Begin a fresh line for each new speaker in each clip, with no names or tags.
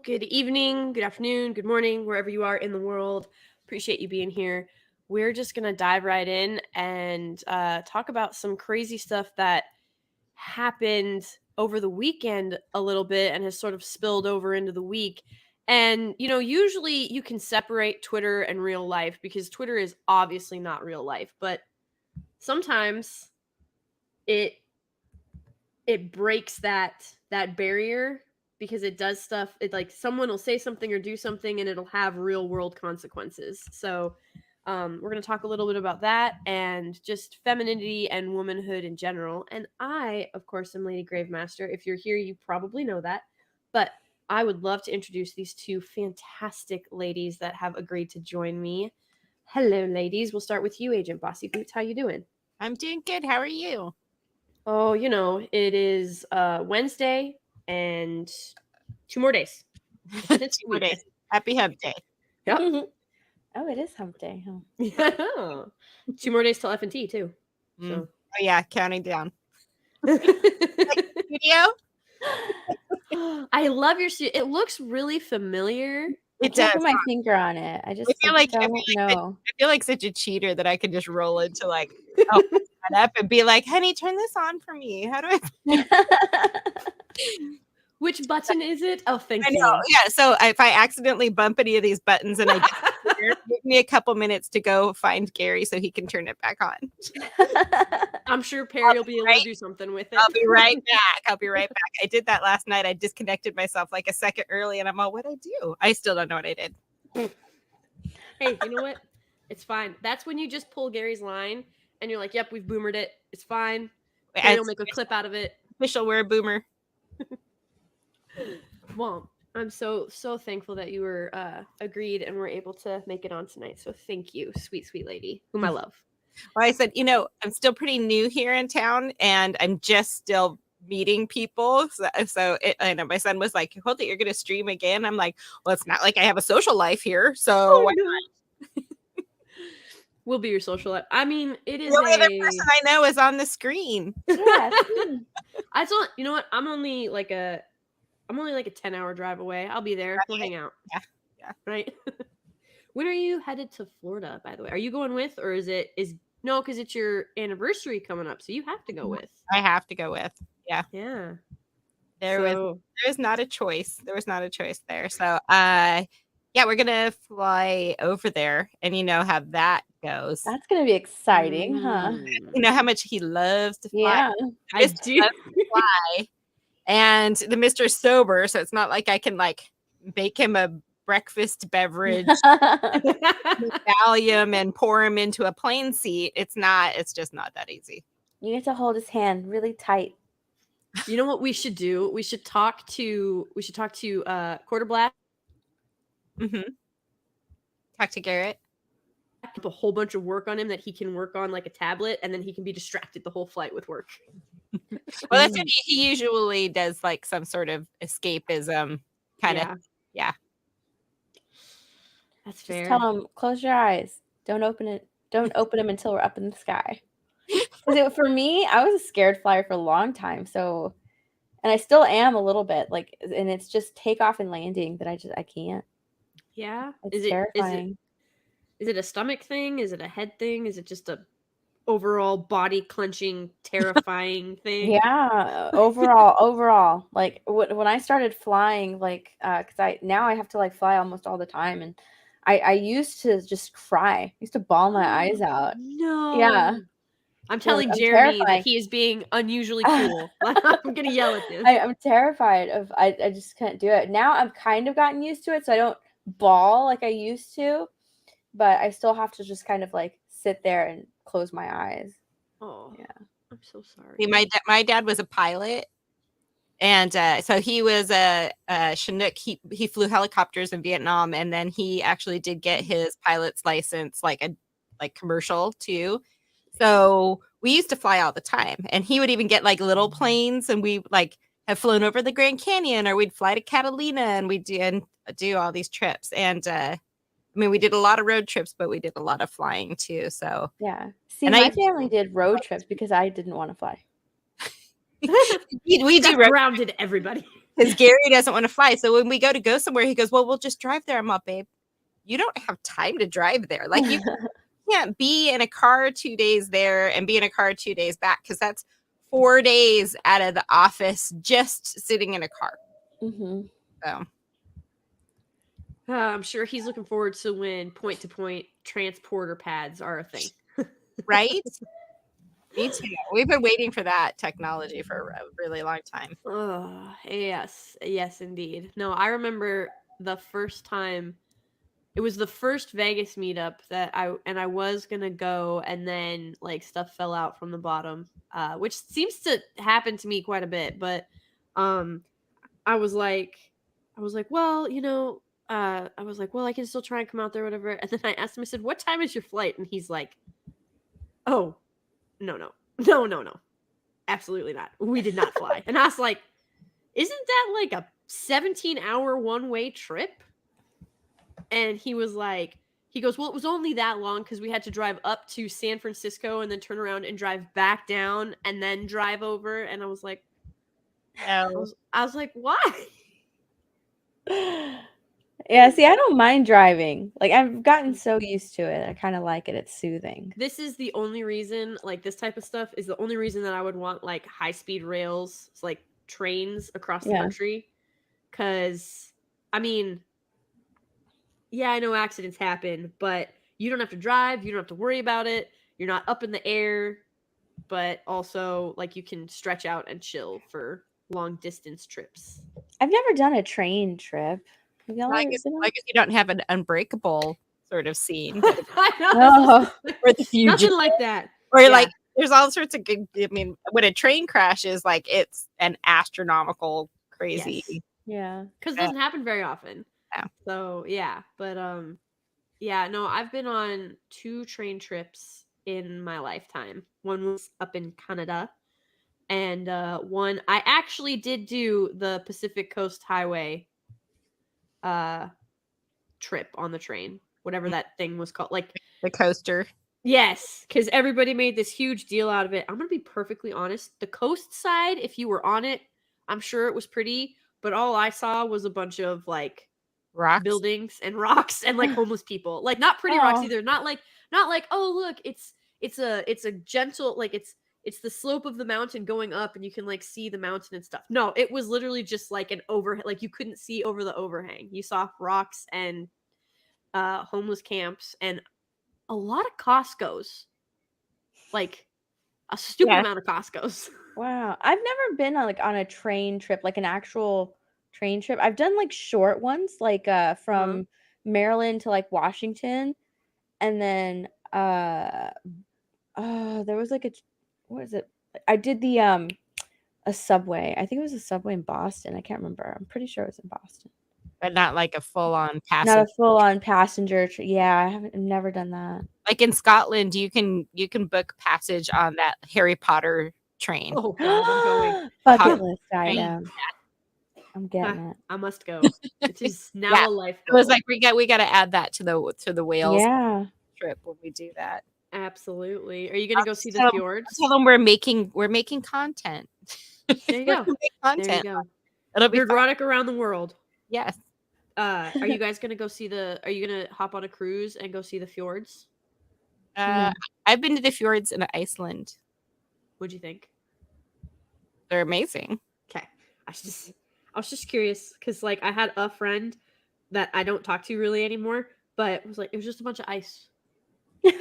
good evening, good afternoon, good morning, wherever you are in the world. Appreciate you being here. We're just going to dive right in and talk about some crazy stuff that happened over the weekend a little bit and has sort of spilled over into the week. And, usually you can separate Twitter and real life because Twitter is obviously not real life, but sometimes it breaks that barrier because it does stuff. It like someone will say something or do something and it'll have real world consequences. So we're going to talk a little bit about that and just femininity and womanhood in general. And I, of course, am Lady Gravemaster. If you're here, you probably know that. But I would love to introduce these two fantastic ladies that have agreed to join me. Hello, ladies. We'll start with you, Agent Bossy Boots. How you doing?
I'm doing good. How are you?
Oh, it is Wednesday and 2 more days.
2 more days. Happy Hump Day.
Yep.
Oh, it is Hump Day, huh?
Yeah. 2 more days till F&T too. So.
Oh yeah, counting down. Studio.
I love your studio. It looks really familiar.
I can't put my finger on it. I feel
like such a cheater that I could just roll into up and be like, honey, turn this on for me. How do I?
Which button is it? Oh, thank you.
I know. Yeah. So if I accidentally bump any of these buttons and I give me a couple minutes to go find Gary so he can turn it back on.
I'm sure Perry will be able to do something with it.
I'll be right back. I did that last night. I disconnected myself like a second early and I'm all, what'd I do? I still don't know what I did.
Hey, you know what? It's fine. That's when you just pull Gary's line and you're like, yep, we've boomered it. It's fine. Gary will make a clip out of it.
Official wear boomer.
Well, I'm so thankful that you were agreed and were able to make it on tonight. So thank you, sweet lady, whom I love.
Well, I said, I'm still pretty new here in town and I'm just still meeting people. So I know my son was like, hold it, you're going to stream again. I'm like, well, it's not like I have a social life here. So why not?
We'll be your social life. I mean, it is
the only other person I know is on the screen.
Yeah.
I thought, you know what? I'm only like a 10-hour drive away. I'll be there. We'll hang out.
Yeah.
Right. When are you headed to Florida, by the way? Are you going with, or no, because it's your anniversary coming up, so you have to go with.
I have to go with. Yeah.
Yeah.
There was not a choice. There was not a choice there. So yeah, we're gonna fly over there and have that goes.
That's gonna be exciting, huh?
You know how much he loves to fly.
Yeah,
I do.
Loves to fly. And the Mr. Sober, so it's not like I can make him a breakfast beverage, Valium, and pour him into a plane seat. It's just not that easy.
You need to hold his hand really tight.
You know what we should do? We should talk to Quarter Black.
Mm-hmm. Talk to Garrett.
A whole bunch of work on him that he can work on like a tablet, and then he can be distracted the whole flight with work.
Well, that's what he usually does, like some sort of escapism kind of. Yeah.
That's fair.
Just tell him, close your eyes. Don't open it. Don't open them until we're up in the sky. For me, I was a scared flyer for a long time. So, and I still am a little bit and it's just takeoff and landing that I can't.
Yeah.
It's terrifying.
Is it a stomach thing? Is it a head thing? Is it just a overall body clenching, terrifying thing?
Yeah, overall. Like when I started flying, because I have to fly almost all the time, and I used to just cry. I used to bawl my eyes out.
No.
Yeah.
I'm telling Jeremy that he is being unusually cool. I'm gonna yell at him.
I'm terrified of. I just can't do it. Now I've kind of gotten used to it, so I don't bawl like I used to, but I still have to just kind of sit there and close my eyes.
Oh
yeah,
I'm so sorry.
See, my dad was a pilot, and so he was a Chinook. He flew helicopters in Vietnam, and then he actually did get his pilot's license, like commercial too. So we used to fly all the time, and he would even get little planes, and we have flown over the Grand Canyon, or we'd fly to Catalina, and we'd do all these trips. And I mean, we did a lot of road trips, but we did a lot of flying too. So
yeah. See, my family did road trips because I didn't want to fly.
we do
grounded everybody.
because Gary doesn't want to fly. So when we go somewhere, he goes, well, we'll just drive there. I'm like, babe, you don't have time to drive there. Like you can't be in a car 2 days there and be in a car 2 days back, because that's 4 days out of the office just sitting in a car.
Mhm.
So
I'm sure he's looking forward to when point-to-point transporter pads are a thing.
right? Me too. We've been waiting for that technology for a really long time.
Oh, yes. Yes, indeed. No, I remember the first time. It was the first Vegas meetup that I was gonna go, and then like stuff fell out from the bottom, which seems to happen to me quite a bit. But um, I was like, well, I was like, well, I can still try and come out there, whatever. And then I asked him, I said, what time is your flight? And he's like, oh, no, absolutely not. We did not fly. And I was like, isn't that like a 17-hour one-way trip? And he was like, he goes, well, it was only that long because we had to drive up to San Francisco and then turn around and drive back down and then drive over. And I was like,
No.
I was like, why?
Yeah, see, I don't mind driving. Like, I've gotten so used to it. I kind of like it. It's soothing.
This is the only reason, like this type of stuff is the only reason that I would want like high-speed rails, like trains across the
Yeah.
country. Because, I mean, yeah, I know accidents happen, but you don't have to drive. You don't have to worry about it. You're not up in the air, but also like you can stretch out and chill for long distance trips.
I've never done a train trip. Have y'all
I
ever
guess,
been on?
I guess you don't have an Unbreakable sort of scene.
I know.
No.
Or the
Nothing
Fugitive.
like that.
Or
Yeah.
like there's all sorts of good, I mean, when a train crashes, like it's an astronomical crazy.
Yes.
Yeah.
Because it doesn't happen very often.
Yeah.
So yeah. But yeah, no, I've been on 2 train trips in my lifetime. One was up in Canada. And one I actually did do the Pacific Coast Highway trip on the train. Whatever that thing was called. Like
The coaster.
yes, because everybody made this huge deal out of it. I'm gonna be perfectly honest. The coast side, if you were on it, I'm sure it was pretty, but all I saw was a bunch of like
Rocks.
buildings and rocks and like homeless people. Like not pretty rocks
Oh.
either. Not like oh look, it's a gentle like it's the slope of the mountain going up and you can like see the mountain and stuff. No, it was literally just like an overhang. Like you couldn't see over the overhang. You saw rocks and homeless camps and a lot of Costco's. Like a stupid
Yeah.
amount of Costco's.
Wow. I've never been on like on a train trip, like an actual train trip. I've done like short ones, like from Maryland to like Washington. And then there was like what is it? I did the a subway. I think it was a subway in Boston. I can't remember. I'm pretty sure it was in Boston.
But not like a full-on
Not
passenger.
a full-on passenger. Yeah, I've never done that.
Like in Scotland, you can book passage on that Harry Potter train.
Oh god, I'm going.
Bucket list item. I'm getting it.
I must go. It is now
Yeah.
a life
It was
goal.
like we got to add that to the Wales
Yeah.
trip when we do that.
Absolutely. Are you gonna go see the
Tell
fjords?
them we're making content.
There you go.
We're making
There you
content.
go.
It'll be fun.
Neurotic around the world.
Yes.
Are you guys gonna go see are you gonna hop on a cruise and go see the fjords?
I've been to the fjords in Iceland.
What'd you think?
They're amazing.
Okay. I was just curious because like I had a friend that I don't talk to really anymore, but it was just a bunch of ice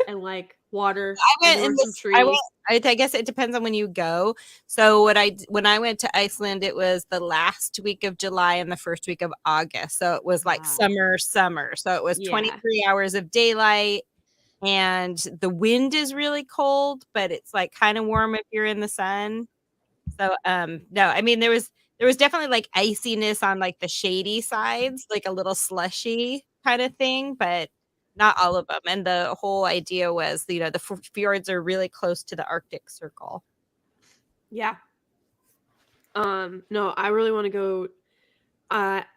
and like water.
I
and some trees.
I guess it depends on when you go. So when I went to Iceland, it was the last week of July and the first week of August. So it was like
Wow.
summer. So it was
Yeah.
23 hours of daylight, and the wind is really cold, but it's like kind of warm if you're in the sun. So no, I mean there was definitely like iciness on like the shady sides, like a little slushy kind of thing, but not all of them. And the whole idea was, the fjords are really close to the Arctic Circle.
Yeah. No, I really want to go.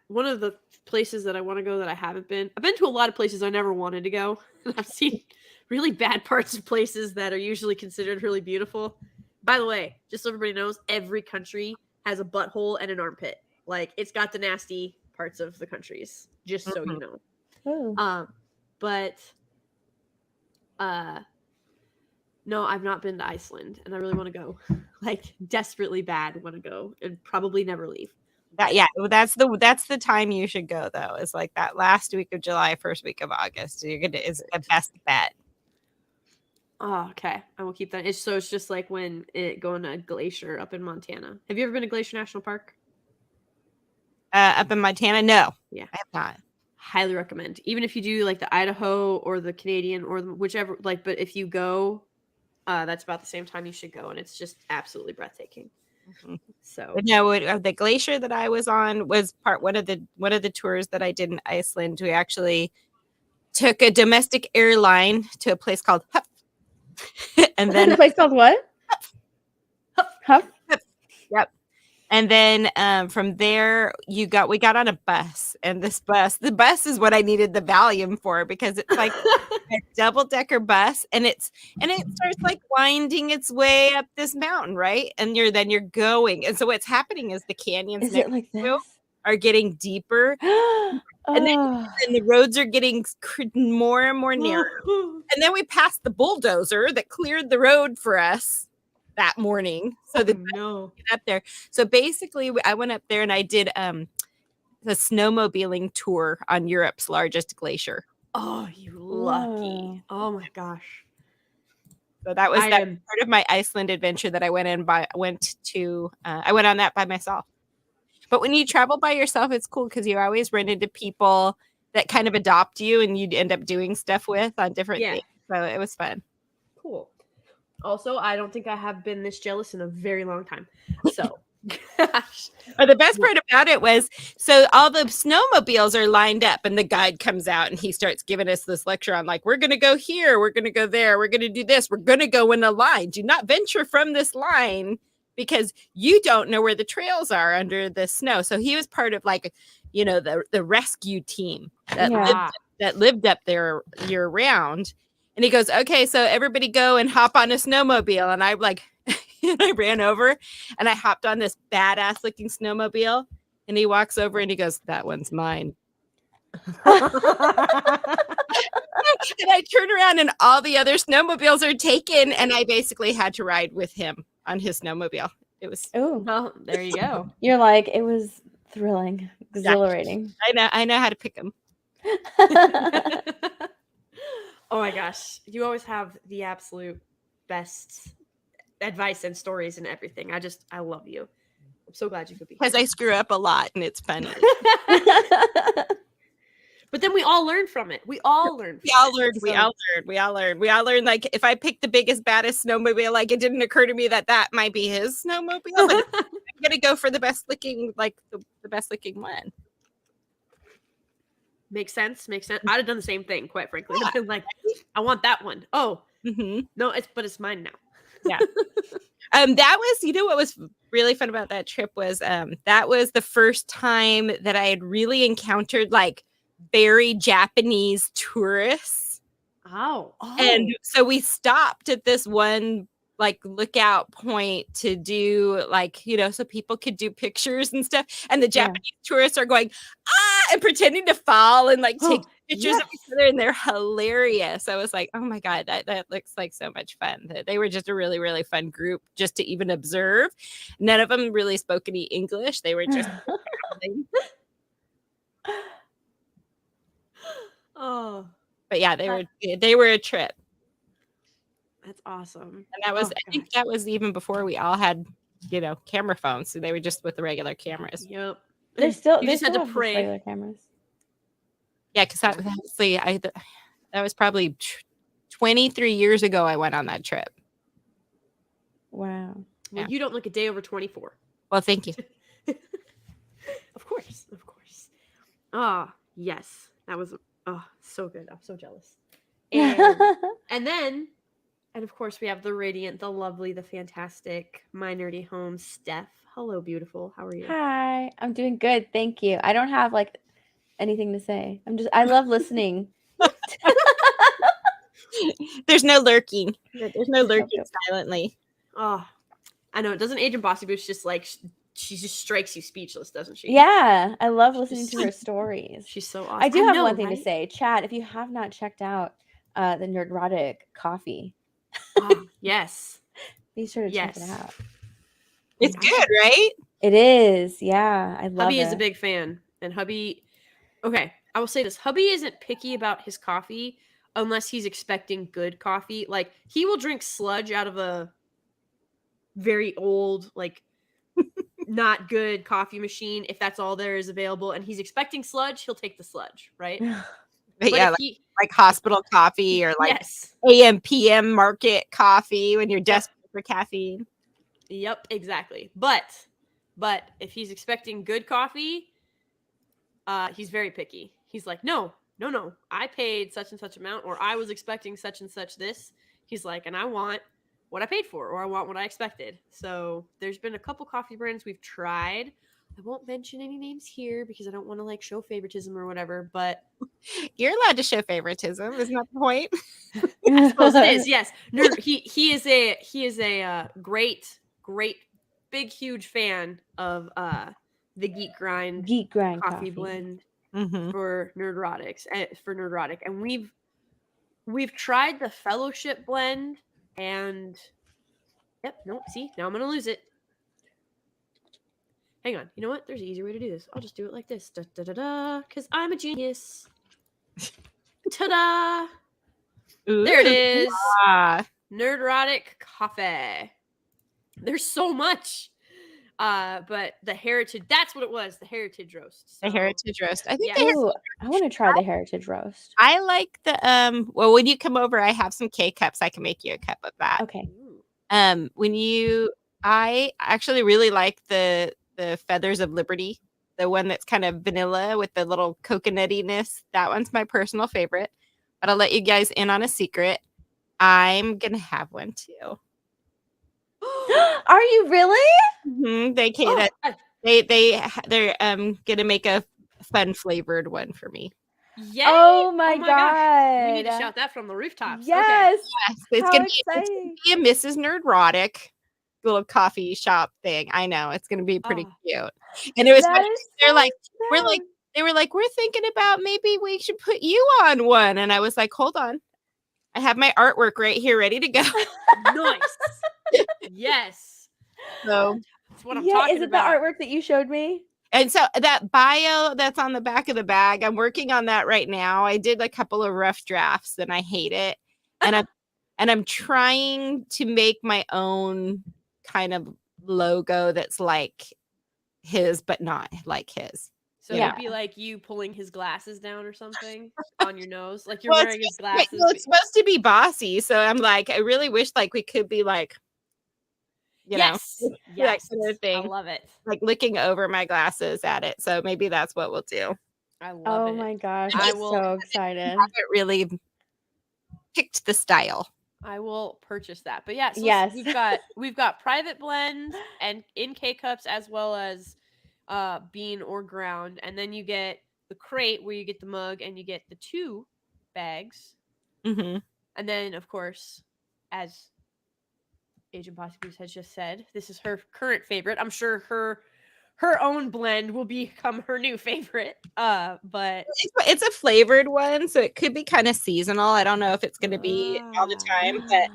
One of the places that I want to go that I haven't been. I've been to a lot of places I never wanted to go. I've seen really bad parts of places that are usually considered really beautiful. By the way, just so everybody knows, every country has a butthole and an armpit. Like it's got the nasty parts of the countries, just so you know.
Ooh.
But no, I've not been to Iceland, and I really want to go. Like desperately bad want to go, and probably never leave.
Well, that's the time you should go though. Is like that last week of July, first week of August. Is the best bet.
Oh, okay. I will keep that. It's just like when going to Glacier up in Montana. Have you ever been to Glacier National Park?
Up in Montana, no.
Yeah,
I have not.
Highly recommend. Even if you do like the Idaho or the Canadian or whichever, like, but if you go, that's about the same time you should go, and it's just absolutely breathtaking.
Mm-hmm.
So
but no, the glacier that I was on was one of the tours that I did in Iceland. We actually took a domestic airline to a place called Hup, and then
a place called what? Hup.
Yep. And then from there we got on a bus, and the bus is what I needed the Valium for, because it's like a double-decker bus, and it starts like winding its way up this mountain, right? And you're going, and so what's happening is the canyons
Is it like this?
are getting deeper, and then the roads are getting more and more narrow. And then we passed the bulldozer that cleared the road for us that morning, so get up there. So basically, I went up there and I did the snowmobiling tour on Europe's largest glacier.
Oh, you lucky! Oh my gosh!
So that was part of my Iceland adventure that I went on that by myself. But when you travel by yourself, it's cool because you always run into people that kind of adopt you, and you end up doing stuff with on different things. So it was fun.
Cool. Also, I don't think I have been this jealous in a very long time. So, gosh.
But the best part about it was, so all the snowmobiles are lined up, and the guide comes out and he starts giving us this lecture on like, we're going to go here, we're going to go there, we're going to do this, we're going to go in a line. Do not venture from this line because you don't know where the trails are under the snow. So he was part of like, the rescue team that lived up there year round. And he goes, okay, so everybody go and hop on a snowmobile. And I like, I ran over and I hopped on this badass looking snowmobile. And he walks over and he goes, that one's mine. And I turn around and all the other snowmobiles are taken. And I basically had to ride with him on his snowmobile. It was.
Oh,
well, there you go.
You're like, it was thrilling, exhilarating.
I know how to pick them.
Oh my gosh. You always have the absolute best advice and stories and everything. I love you. I'm so glad you could be here.
Because I screw up a lot and it's funny.
But then we all learn from it. We all learn.
We all learned. Like if I picked the biggest, baddest snowmobile, like it didn't occur to me that might be his snowmobile. But I'm gonna go for the best looking, like the best looking one. Makes sense.
I'd have done the same thing, quite frankly. I'd been like, I want that one. Oh, no, it's mine now.
Yeah. That was, what was really fun about that trip was that was the first time that I had really encountered like very Japanese tourists.
Oh.
And so we stopped at this one like lookout point to do like, so people could do pictures and stuff. And the Japanese tourists are going, and pretending to fall and like take pictures of each other, and they're hilarious. I was like, oh my God, that looks like so much fun. They were just a really, really fun group just to even observe. None of them really spoke any English. They were just
oh.
But yeah, they were a trip.
That's awesome.
And that was I think that was even before we all had, camera phones. So they were just with the regular cameras.
Yep.
You
just had to pray.
Regular cameras.
Yeah, because that was probably 23 years ago I went on that trip.
Wow.
Well, you don't look a day over 24.
Well, thank you.
Of course. Ah, yes. That was so good. I'm so jealous. And of course we have the radiant, the lovely, the fantastic, my nerdy home, Steph. Hello, beautiful. How are you?
Hi, I'm doing good. Thank you. I don't have like anything to say. I love listening.
There's no lurking. There's no lurking silently.
Oh, I know. It doesn't age in Bossy Boots just like she just strikes you speechless, doesn't she?
Yeah, I love listening to her stories.
She's so awesome.
I do have
know,
one thing to
right?
say. Chat, if you have not checked out the Nerdrotic coffee,
Yes.
be sure to check it
Yes.
out.
It's good, right?
It is. Yeah, I love
Hubby
it.
is a big fan, and hubby. Okay, I will say this: hubby isn't picky about his coffee unless he's expecting good coffee. Like he will drink sludge out of a very old, like not good coffee machine if that's all there is available, and he's expecting sludge. He'll take the sludge, right?
But
But
yeah,
if
like,
he,
like hospital coffee or like
yes,
AM PM market coffee when you're desperate for caffeine.
yep, exactly. But if he's expecting good coffee, he's very picky. He's like, no, I paid such and such amount, or I was expecting such and such this. He's like, and I want what I paid for, or I want what I expected. So there's been a couple coffee brands we've tried. I won't mention any names here because I don't want to like show favoritism or whatever, but
You're allowed to show favoritism, isn't that the point?
I suppose it is. Yes, he is a great big huge fan of the Geek Grind coffee blend
Mm-hmm.
for Nerdrotics and we've tried the Fellowship blend and see, now I'm gonna lose it. Hang on, you know what? There's an easier way to do this. I'll just do it like this, da da da da, because I'm a genius. Ta-da! There it is. Nerdrotic coffee. There's so much. But the heritage, that's what it was, the heritage roast.
The
So,
heritage roast. I think
yeah.
Ooh, I want to try the heritage roast.
I like the well, when you come over, I have some K cups. I can make you a cup of that.
Okay.
I actually really like the Feathers of Liberty, the one that's kind of vanilla with the little coconutiness. That one's my personal favorite. But I'll let you guys in on a secret. I'm gonna have one too.
Are you really?
Mm-hmm. They can't. They're gonna make a fun flavored one for me.
Yay!
Oh my
gosh.
god.
We need to shout that from the rooftops.
Yes.
Okay.
Yes, it's
How
gonna
exciting.
be a Mrs. Nerdrotic little coffee shop thing. I know it's gonna be pretty cute. And it was
That
funny,
is
they're
so
like,
sad.
they were like, we're thinking about maybe we should put you on one. And I was like, hold on. I have my artwork right here ready to go.
Nice. Yes.
So
That's what I'm talking
is it
about.
the artwork that you showed me?
and so that bio that's on the back of the bag, I'm working on that right now. I did a couple of rough drafts and I hate it. And I'm trying to make my own kind of logo that's like his, but not like his.
So
Yeah.
it'd be like you pulling his glasses down or something on your nose, like you're
Well,
wearing his
it's
glasses.
supposed to be bossy, so I'm like, I really wish like we could be like, you know, that kind of
I
thing,
love it.
like looking over my glasses at it. So maybe that's what we'll do.
I love it.
Oh my gosh.
I
I'm
will-
so excited.
I haven't really picked the style.
I will purchase that. But yeah, so
Yes.
we've got private blend and in K cups as well as bean or ground, and then you get the crate where you get the mug and you get the 2 bags.
Mm-hmm.
And then of course, as Agent Bossy Boots has just said, this is her current favorite. I'm sure her own blend will become her new favorite. But
It's a flavored one, so it could be kind of seasonal. I don't know if it's going to be all the time, but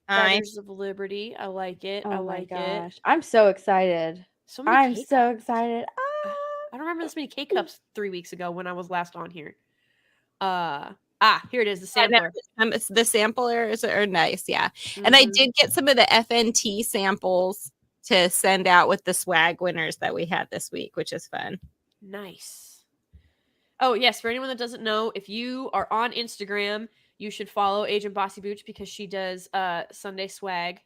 Feathers of Liberty, I like it. I like it.
I'm so excited.
So many
I'm
K-cups.
so excited.
I don't remember this many K cups 3 weeks ago when I was last on here. Here it is, the sampler.
The samplers are nice, yeah. And I did get some of the FNT samples to send out with the swag winners that we had this week, which is fun.
Nice. Oh, yes, for anyone that doesn't know, if you are on Instagram, you should follow Agent Bossy Booch because she does Sunday swag.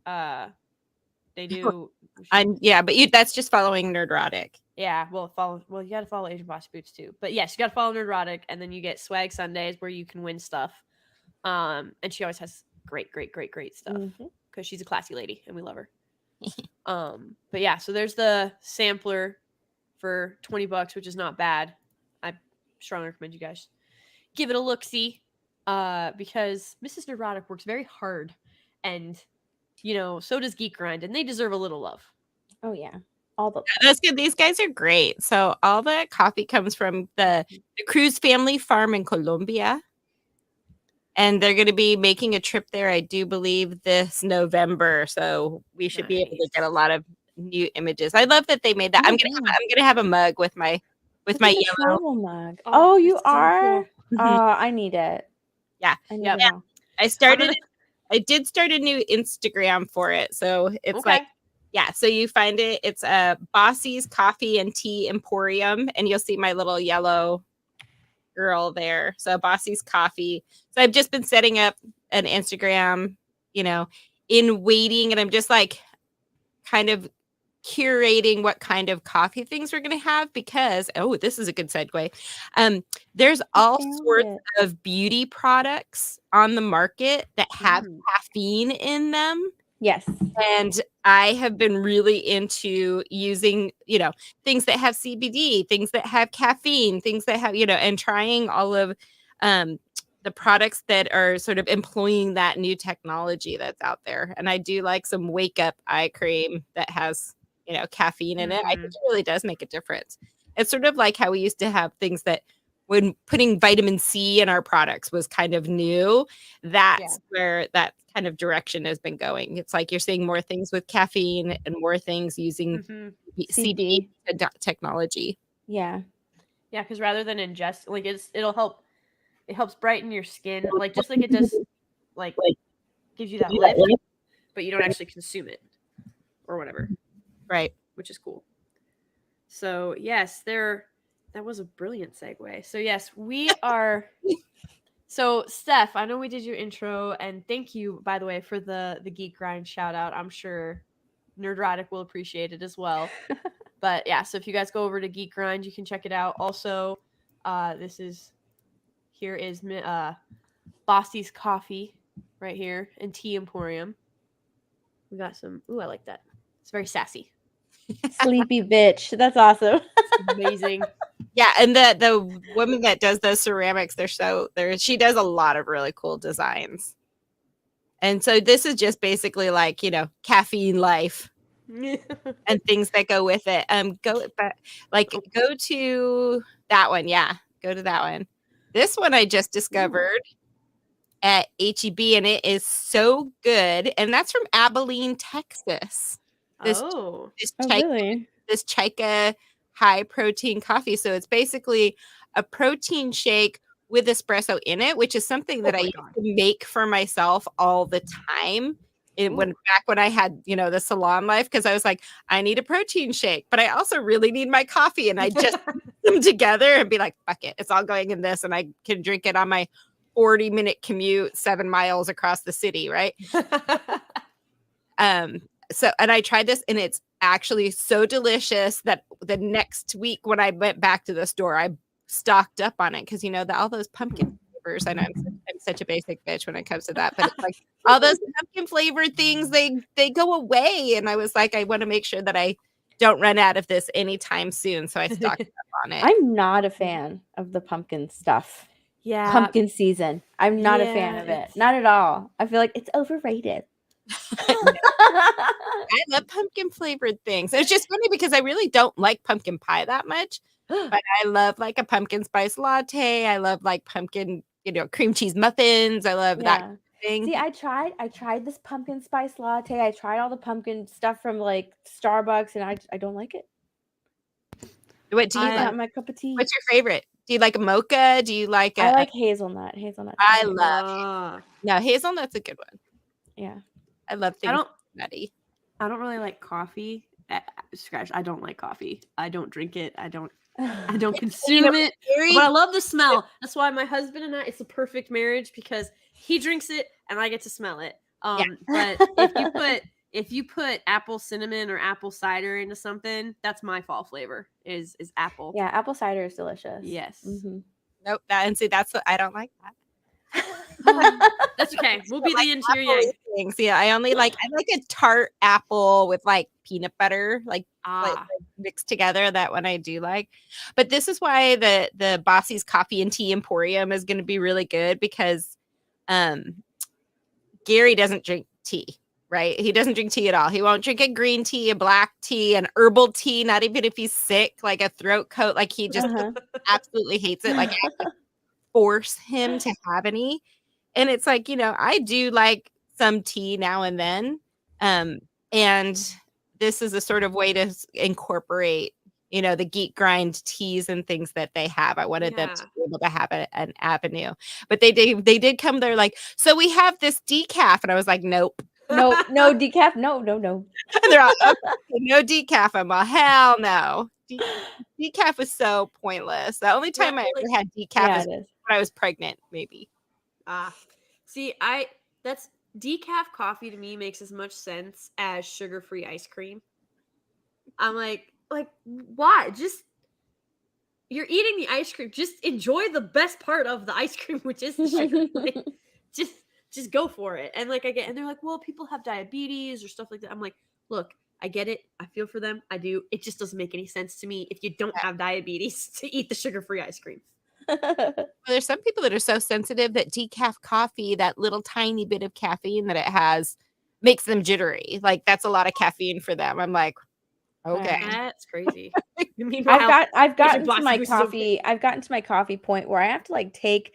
They do.
But that's just following Nerdrotic.
Yeah, well, you got to follow Agent Bossy Boots too. But yes, you got to follow Nerdrotic, and then you get Swag Sundays where you can win stuff. And she always has great stuff because she's a classy lady and we love her. But yeah, so there's the sampler for $20, which is not bad. I strongly recommend you guys give it a look-see, because Mrs. Nerdrotic works very hard, and so does Geek Grind, and they deserve a little love.
Oh yeah, all the
That's good. These guys are great. So all the coffee comes from the Cruz family farm in Colombia. And they're going to be making a trip there, I do believe, this November. So we should be able to get a lot of new images. I love that they made that.
Oh
I'm
my
gonna
God.
have a mug with my
Look at the
yellow.
travel mug.
Oh,
Oh, you
it's so
are?
cool.
I need it.
Yeah.
I need
Yep.
it now.
I did start a new Instagram for it. So it's
Okay.
so you find it. It's a Bossy's Coffee and Tea Emporium, and you'll see my little yellow girl there. So Bossy's Coffee. So I've just been setting up an Instagram, in waiting, and I'm just like kind of curating what kind of coffee things we're going to have because this is a good segue. There's all sorts of beauty products on the market that have caffeine in them.
Yes.
And I have been really into using, things that have CBD, things that have caffeine, things that have, and trying all of the products that are sort of employing that new technology that's out there. And I do like some wake up eye cream that has, caffeine in it. I think it really does make a difference. It's sort of like how we used to have things that when putting vitamin C in our products was kind of new. That's where that kind of direction has been going. It's like you're seeing more things with caffeine and more things using CBD technology.
Yeah.
Yeah, because rather than ingest, like it helps brighten your skin, like just like it does, like gives you that lift, but you don't actually consume it or whatever.
Right.
Which is cool. So yes, that was a brilliant segue. So yes, we are. So Steph, I know we did your intro, and thank you, by the way, for the Geek Grind shout out. I'm sure Nerdrotic will appreciate it as well. But yeah, so if you guys go over to Geek Grind, you can check it out. Also, here is Bossy's Coffee right here and Tea Emporium. We got some. Ooh, I like that. It's very sassy.
Sleepy bitch. That's awesome.
Amazing.
Yeah, and the woman that does those ceramics, she does a lot of really cool designs. And so this is just basically like, caffeine life and things that go with it. Go to that one. Yeah, go to that one. This one I just discovered at HEB, and it is so good. And that's from Abilene, Texas.
Really?
This Chica high protein coffee. So it's basically a protein shake with espresso in it, which is something that I used to make for myself all the time. Back when I had, the salon life, because I was like, I need a protein shake, but I also really need my coffee. And I just put them together and be like, fuck it, it's all going in this, and I can drink it on my 40-minute commute 7 miles across the city, right? So, and I tried this, and it's actually so delicious that the next week when I went back to the store, I stocked up on it because all those pumpkin flavors. I know I'm such a basic bitch when it comes to that, but it's like all those pumpkin flavored things, they go away, and I was like, I want to make sure that I don't run out of this anytime soon, so I stocked up on it.
I'm not a fan of the pumpkin stuff.
Yeah,
pumpkin season. I'm not a fan of it. Not at all. I feel like it's overrated.
I love pumpkin flavored things. It's just funny because I really don't like pumpkin pie that much, but I love like a pumpkin spice latte. I love like pumpkin, cream cheese muffins. I love that thing.
See, I tried this pumpkin spice latte. I tried all the pumpkin stuff from like Starbucks, and I don't like it.
What do you like?
Not my cup of tea.
What's your favorite? Do you like a mocha? Do you like
I like hazelnut.
I love hazelnut's a good one.
Yeah.
I love things nutty.
I don't really like coffee. I don't like coffee. I don't drink it. I don't consume it. But I love the smell. That's why my husband and I, it's a perfect marriage because he drinks it and I get to smell it. But if you put apple cinnamon or apple cider into something, that's my fall flavor is apple.
Yeah, apple cider is delicious.
Yes.
Mm-hmm.
Nope. That's what I don't like that.
That's okay. We'll be the interior yang
things. Yeah, I like a tart apple with like peanut butter, like mixed together. That one I do like. But this is why the Bossy's Coffee and Tea Emporium is going to be really good because Gary doesn't drink tea. right? He doesn't drink tea at all. He won't drink a green tea, a black tea, an herbal tea, not even if he's sick, like a throat coat. Like he just absolutely hates it. Like I have to force him to have any. And it's like, I do like some tea now and then. And this is a sort of way to incorporate, the geek grind teas and things that they have. I wanted them to be able to have an avenue. But they did come there like, so we have this decaf. And I was like, nope.
No decaf. No.
And they're all, okay, no decaf. I'm all, hell no. Decaf is so pointless. The only time I ever had decaf is when I was pregnant, maybe.
See, that's decaf coffee to me makes as much sense as sugar-free ice cream. I'm like, why? Just, you're eating the ice cream. Just enjoy the best part of the ice cream, which is the sugar. Just go for it. And and they're like, well, people have diabetes or stuff like that. I'm like, look, I get it. I feel for them. I do. It just doesn't make any sense to me if you don't have diabetes to eat the sugar-free ice cream.
Well, there's some people that are so sensitive that decaf coffee, that little tiny bit of caffeine that it has, makes them jittery. Like that's a lot of caffeine for them. I'm like, okay,
that's crazy.
I've gotten to my coffee. I've gotten to my coffee point where I have to take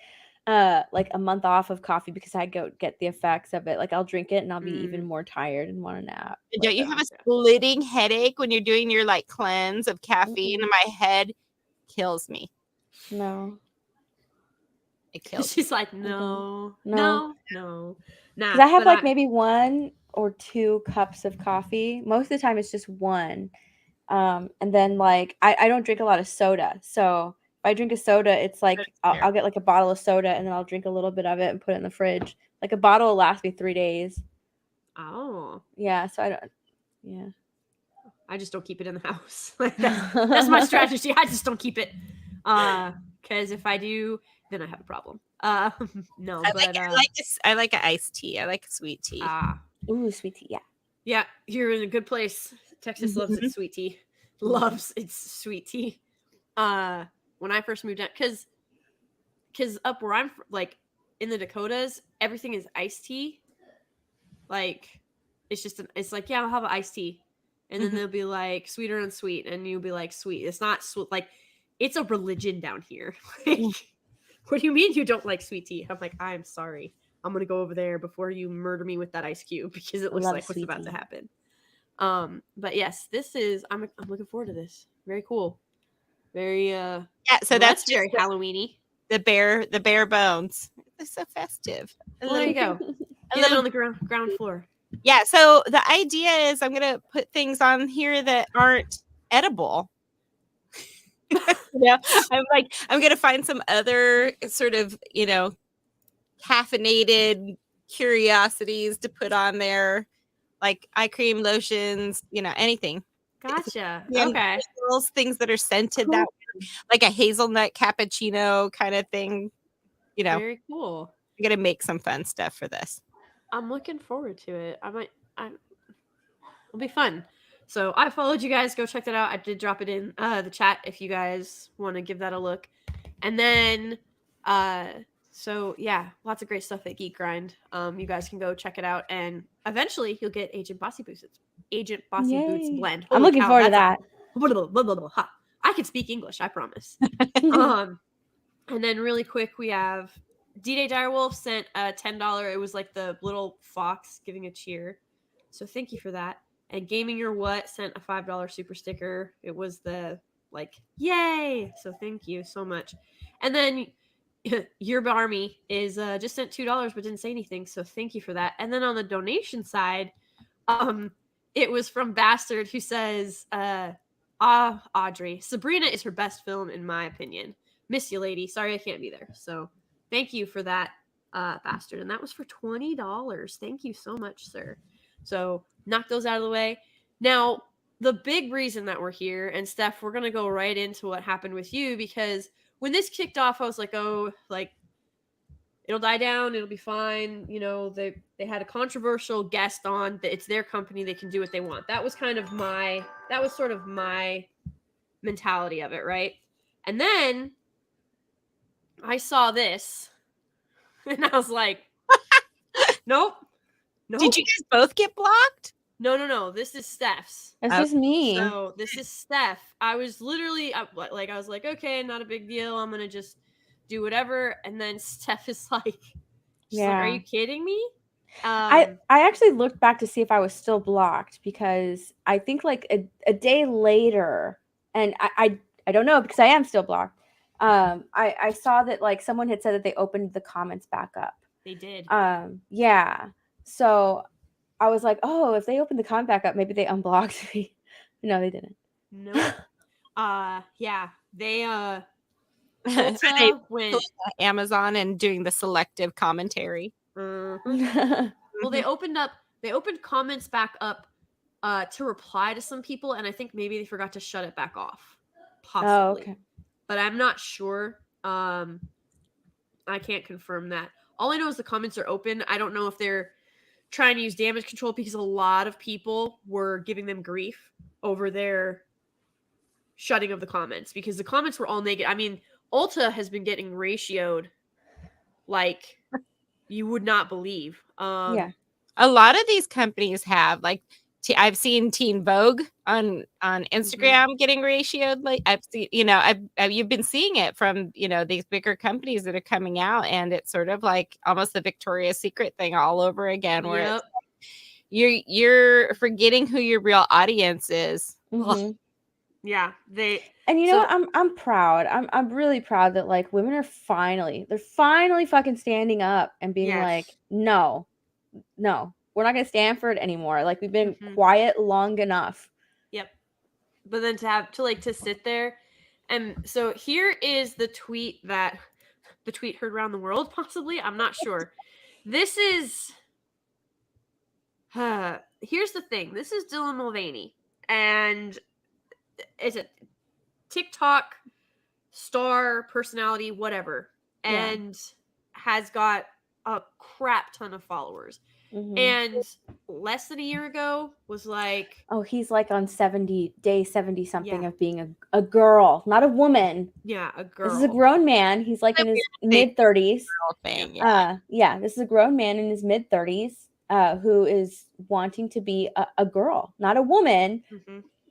a month off of coffee because I go get the effects of it. Like I'll drink it and I'll be even more tired and want a nap.
Don't you have a splitting headache when you're doing your cleanse of caffeine? And my head kills me.
No.
It kills
She's me. Like, no.
Nah.
Because
I have maybe 1 or 2 cups of coffee. Most of the time it's just 1. And then I don't drink a lot of soda. So if I drink a soda, it's I'll get a bottle of soda and then I'll drink a little bit of it and put it in the fridge. A bottle will last me 3 days.
Oh.
Yeah. So I don't. Yeah.
I just don't keep it in the house. That's my strategy. I just don't keep it. Because if I do, then I have a problem. No,
I like an iced tea. I like a sweet tea.
Ooh, sweet tea. Yeah.
Yeah, you're in a good place. Texas loves its sweet tea. Loves its sweet tea. When I first moved out, because up where I'm in the Dakotas, everything is iced tea. It's like, yeah, I'll have an iced tea. And then they'll be like sweet or unsweet, and you'll be like sweet. It's not it's a religion down here. What do you mean you don't like sweet tea? I'm like, I'm sorry. I'm gonna go over there before you murder me with that ice cube because it looks like what's about to happen. But yes, this is. I'm looking forward to this. Very cool. Very
So that's
very Halloweeny.
The bare bones. It's so festive.
Well, there you go. A little on the ground floor.
Yeah, so the idea is I'm going to put things on here that aren't edible. I'm going to find some other sort of, caffeinated curiosities to put on there, like eye cream, lotions, anything.
Gotcha. Okay.
Things that are scented that way, like a hazelnut cappuccino kind of thing.
Very cool.
I'm going to make some fun stuff for this.
I'm looking forward to it. It'll be fun. So I followed you guys. Go check that out. I did drop it in the chat if you guys want to give that a look. And then, so yeah, lots of great stuff at Geek Grind. You guys can go check it out, and eventually you'll get Agent Bossy Boots. It's Agent Bossy Boots blend.
I'm looking forward to that.
I can speak English, I promise. And then really quick, we have D-Day Direwolf sent a $10. It was like the little fox giving a cheer. So thank you for that. And Gaming Your What sent a $5 super sticker. It was the yay. So thank you so much. And then Your Army is just sent $2 but didn't say anything. So thank you for that. And then on the donation side, it was from Bastard who says, Audrey, Sabrina is her best film in my opinion. Miss you, lady. Sorry I can't be there. So thank you for that, Bastard. And that was for $20. Thank you so much, sir. So knock those out of the way. Now, the big reason that we're here, and Steph, we're going to go right into what happened with you, because when this kicked off, I was like, oh, it'll die down. It'll be fine. They had a controversial guest on. It's their company. They can do what they want. That was sort of my mentality of it, right? And then I saw this and I was like, nope, Nope.
Did you guys both get blocked?
No. This is Steph's.
That's just me.
So this is Steph. I was literally I was like, okay, not a big deal. I'm gonna just do whatever. And then Steph is like, she's like, are you kidding me?
I actually looked back to see if I was still blocked, because I think like a day later, and I don't know, because I am still blocked. I saw that like someone had said that they opened the comments back up.
They did.
Yeah. So I was like, oh, if they opened the comment back up, maybe they unblocked me. No, they didn't.
Nope. Yeah. They
Are
Ulta went
Amazon and doing the selective commentary.
Well, they opened comments back up to reply to some people, and I think maybe they forgot to shut it back off. Possibly.
Oh, okay.
But I'm not sure. I can't confirm that. All I know is the comments are open. I don't know if they're trying to use damage control, because a lot of people were giving them grief over their shutting of the comments, because the comments were all negative. I mean, Ulta has been getting ratioed like you would not believe.
Yeah.
A lot of these companies have, like, I've seen Teen Vogue on Instagram getting ratioed. Like, I've seen, you've been seeing it from, these bigger companies that are coming out, and it's sort of like almost the Victoria's Secret thing all over again, where it's like, you're forgetting who your real audience is.
Mm-hmm.
Yeah,
and I'm proud. I'm really proud that like women are finally fucking standing up and being like, no, we're not gonna stand for it anymore. Like, we've been quiet long enough.
Yep. But then to sit there, and so here is the tweet heard around the world, possibly. I'm not sure. This is here's the thing. This is Dylan Mulvaney, and is a TikTok star personality, whatever, and has got a crap ton of followers. And less than a year ago was like,
oh, he's like on day 70 something of being a girl, not a woman.
Yeah, a girl.
This is a grown man. He's like in his mid 30s. This is a grown man in his mid 30s who is wanting to be a girl, not a woman,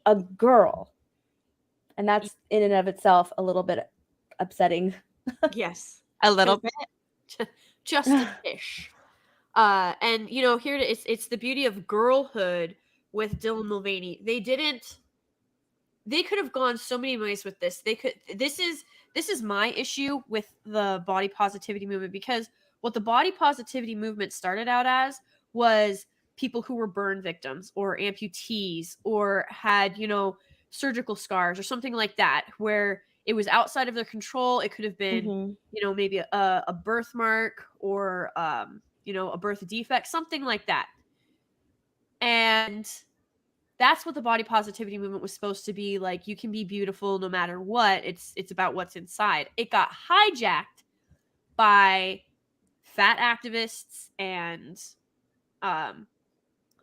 a girl. And that's in and of itself a little bit upsetting.
Yes.
A little bit.
Just a fish. And here it's the beauty of girlhood with Dylan Mulvaney. They could have gone so many ways with this. This is my issue with the body positivity movement, because what the body positivity movement started out as was people who were burn victims or amputees or had, surgical scars or something like that, where it was outside of their control. It could have been, maybe a birthmark or, a birth defect, something like that. And that's what the body positivity movement was supposed to be. Like, you can be beautiful no matter what. It's about what's inside. It got hijacked by fat activists and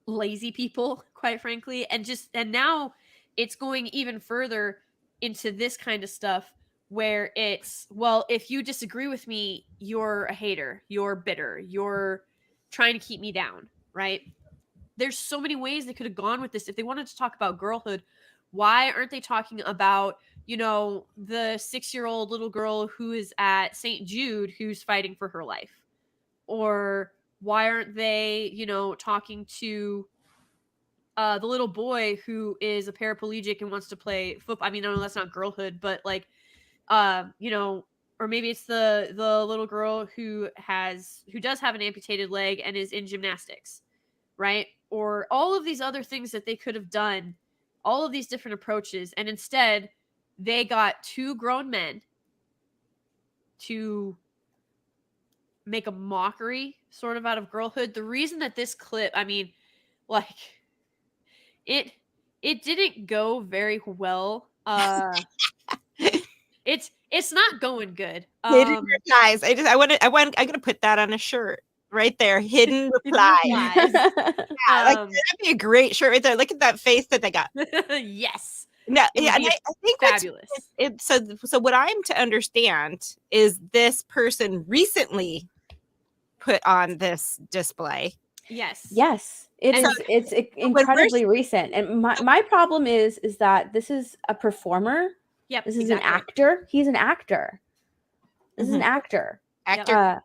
lazy people, quite frankly. And now it's going even further into this kind of stuff, where it's, well, if you disagree with me, you're a hater, you're bitter, you're trying to keep me down, right? There's so many ways they could have gone with this. If they wanted to talk about girlhood, why aren't they talking about, the 6-year-old little girl who is at St. Jude who's fighting for her life? Or why aren't they, talking to the little boy who is a paraplegic and wants to play football? I mean, no, that's not girlhood, but like, or maybe it's the little girl who does have an amputated leg and is in gymnastics, right? Or all of these other things that they could have done, all of these different approaches. And instead they got two grown men to make a mockery sort of out of girlhood. The reason that this clip, I mean, like, it didn't go very well. It's not going good.
Hidden replies. I'm gonna put that on a shirt right there. Hidden replies. That'd be a great shirt right there. Look at that face that they got.
Yes.
No, yeah, and I think
fabulous.
So what I'm to understand is this person recently put on this display.
Yes.
Yes, it
And
is. It's
when we're
incredibly recent. And my problem is that this is a performer.
Yep.
This is
exactly.
an actor. He's an actor. This is an actor.
actor.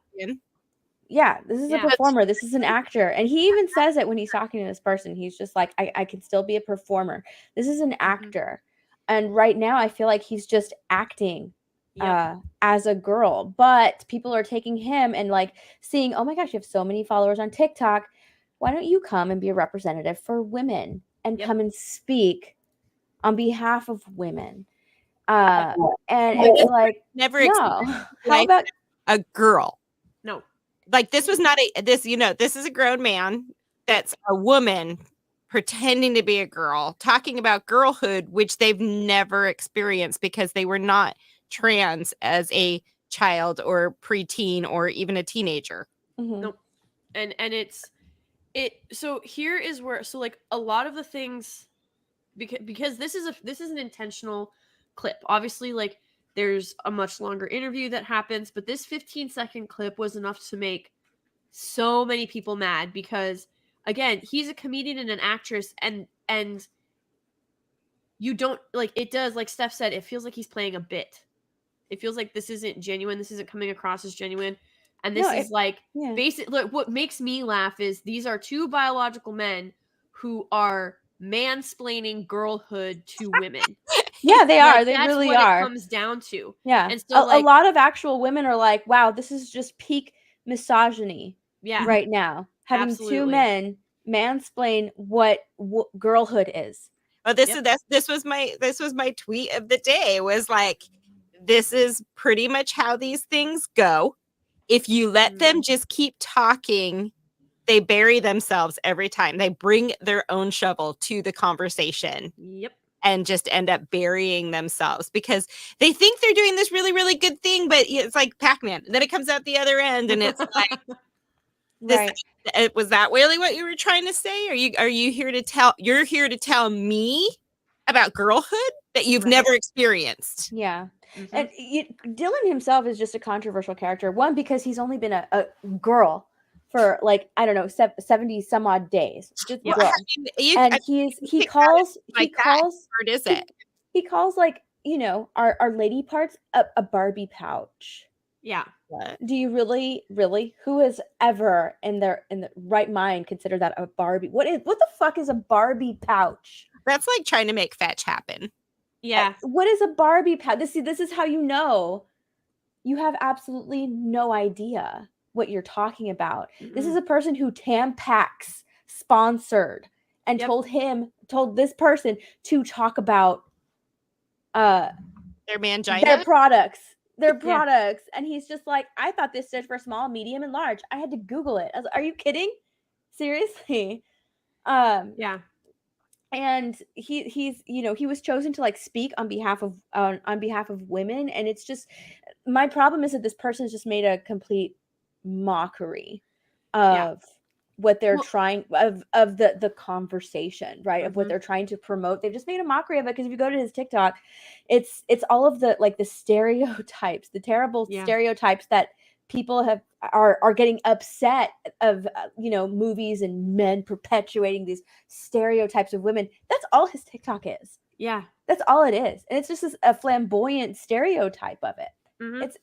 Yeah, this is a
Yeah.
performer. This is an actor. And he even says it when he's talking to this person. He's just like, I can still be a performer. This is an actor. And right now I feel like he's just acting
Yep.
as a girl. But people are taking him and like seeing, oh my gosh, you have so many followers on TikTok. Why don't you come and be a representative for women and
Yep.
come and speak on behalf of women? And it's like,
Never
no.
experienced
How
life
about
a girl.
No.
Like this was not this is a grown man that's a woman pretending to be a girl, talking about girlhood, which they've never experienced because they were not trans as a child or preteen or even a teenager.
Nope. And it's so here is where, so like a lot of the things, because this is an intentional clip. Obviously, like there's a much longer interview that happens, but this 15-second clip was enough to make so many people mad because again, he's a comedian and an actress, and you don't like, it does, like Steph said, it feels like he's playing a bit. It feels like this isn't genuine. This isn't coming across as genuine. And this is like basic. Look, what makes me laugh is these are two biological men who are mansplaining girlhood to women.
Yeah, they
Like,
are. They
that's
really
what
are.
it comes down to.
Yeah.
And so
a lot of actual women are like, wow, this is just peak misogyny right now. Having two men mansplain what girlhood is.
Well, this was my tweet of the day, was like, this is pretty much how these things go. If you let them just keep talking, they bury themselves every time. They bring their own shovel to the conversation.
Yep.
And just end up burying themselves because they think they're doing this really, really good thing, but it's like Pac-Man. And then it comes out the other end, and it's like,
right.
Was that really what you were trying to say? Are you here to tell? You're here to tell me about girlhood that you've never experienced.
Yeah. And Dylan himself is just a controversial character. One, because he's only been a girl for like, I don't know, 70 some odd days. Just girl. And he calls like, you know, our lady parts a Barbie pouch.
Yeah.
Do you really, who has ever in the right mind considered that a Barbie? What the fuck is a Barbie pouch?
That's like trying to make fetch happen.
Yeah.
What is a Barbie pouch? This is how you know you have absolutely no idea what you're talking about. This is a person who Tampax sponsored and told this person to talk about
their mangina,
their products. And he's just like, I thought this stood for small, medium, and large. I had to Google it. I was like, are you kidding? Seriously?
Yeah.
And he's, you know, he was chosen to like speak on behalf of women. And it's just, my problem is that this person has just made a complete mockery of what they're trying of the conversation, right? Of what they're trying to promote. They've just made a mockery of it. Because if you go to his TikTok, it's all of the like the stereotypes, the terrible stereotypes that people are getting upset of, you know, movies and men perpetuating these stereotypes of women. That's all his TikTok is.
Yeah.
That's all it is. And it's just a flamboyant stereotype of it.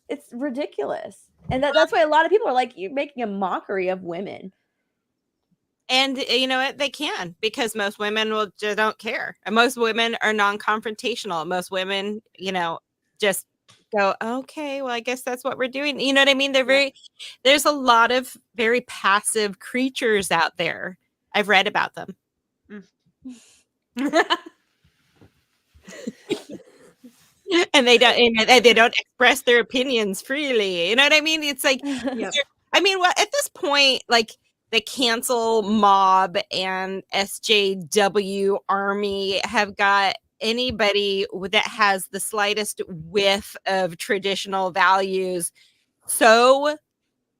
It's ridiculous. And that's why a lot of people are like, you're making a mockery of women.
And you know what? They can, because most women don't care. And most women are non-confrontational. Most women, you know, just go, okay, well, I guess that's what we're doing. You know what I mean? There's a lot of very passive creatures out there. I've read about them. And they don't express their opinions freely. You know what I mean? It's like, I mean, well, at this point, like the cancel mob and SJW army have got anybody that has the slightest whiff of traditional values so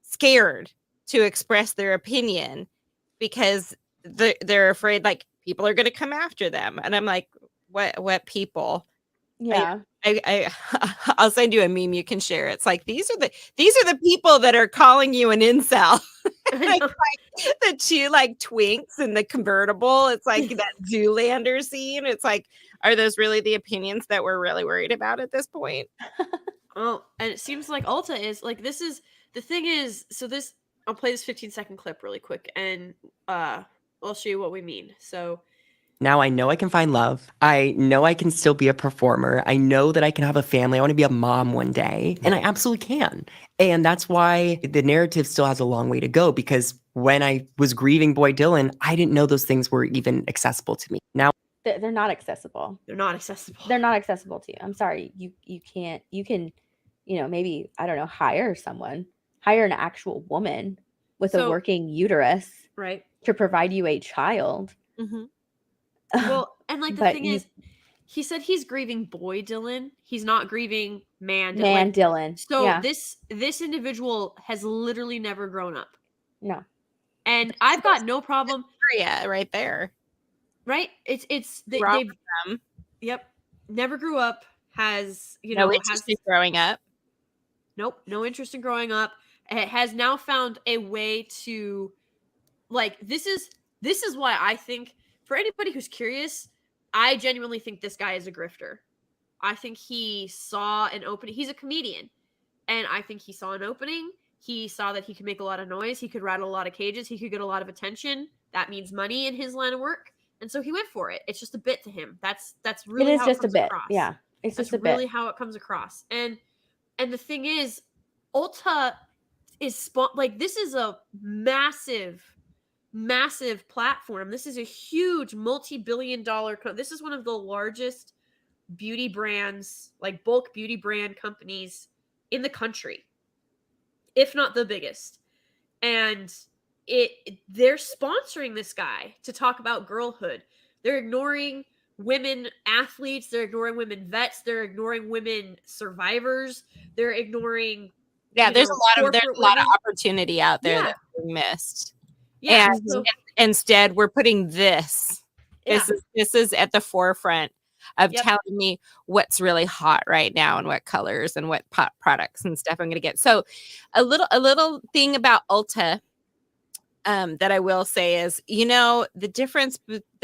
scared to express their opinion because they're afraid like people are going to come after them. And I'm like, what people?
Yeah.
I'll send you a meme you can share. It's like these are the people that are calling you an incel.
I know.
Like the two like twinks in the convertible. It's like that Zoolander scene. It's like, are those really the opinions that we're really worried about at this point?
Well, and it seems like Ulta is like this is the thing is so this I'll play this 15-second clip really quick and I'll show you what we mean. So
Now I know I can find love. I know I can still be a performer. I know that I can have a family. I want to be a mom one day. And I absolutely can. And that's why the narrative still has a long way to go, because when I was grieving Boy Dylan, I didn't know those things were even accessible to me. Now
They're not accessible.
they're not accessible.
They're not accessible to you. I'm sorry. You can't. You can, maybe, I don't know, hire an actual woman with a
So-
working uterus
Right.
to provide you a child.
Mm-hmm.
Well, and like the
But
thing
you-
is, he said he's grieving Boy Dylan. He's not grieving man Dylan.
Man
Like,
Dylan.
so
yeah.
this individual has literally never grown up.
No.
And I've got no problem,
Yeah, right there.
right? It's they,
Wrong
they've
with them.
yep, never grew up, has,
No
has
interest in growing up.
nope, no interest in growing up. It has now found a way to like this is why I think for anybody who's curious, I genuinely think this guy is a grifter. I think he saw an opening. He's a comedian. And I think he saw an opening. He saw that he could make a lot of noise. He could rattle a lot of cages. He could get a lot of attention. That means money in his line of work. And so he went for it. It's just a bit to him. That's really
It is
how
just a
comes
bit.
across.
Yeah. It's
That's
just a
really
bit.
how it comes across. And the thing is, Ulta is like this is a massive platform. This is a huge multi-billion-dollar this is one of the largest beauty brands, like bulk beauty brand companies in the country, if not the biggest. And they're sponsoring this guy to talk about girlhood. They're ignoring women athletes, they're ignoring women vets, they're ignoring women survivors, they're ignoring
Yeah, there's a lot of
corporate
of
women.
opportunity out there
Yeah.
that's being missed.
Yeah,
And
so
instead, we're putting this.
yeah.
This is at the forefront of
Yep.
telling me what's really hot right now and what colors and what products and stuff I'm going to get. So, a little thing about Ulta that I will say is, the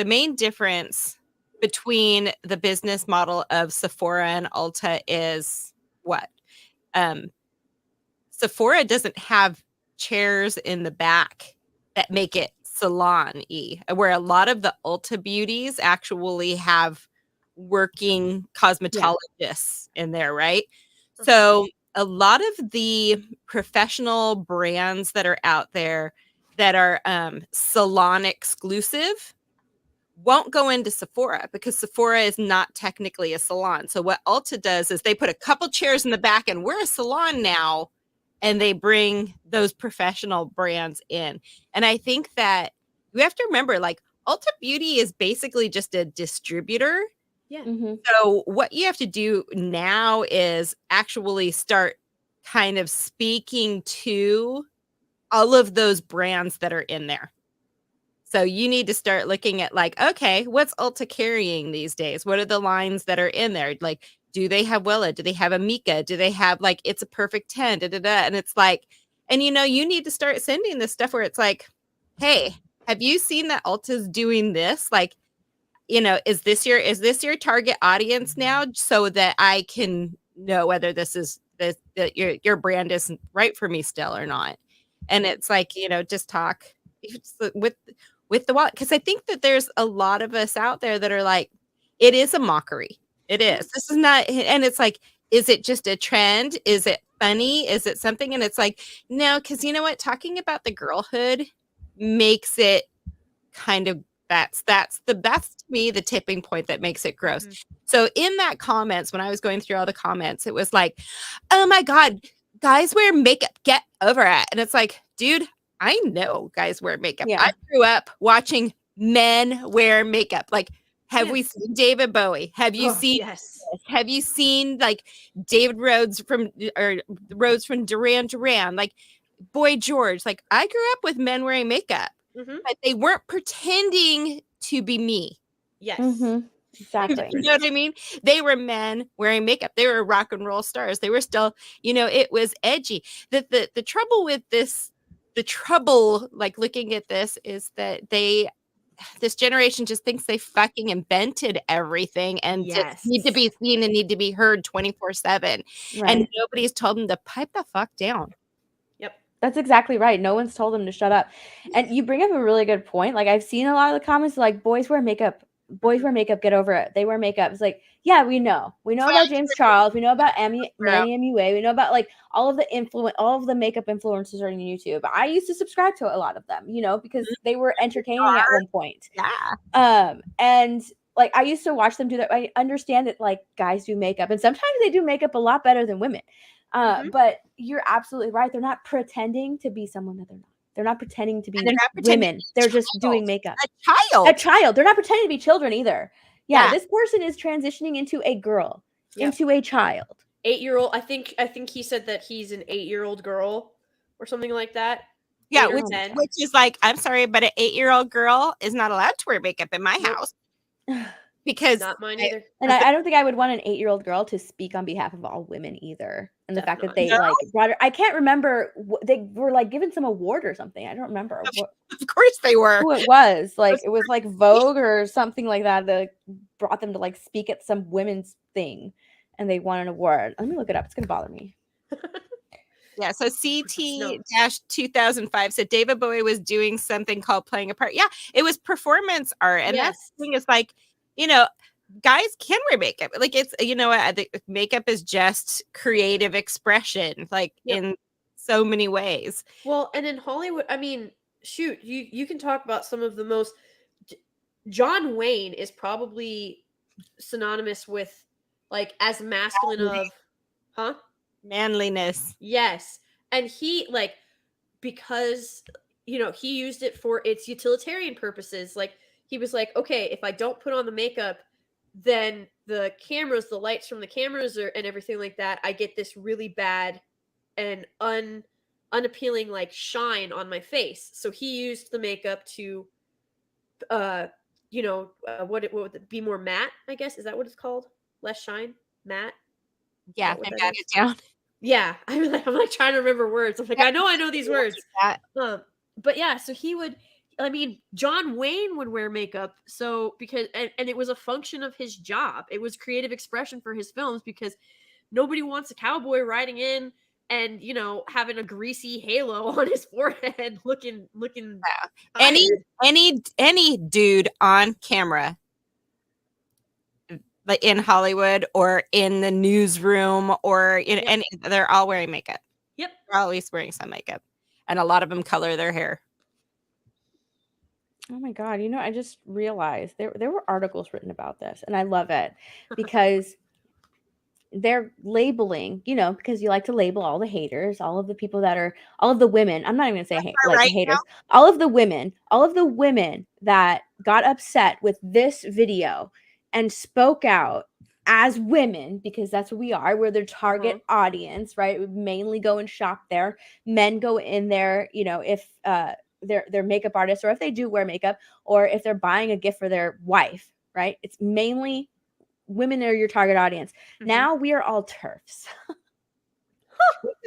main difference between the business model of Sephora and Ulta is what? Sephora doesn't have chairs in the back that make it salon-y, where a lot of the Ulta beauties actually have working cosmetologists in there, right? So a lot of the professional brands that are out there that are salon exclusive won't go into Sephora because Sephora is not technically a salon. So what Ulta does is they put a couple chairs in the back and we're a salon now, and they bring those professional brands in. And I think that you have to remember, like, Ulta Beauty is basically just a distributor.
Yeah.
Mm-hmm.
So what you have to do now is actually start kind of speaking to all of those brands that are in there. So you need to start looking at like, okay, what's Ulta carrying these days? What are the lines that are in there? Like, do they have Wella? Do they have Amika? Do they have like It's a Perfect 10? Da, da, da. And it's like, and you need to start sending this stuff where it's like, hey, have you seen that Ulta's doing this? Like, is this your target audience now, so that I can know whether that your brand is right for me still or not? And it's like, just talk with the wallet, because I think that there's a lot of us out there that are like, it is a mockery. It is. This is not, and it's like, is it just a trend? Is it funny? Is it something? And it's like, no, because you know what? Talking about the girlhood makes it kind of that's to me the tipping point that makes it gross.
Mm-hmm.
So in that comments, when I was going through all the comments, it was like, oh my God, guys wear makeup, get over it. And it's like, dude, I know guys wear makeup.
Yeah.
I grew up watching men wear makeup. Like, have we seen David Bowie? Have you seen
Yes.
Have you seen like David Rhodes from Duran Duran? Like Boy George. Like, I grew up with men wearing makeup, but they weren't pretending to be me.
Yes.
Mm-hmm. Exactly.
You know what I mean? They were men wearing makeup. They were rock and roll stars. They were still, it was edgy. The trouble with this the trouble, like looking at this, is that this generation just thinks they fucking invented everything and just need to be seen and need to be heard 24/7.
Right.
And nobody's told them to pipe the fuck down.
Yep.
That's exactly right. No one's told them to shut up. And you bring up a really good point. Like, I've seen a lot of the comments like, boys wear makeup. Boys wear makeup. Get over it. They wear makeup. It's like, yeah, we know. We know about James Charles. We know about Manny MUA. We know about like all of the makeup influencers on YouTube. I used to subscribe to a lot of them, because they were entertaining at one point.
Yeah.
And like I used to watch them do that. I understand that like guys do makeup, and sometimes they do makeup a lot better than women. But you're absolutely right. They're not pretending to be someone that they're not. They're not pretending to be women. They're just doing makeup. A child. They're not pretending to be children either. Yeah, this person is transitioning into a girl, into a child.
8-year-old. I think he said that he's an 8-year-old girl or something like that.
Yeah, which is like, I'm sorry, but an 8-year-old girl is not allowed to wear makeup in my house. Because
not mine either.
And I don't think I would want an 8-year-old girl to speak on behalf of all women either. And the fact that they like brought her, I can't remember, they were like given some award or something. I don't remember.
Of course they were.
Who it was. Like it was like Vogue or something like that that brought them to like speak at some women's thing, and they won an award. Let me look it up. It's gonna bother me.
Yeah, so CT-2005 said David Bowie was doing something called playing a part. Yeah, it was performance art. And that's the thing is like, guys can wear makeup. Like it's, the makeup is just creative expression, like in so many ways.
Well, and in Hollywood, I mean, shoot, you can talk about some of the most. John Wayne is probably synonymous with like as masculine of,
manliness.
Yes. And he like, because he used it for its utilitarian purposes. Like he was like, okay, if I don't put on the makeup, then the lights from the cameras and everything like that, I get this really bad and unappealing like shine on my face. So he used the makeup to what would it be, more matte, I guess. Is that what it's called? Less shine? Matte?
Yeah, I got it down.
Yeah, I'm like trying to remember words. I'm like, I know these words. But yeah, so he would. I mean, John Wayne would wear makeup, so because and it was a function of his job. It was creative expression for his films because nobody wants a cowboy riding in and having a greasy halo on his forehead, looking.
Any dude on camera, like in Hollywood or in the newsroom or and they're all wearing makeup.
Yep.
They're always wearing some makeup. And a lot of them color their hair.
Oh my God. I just realized there were articles written about this, and I love it because they're labeling, because you like to label all the haters, all of the people all of the women. I'm not even gonna say haters. All of the women that got upset with this video and spoke out as women, because that's what we are. We're their target audience, right? We mainly go and shop there. Men go in there, if they're makeup artists, or if they do wear makeup, or if they're buying a gift for their wife, right? It's mainly women are your target audience. Now we are all TERFs.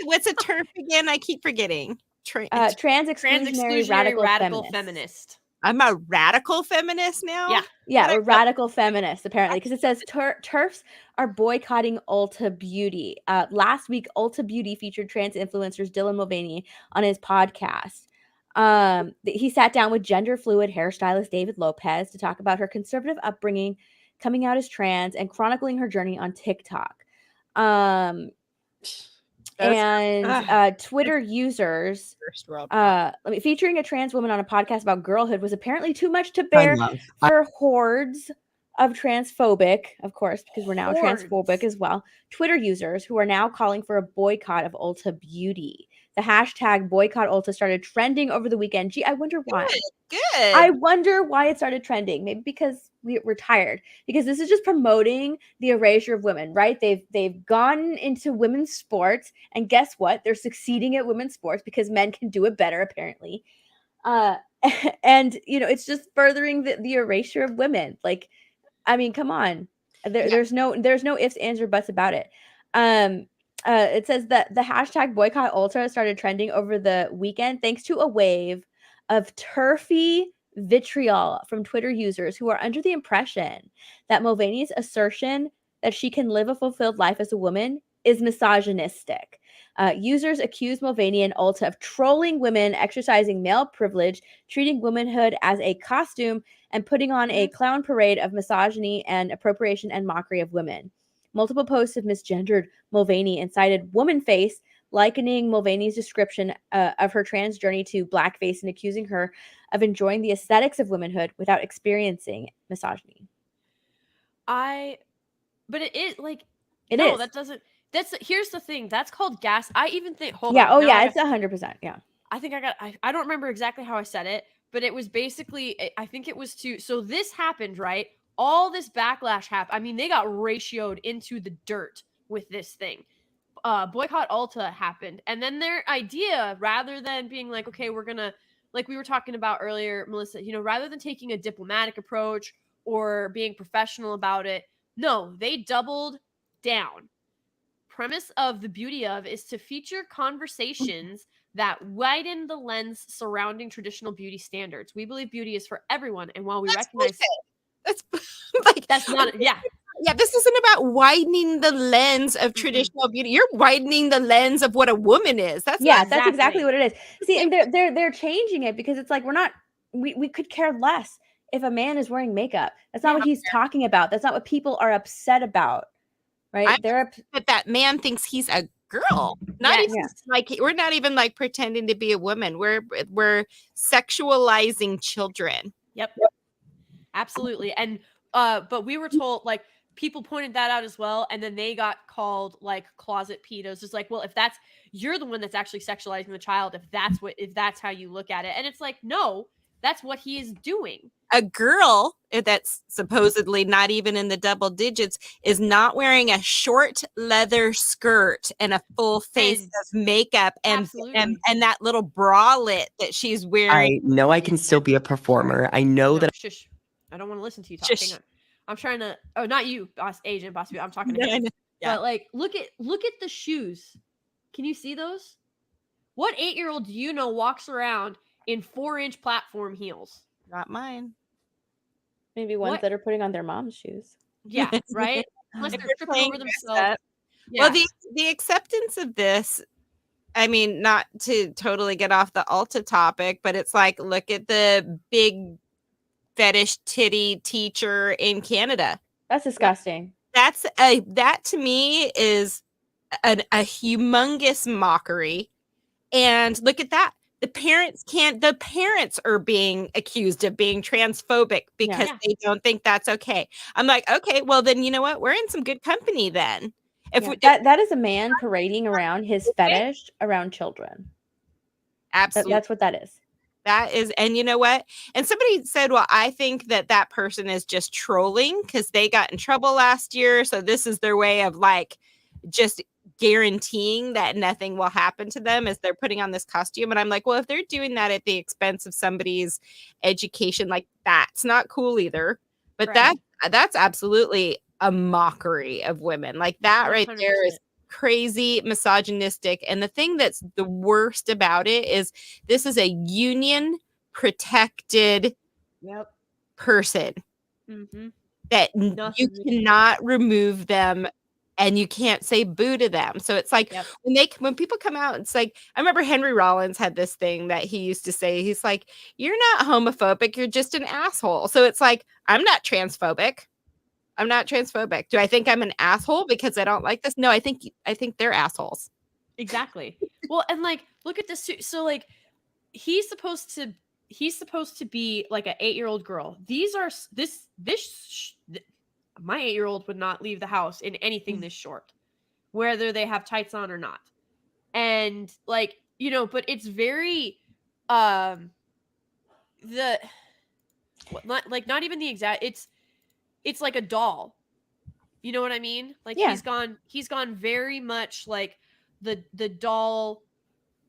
What's a TERF again? I keep forgetting.
Trans exclusionary radical
feminist.
I'm a radical feminist now?
Yeah, a radical feminist, apparently, because it says TERFs are boycotting Ulta Beauty. Last week, Ulta Beauty featured trans influencers Dylan Mulvaney on his podcast. He sat down with gender fluid hairstylist David Lopez to talk about her conservative upbringing, coming out as trans, and chronicling her journey on TikTok. Twitter users featuring a trans woman on a podcast about girlhood was apparently too much to bear for hordes of transphobic, of course, because we're now transphobic as well, Twitter users who are now calling for a boycott of Ulta Beauty. The hashtag boycott Ulta started trending over the weekend. Gee, I wonder why.
Good.
I wonder why it started trending. Maybe because we're tired. Because this is just promoting the erasure of women, right? They've gone into women's sports, and guess what? They're succeeding at women's sports because men can do it better, apparently. And it's just furthering the erasure of women. Like, I mean, come on. There's no ifs, ands, or buts about it. It says that the hashtag boycott Ulta started trending over the weekend thanks to a wave of turfy vitriol from Twitter users who are under the impression that Mulvaney's assertion that she can live a fulfilled life as a woman is misogynistic. Users accuse Mulvaney and Ulta of trolling women exercising male privilege, treating womanhood as a costume, and putting on a clown parade of misogyny and appropriation and mockery of women. Multiple posts have misgendered Mulvaney and cited woman face, likening Mulvaney's description of her trans journey to blackface and accusing her of enjoying the aesthetics of womanhood without experiencing misogyny.
But it is like,
It
no,
is.
that doesn't. Here's the thing. That's called gas. I even think. Hold
Yeah.
on.
Oh,
now
yeah.
I
It's 100%. Yeah.
I think I don't remember exactly how I said it, but it was basically, I think it was so this happened, right? All this backlash happened. I mean, they got ratioed into the dirt with this thing. Boycott Ulta happened. And then their idea, rather than being like, okay, we're going to, like we were talking about earlier, Melissa, rather than taking a diplomatic approach or being professional about it, no, they doubled down. Premise of the beauty of is to feature conversations that widen the lens surrounding traditional beauty standards. We believe beauty is for everyone, and while we recognize
That's like
that's not, yeah,
this isn't about widening the lens of traditional beauty. You're widening the lens of what a woman is. That's
that's exactly what it is. See, and they're changing it because it's like we could care less if a man is wearing makeup. That's not what he's talking about. That's not what people are upset about. Right?
That man thinks he's a girl. Not even like we're not even like pretending to be a woman. We're sexualizing children.
Yep. Absolutely. And but we were told, like, people pointed that out as well, and then they got called like closet pedos. It's like, well, if you're the one that's actually sexualizing the child, if that's how you look at it. And it's like, no, that's what he is doing.
A girl that's supposedly not even in the double digits is not wearing a short leather skirt and a full face of makeup and that little bralette that she's wearing.
I know I can still be a performer. I know that.
Shush. I don't want to listen to you talk. Hang on. I'm trying to. Oh, not you, agent boss. I'm talking to him. Yeah. But like, look at the shoes. Can you see those? What 8-year-old do you know walks around in 4-inch platform heels?
Not mine.
Maybe ones that are putting on their mom's shoes.
Yeah, right? Unless they're tripping over themselves.
Yeah. Well, the acceptance of this, I mean, not to totally get off the Ulta topic, but it's like, look at the big fetish titty teacher in Canada.
That's disgusting.
That to me is a humongous mockery. And look at that. The parents are being accused of being transphobic because they don't think that's okay. I'm like, okay, well then, you know what? We're in some good company then.
That is a man parading around his fetish around children.
Absolutely.
That's what that is.
That is, and you know what? And somebody said, well, I think that person is just trolling because they got in trouble last year. So this is their way of like just guaranteeing that nothing will happen to them as they're putting on this costume. And I'm like, well, if they're doing that at the expense of somebody's education, like that's not cool either. But that's absolutely a mockery of women. Like that 100%. Right there is crazy misogynistic. And the thing that's the worst about it is this is a union protected person that you cannot remove them and you can't say boo to them. So it's like when people come out, it's like, I remember Henry Rollins had this thing that he used to say. He's like, you're not homophobic, you're just an asshole. So it's like, I'm not transphobic. Do I think I'm an asshole because I don't like this? No, I think they're assholes.
Exactly. Well, and like, look at this. So like, he's supposed to be like an 8-year-old girl. My 8-year-old would not leave the house in anything this short, whether they have tights on or not. And like, but it's very, not even the exact, it's like a doll. You know what I mean? Like he's gone very much like the doll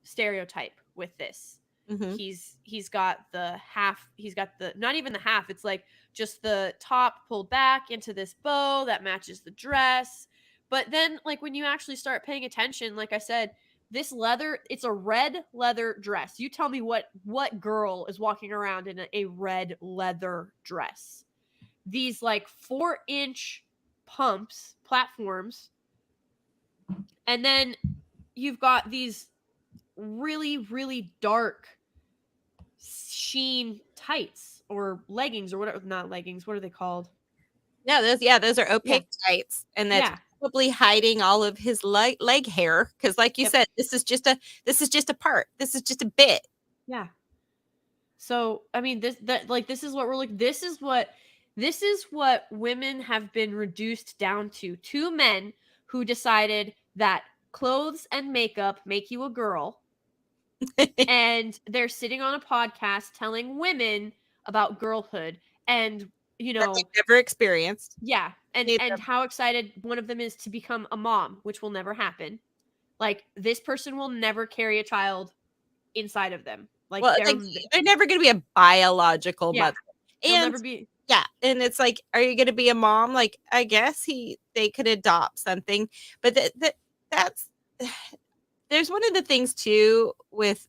stereotype with this. Mm-hmm. He's got not even the half, it's like just the top pulled back into this bow that matches the dress, But then, like, when you actually start paying attention, like I said, this leather, it's a red leather dress. You tell me what girl is walking around in a red leather dress. These like 4-inch pumps, platforms, and then you've got these really, really dark sheen tights or leggings or whatever. Not leggings. What are they called?
No, those are opaque tights, and that's
Yeah.
probably hiding all of his leg hair because, like you
Yep.
said, this is just a part. This is just a bit.
Yeah. So, I mean, this is what we're like. This is what women have been reduced down to. Two men who decided that clothes and makeup make you a girl, and they're sitting on a podcast telling women about girlhood and, you
That
know,
they've never experienced.
yeah, and
Neither.
how excited one of them is to become a mom, which will never happen. Like, this person will never carry a child inside of them. Like,
Well, it's like they're never going to be a biological
yeah,
mother,
they'll
and
never be.
yeah, and it's like, are you going to be a mom? Like, I guess they could adopt something, but that's there's one of the things too with.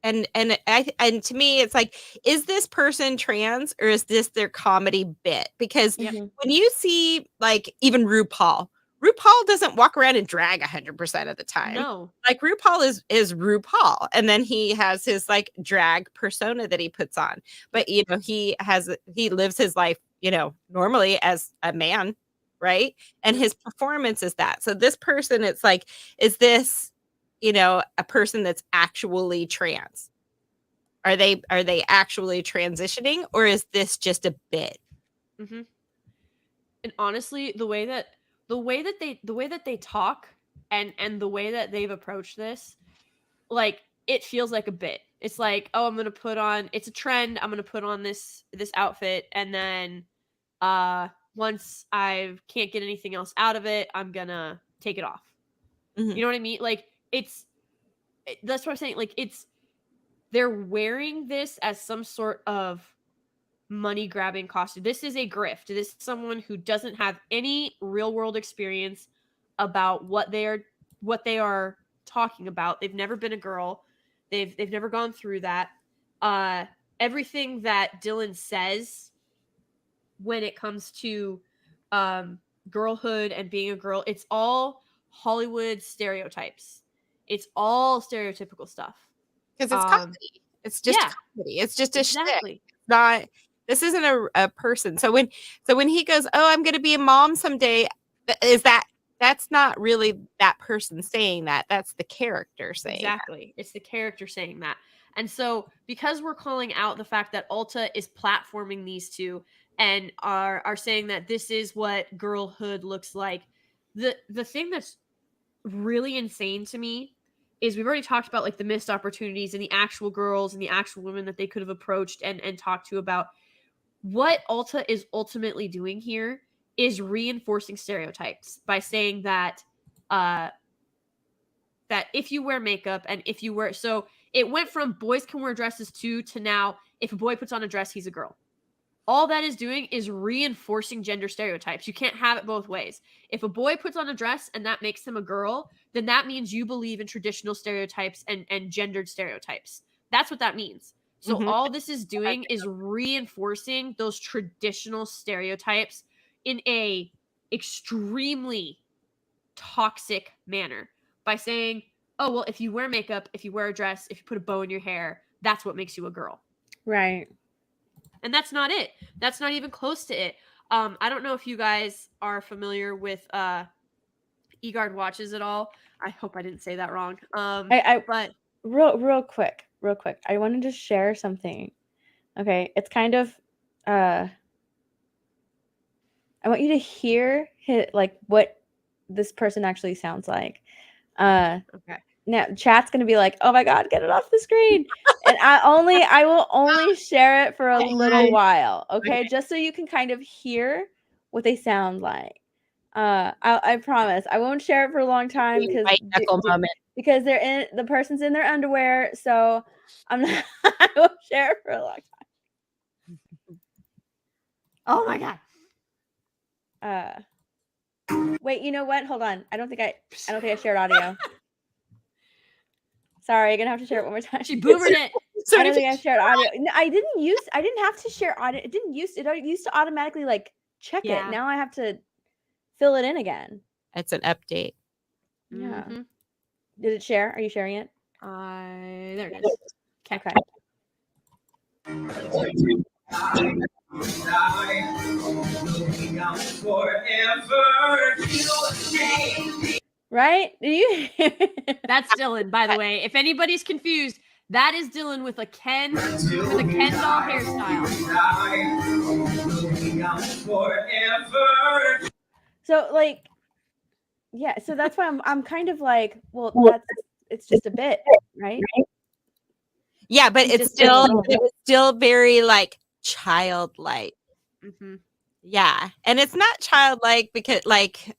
And to me, it's like, is this person trans or is this their comedy bit? Because
Yep.
when you see, like, even RuPaul doesn't walk around and drag 100% of the time.
No.
Like, RuPaul is RuPaul, and then he has his like drag persona that he puts on. But you know, he lives his life, you know, normally as a man, right? And his performance is that. So this person, it's like, is this, you know, a person that's actually trans? Are they actually transitioning, or is this just a bit?
Mm-hmm. And honestly, the way that they talk and the way that they've approached this, like, it feels like a bit. It's like, oh, I'm gonna put on. It's a trend. I'm gonna put on this outfit, and then once I can't get anything else out of it, I'm gonna take it off.
Mhm.
You know what I mean? Like, that's what I'm saying. Like, they're wearing this as some sort of money grabbing costume. This is a grift. This is someone who doesn't have any real world experience about what they are talking about. They've never been a girl. They've never gone through that. Everything that Dylan says when it comes to girlhood and being a girl, it's all Hollywood stereotypes. It's all stereotypical stuff.
Because it's comedy. It's just comedy. It's just a shtick. Not, this isn't a person. So when he goes, oh, I'm going to be a mom someday, that's not really that person saying that. That's the character saying
exactly that. It's the character saying that. And so, because we're calling out the fact that Ulta is platforming these two and are saying that this is what girlhood looks like, the thing that's really insane to me is we've already talked about, like, the missed opportunities and the actual girls and the actual women that they could have approached and talked to about. What Ulta is ultimately doing here is reinforcing stereotypes by saying that that if you wear makeup and if you wear, so it went from boys can wear dresses too to now if a boy puts on a dress, he's a girl. All that is doing is reinforcing gender stereotypes. You can't have it both ways. If a boy puts on a dress and that makes him a girl, then that means you believe in traditional stereotypes and gendered stereotypes. That's what that means. So all this is doing is reinforcing those traditional stereotypes in a extremely toxic manner by saying, oh, well, if you wear makeup, if you wear a dress, if you put a bow in your hair, that's what makes you a girl.
Right.
And that's not it. That's not even close to it. I don't know if you guys are familiar with eGuard watches at all. I hope I didn't say that wrong. But
real quick, I wanted to share something. Okay, it's kind of I want you to hear like what this person actually sounds like.
okay.
Now chat's gonna be like, oh my god, get it off the screen. And I will only share it for a little while, okay? Just so you can kind of hear what they sound like. I promise I won't share it for a long time because the person's in their underwear, so I'm not I won't share it for a long time.
Oh my god.
Wait, you know what? Hold on. I don't think I shared audio. Sorry, I'm gonna have to share it one more time.
She boomered it.
I don't think I shared audio. No, I didn't have to share audio. It used to automatically like check
Yeah.
it. Now I have to fill it in again.
It's an update.
Yeah.
Mhm.
Did it share? Are you sharing it?
There it is.
Okay. Right? Do you?
That's Dylan, by the way. If anybody's confused, that is Dylan with a Ken doll hairstyle.
So like, yeah. So that's why I'm kind of like, well, it's just a bit, right?
Yeah, but
He's
it
just being a little
was still very like childlike.
Mhm.
Yeah, and it's not childlike because like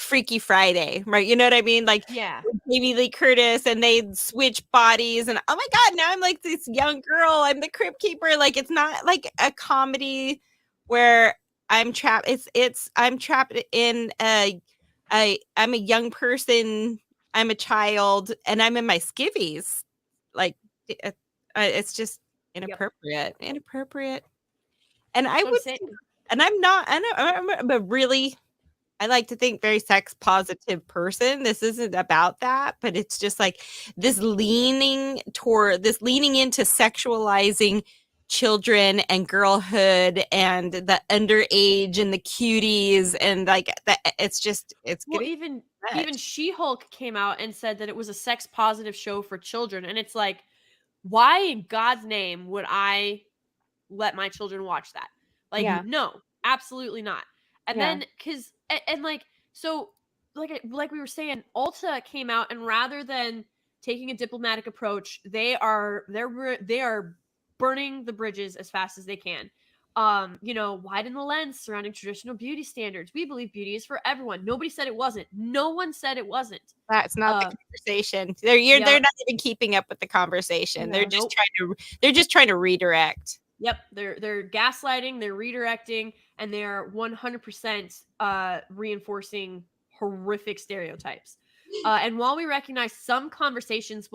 Freaky Friday, right? You know what I mean? Like
Yeah.
Jamie Lee Curtis, and they switch bodies, and oh my god, now I'm like this young girl. I'm the Crypt Keeper. Like it's not like a comedy where I'm trapped. I'm trapped in I'm a young person. I'm a child, and I'm in my skivvies. Like it's just inappropriate. Inappropriate. And I
That's what I'm
would,
saying.
and I'm not. I'm a really. I like to think very sex positive person. This isn't about that, but it's just like this leaning into sexualizing children and girlhood and the underage and the cuties and like that. It's
Well,
getting
even She-Hulk came out and said that it was a sex positive show for children, and it's like, why in God's name would I let my children watch that? Like,
Yeah.
no, absolutely not. And
Yeah.
then because and like so like we were saying, Ulta came out, and rather than taking a diplomatic approach, they are burning the bridges as fast as they can. Widen the lens surrounding traditional beauty standards. We believe beauty is for everyone. Nobody said it wasn't. No one said it wasn't.
That's not the conversation. They're not even keeping up with the conversation.
No.
They're just trying to redirect.
Yep, they're gaslighting, they're redirecting, and they are 100% reinforcing horrific stereotypes. And while we recognize some conversations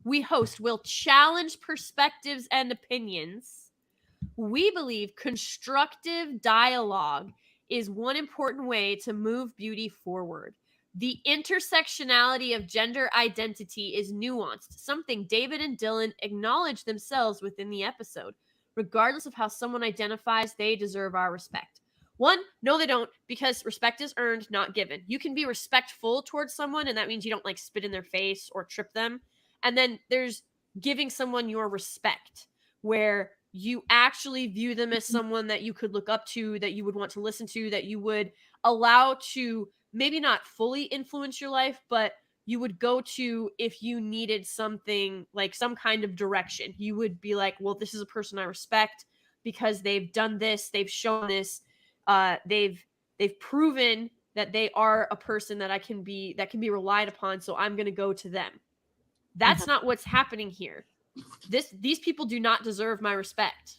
we host will challenge perspectives and opinions, we believe constructive dialogue is one important way to move beauty forward. The intersectionality of gender identity is nuanced, something David and Dylan acknowledge themselves within the episode. Regardless of how someone identifies, they deserve our respect. One, no, they don't, because respect is earned, not given. You can be respectful towards someone, and that means you don't like spit in their face or trip them. And then there's giving someone your respect, where you actually view them as someone that you could look up to, that you would want to listen to, that you would allow to maybe not fully influence your life, but you would go to if you needed something, like some kind of direction. You would be like, well, this is a person I respect because they've done this, they've shown this, they've proven that they are a person that can be relied upon, so I'm going to go to them. That's not what's happening here. These people do not deserve my respect.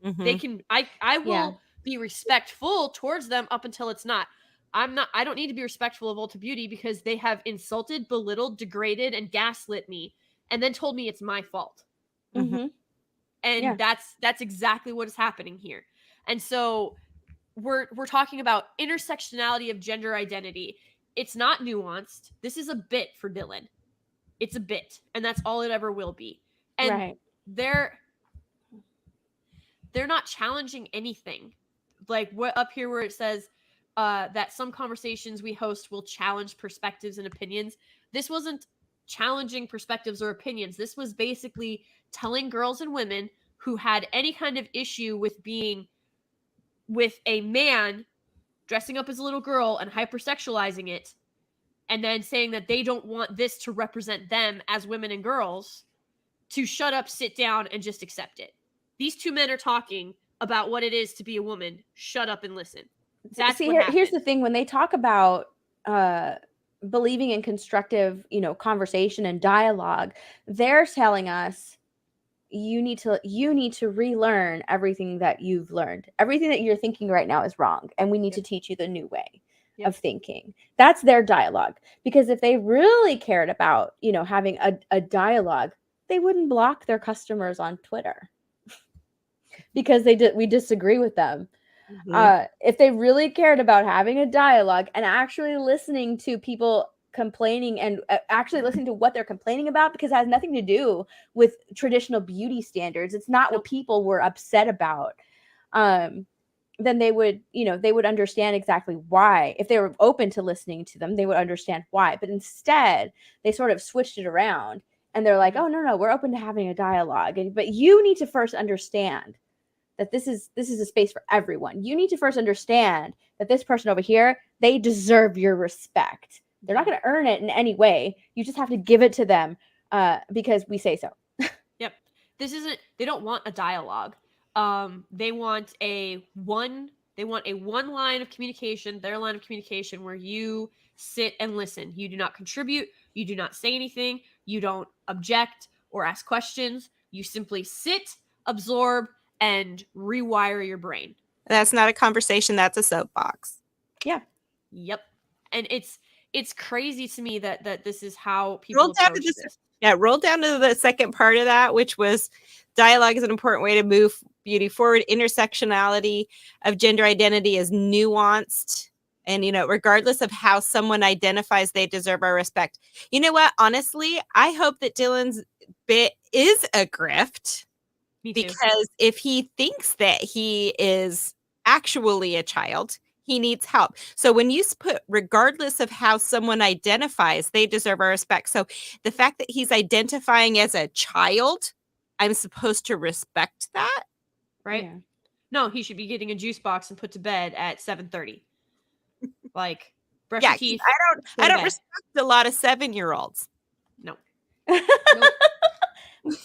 They can I will be respectful towards them up until it's not. I don't need to be respectful of Ulta Beauty because they have insulted, belittled, degraded, and gaslit me, and then told me it's my fault.
Mm-hmm.
And that's exactly what is happening here. And so we're talking about intersectionality of gender identity. It's not nuanced. This is a bit for Dylan. It's a bit, and that's all it ever will be. And they're not challenging anything. Like what up here where it says that some conversations we host will challenge perspectives and opinions. This wasn't challenging perspectives or opinions. This was basically telling girls and women who had any kind of issue with being with a man dressing up as a little girl and hypersexualizing it, and then saying that they don't want this to represent them as women and girls, to shut up, sit down, and just accept it. These two men are talking about what it is to be a woman. Shut up and listen. That's what happened.
Here's the thing. When they talk about believing in constructive, conversation and dialogue, they're telling us you need to relearn everything that you've learned. Everything that you're thinking right now is wrong, and we need to teach you the new way of thinking. That's their dialogue. Because if they really cared about, having a dialogue, they wouldn't block their customers on Twitter because we disagree with them. If they really cared about having a dialogue and actually listening to people complaining and actually listening to what they're complaining about, because it has nothing to do with traditional beauty standards. It's not what people were upset about. Then they would understand exactly why. If they were open to listening to them, they would understand why. But instead, they sort of switched it around and they're like, oh, no, we're open to having a dialogue. But you need to first understand that this is a space for everyone. You need to first understand that this person over here, they deserve your respect. They're not going to earn it in any way. You just have to give it to them because we say so.
Yep. They don't want a dialogue. They want a one line of communication, their line of communication, where you sit and listen. You do not contribute. You do not say anything. You don't object or ask questions. You simply sit, absorb, and rewire your brain.
That's not a conversation. That's a soapbox.
Yeah.
Yep. And it's crazy to me that this is how people approach this.
Yeah, roll down to the second part of that, which was dialogue is an important way to move beauty forward. Intersectionality of gender identity is nuanced. And, regardless of how someone identifies, they deserve our respect. You know what? Honestly, I hope that Dylan's bit is a grift.
Me too.
Because if he thinks that he is actually a child, he needs help. So when you put, regardless of how someone identifies, they deserve our respect. So the fact that he's identifying as a child, I'm supposed to respect that.
Right? Yeah. No, he should be getting a juice box and put to bed at 7:30. Like, brush your teeth.
I don't respect a lot of 7-year-olds.
No.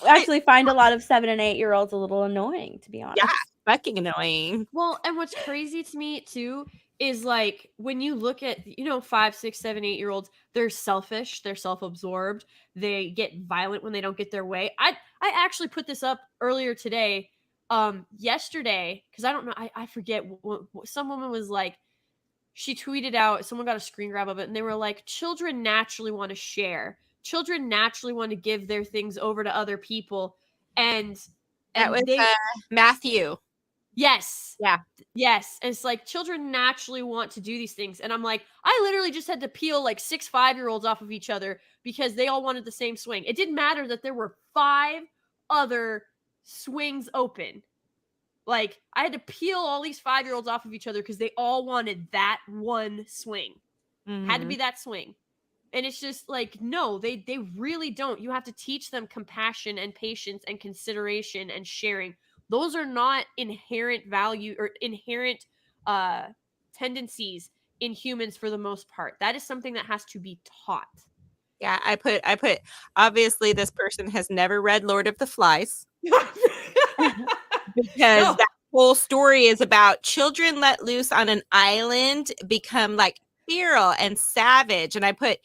Actually find a lot of 7 and 8-year-olds a little annoying, to be honest.
Yeah, fucking annoying.
Well, and what's crazy to me too is like when you look at 5, 6, 7, 8-year-olds, they're selfish, they're self-absorbed, they get violent when they don't get their way. I actually put this up earlier today, yesterday, because I don't know, I forget. Some woman was like, she tweeted out, someone got a screen grab of it, and they were like, children naturally want to share. Children naturally want to give their things over to other people. And
that was Matthew.
Yes.
Yeah.
Yes. And it's like children naturally want to do these things. And I'm like, I literally just had to peel like 6 5-year-olds off of each other because they all wanted the same swing. It didn't matter that there were 5 other swings open. Like, I had to peel all these 5-year-olds off of each other because they all wanted that one swing. Mm-hmm. Had to be that swing. And it's just like, no, they really don't. You have to teach them compassion and patience and consideration and sharing. Those are not inherent value or inherent tendencies in humans for the most part. That is something that has to be taught.
Yeah, I put obviously this person has never read Lord of the Flies. Because that whole story is about children let loose on an island become like feral and savage. And I put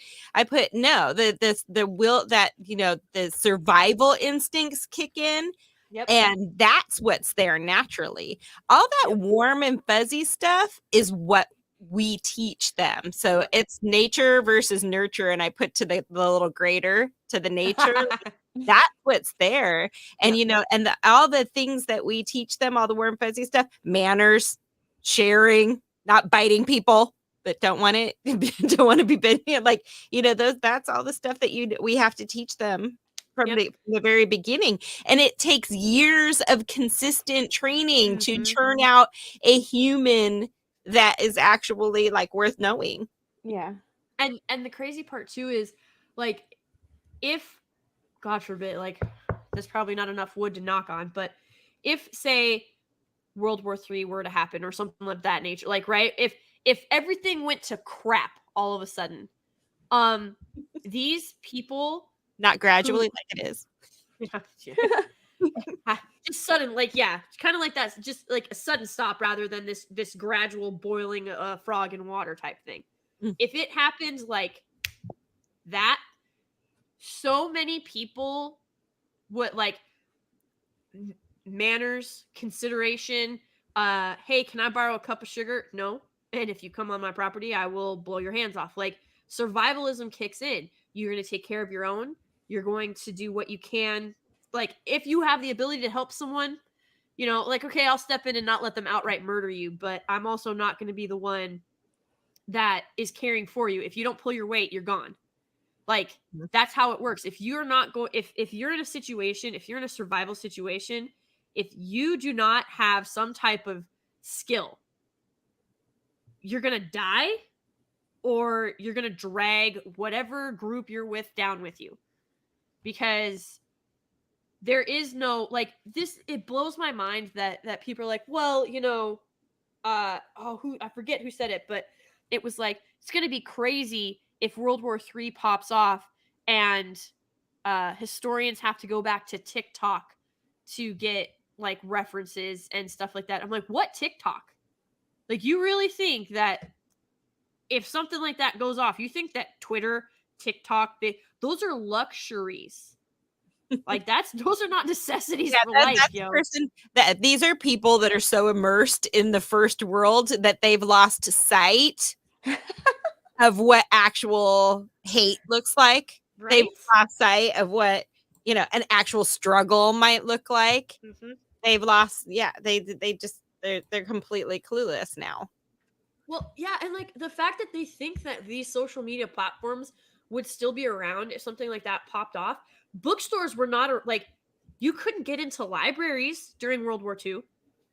no, the will that the survival instincts kick in. Yep. And that's what's there naturally. All that warm and fuzzy stuff is what we teach them. So it's nature versus nurture. And I put to the little grader to the nature. That's what's there. And, and all the things that we teach them, all the warm, fuzzy stuff, manners, sharing, not biting people that don't want to be bitten. Like, that's all the stuff that we have to teach them from the very beginning. And it takes years of consistent training to churn out a human that is actually like worth knowing.
Yeah.
And the crazy part too is like, if God forbid, like, there's probably not enough wood to knock on, but if, say, World War III were to happen or something of that nature, like, right, if everything went to crap all of a sudden, these people,
not gradually like it is,
just sudden, like, kind of like that, just like a sudden stop rather than this gradual boiling a frog in water type thing. If it happens like that, so many people would, like, manners, consideration. Hey, can I borrow a cup of sugar? No. And if you come on my property, I will blow your hands off. Like, survivalism kicks in. You're going to take care of your own. You're going to do what you can. Like, if you have the ability to help someone, you know, like, okay, I'll step in and not let them outright murder you, but I'm also not going to be the one that is caring for you. If you don't pull your weight, you're gone. Like, that's how it works. If you're not going, if you're in a situation, if you're in a survival situation, if you do not have some type of skill, you're going to die, or you're going to drag whatever group you're with down with you. Because there is no, like, this, it blows my mind that people are like, well, you know, I forget who said it, but it was like, it's going to be crazy if World War III pops off and historians have to go back to TikTok to get like references and stuff like that. I'm like, what TikTok? Like, you really think that if something like that goes off, you think that Twitter, TikTok, those are luxuries. Like, those are not necessities for life,
that's
yo.
These are people that are so immersed in the first world that they've lost sight of what actual hate looks like.
Right?
They've lost sight of what, you know, an actual struggle might look like.
Mm-hmm.
They've lost, they're completely clueless now.
Well, yeah, and like the fact that they think that these social media platforms would still be around if something like that popped off. Bookstores were not, like, you couldn't get into libraries during World War II.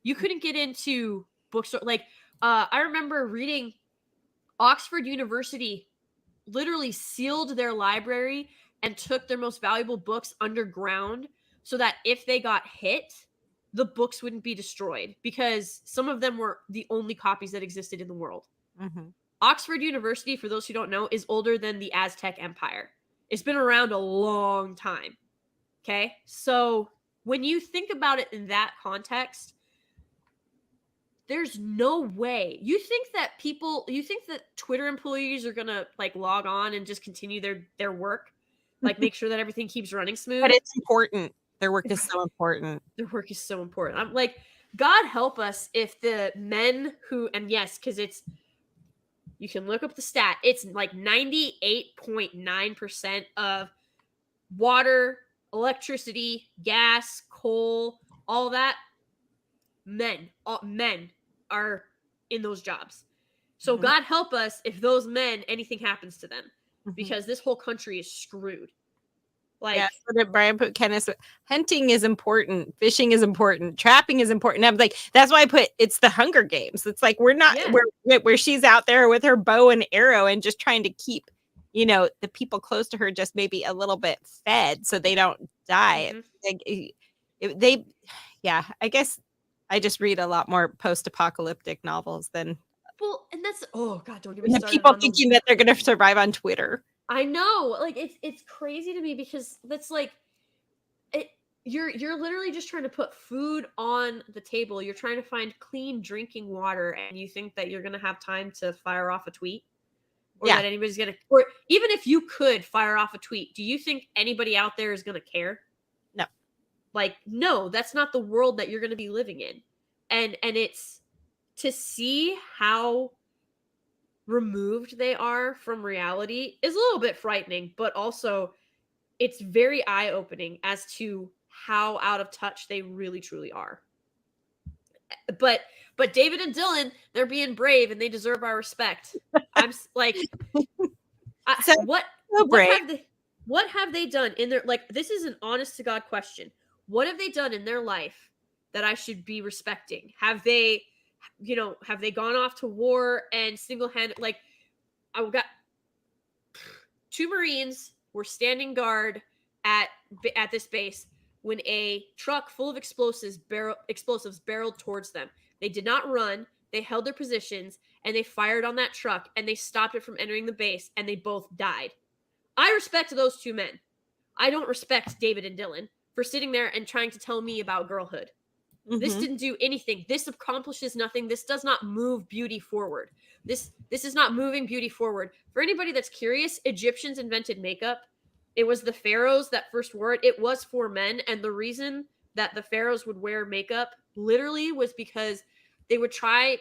You couldn't get into bookstore. Like, I remember reading Oxford University literally sealed their library and took their most valuable books underground so that if they got hit, the books wouldn't be destroyed, because some of them were the only copies that existed in the world.
Mm-hmm.
Oxford University, for those who don't know, is older than the Aztec Empire. It's been around a long time. Okay? So when you think about it in that context, there's no way. You think that Twitter employees are going to like log on and just continue their work? Like, make sure that everything keeps running smooth?
But it's important. Their work is so important.
Their work is so important. I'm like, God help us if the men who, and yes, because you can look up the stat, it's like 98.9% of water, electricity, gas, coal, all that, men are in those jobs. So
Mhm.
God help us if those men, anything happens to them,
Mhm.
because this whole country is screwed. Like,
yeah, so did Brian put Kenneth. Hunting is important, fishing is important, trapping is important. I'm like, that's why I put it's the Hunger Games. It's like we're not where she's out there with her bow and arrow and just trying to keep, you know, the people close to her just maybe a little bit fed so they don't die.
Mhm.
I guess I just read a lot more post-apocalyptic novels than
Well, and that's, oh God, don't get me
the
started
people
on
thinking that they're going to survive on Twitter.
I know, like, it's crazy to me, because that's like, you're literally just trying to put food on the table. You're trying to find clean drinking water, and you think that you're gonna have time to fire off a tweet, or that anybody's gonna, or even if you could fire off a tweet, do you think anybody out there is gonna care?
No.
Like, no, that's not the world that you're gonna be living in, and it's to see how removed they are from reality is a little bit frightening, but also it's very eye-opening as to how out of touch they really truly are. But David and Dylan, they're being brave and they deserve our respect. I'm like, what have they done in their, like, this is an honest to God question. What have they done in their life that I should be respecting? Have they gone off to war and single-handed, like, I got 2 Marines were standing guard at this base when a truck full of explosives barreled towards them. They did not run. They held their positions and they fired on that truck and they stopped it from entering the base, and they both died. I respect those 2 men. I don't respect David and Dylan for sitting there and trying to tell me about girlhood.
Mm-hmm.
This didn't do anything. This accomplishes nothing. This does not move beauty forward. This is not moving beauty forward. For anybody that's curious, Egyptians invented makeup. It was the pharaohs that first wore it. It was for men, and the reason that the pharaohs would wear makeup literally was because they would try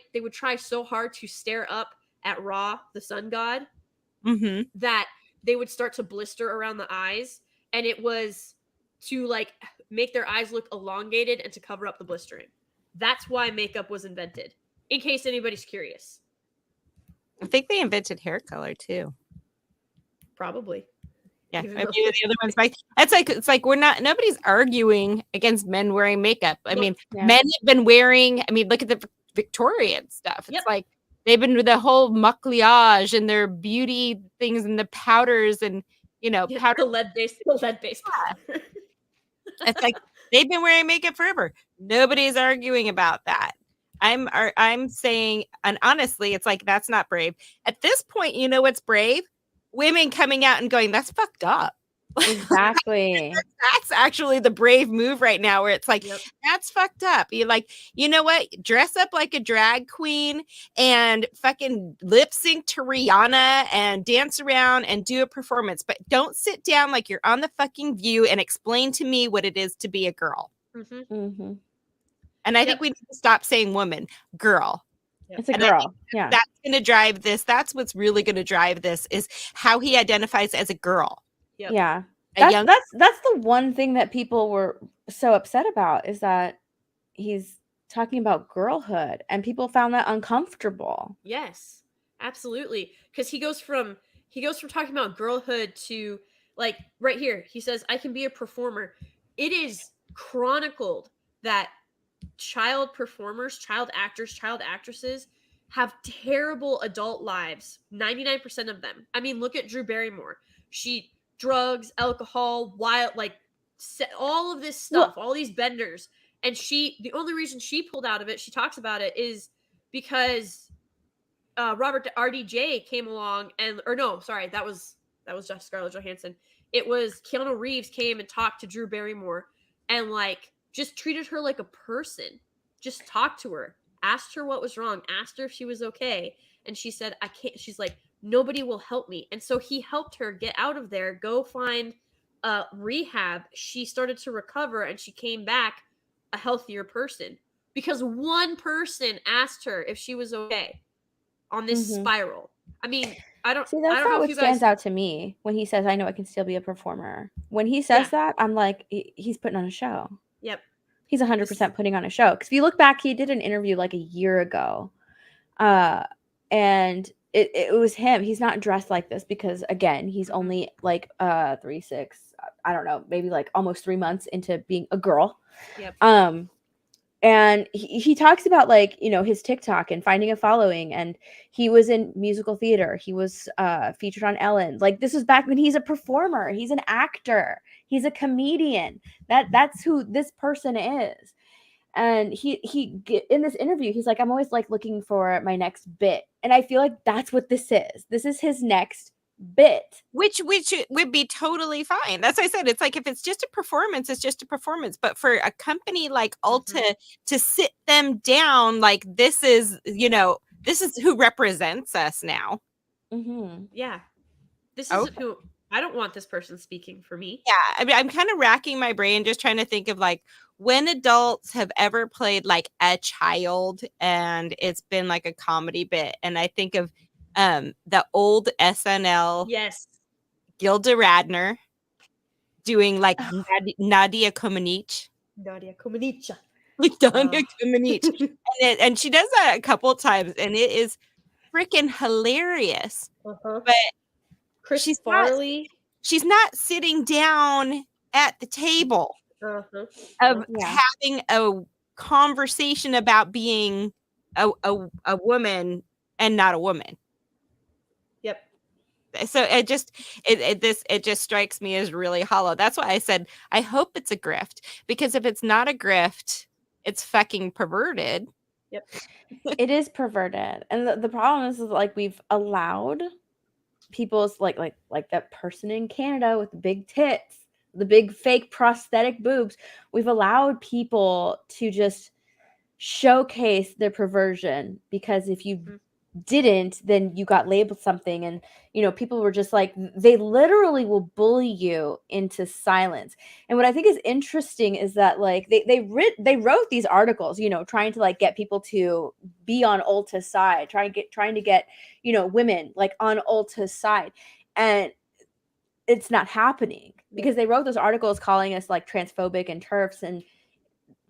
so hard to stare up at Ra, the sun god,
Mm-hmm.
that they would start to blister around the eyes, and it was to like make their eyes look elongated and to cover up the blistering. That's why makeup was invented, in case anybody's curious.
I think they invented hair color too.
Probably.
Yeah,
Even
maybe
though-
the other one's like it's like nobody's arguing against men wearing makeup. I
Nope.
mean,
Yeah.
men have been wearing. I mean, look at the Victorian stuff. It's
Yep.
like they've been with the whole maquillage and their beauty things and the powders and
Yeah,
powder.
the lead-based powder.
It's like they've been wearing makeup forever. Nobody's arguing about that. I'm saying, and honestly, it's like that's not brave. At this point, you know what's brave? Women coming out and going, "That's fucked up."
Exactly.
That's actually the brave move right now, where it's like,
Yep.
that's fucked up. You're like, you know what? Dress up like a drag queen and fucking lip sync to Rihanna and dance around and do a performance, but don't sit down like you're on the fucking View and explain to me what it is to be a girl.
Mhm.
Mm-hmm.
And I
Yep.
think we need to stop saying woman, girl.
It's a
And I
girl. Yeah.
That's going to drive this. That's what's really going to drive this is how he identifies as a girl.
Yep.
Yeah.
A young
That's the one thing that people were so upset about, is that he's talking about girlhood, and people found that uncomfortable.
Yes, absolutely. Because he goes from talking about girlhood to, like, right here. He says, "I can be a performer." It is chronicled that child performers, child actors, child actresses have terrible adult lives. 99% of them. I mean, look at Drew Barrymore. She drugs, alcohol, wild, like all of this stuff, all these benders. And the only reason she pulled out of it, she talks about it, is because Robert RDJ came along that was just Scarlett Johansson. It was Keanu Reeves came and talked to Drew Barrymore and like just treated her like a person. Just talked to her, asked her what was wrong, asked her if she was okay, and she said, "I can't." She's like, "Nobody will help me." And so he helped her get out of there, go find rehab. She started to recover, and she came back a healthier person because one person asked her if she was okay on this
Mhm.
spiral. I mean, I don't
See,
I
that's
don't know
not
if
what
you
stands
guys
out to me when he says, "I know I can still be a performer." When he says that, I'm like, he's putting on a show.
Yep.
He's 100% putting on a show. Because if you look back, he did an interview like a year ago, and it was him. He's not dressed like this because, again, he's only like 3-6, I don't know, maybe like almost 3 months into being a girl.
Yep.
And he talks about, like, you know, his TikTok and finding a following, and he was in musical theater. He was featured on Ellen. Like, this was back when he's a performer. He's an actor. He's a comedian. That's who this person is. And he in this interview, he's like, "I'm always like looking for my next bit." And I feel like that's what this is. This is his next bit.
which would be totally fine. That's what I said. It's like if it's just a performance, it's just a performance. But for a company like Ulta to sit them down, like this is who represents us now.
Mm-hmm.
Yeah. This isn't who I don't want this person speaking for me.
Yeah, I mean, I'm kind of racking my brain just trying to think of like when adults have ever played like a child and it's been like a comedy bit. And I think of the old SNL
Yes.
Gilda Radner doing like Nadia Comaneci.
Nadia Comaneci.
Nadia Comaneci. And she does that a couple of times and it is freaking hilarious. But
Chris Farley.
She's not sitting down at the table of having a conversation about being a woman and not a woman.
Yep.
So it just strikes me as really hollow. That's why I said I hope it's a grift, because if it's not a grift, it's fucking perverted.
Yep.
It is perverted. And the problem is like we've allowed people's like that person in Canada with the big tits, the big fake prosthetic boobs. We've allowed people to just showcase their perversion, because if you didn't, then you got labeled something. And, people were just like, they literally will bully you into silence. And what I think is interesting is that like they wrote these articles, trying to like get people to be on Ulta's side, trying to get, women like on Ulta's side. And it's not happening because they wrote those articles calling us like transphobic and TERFs and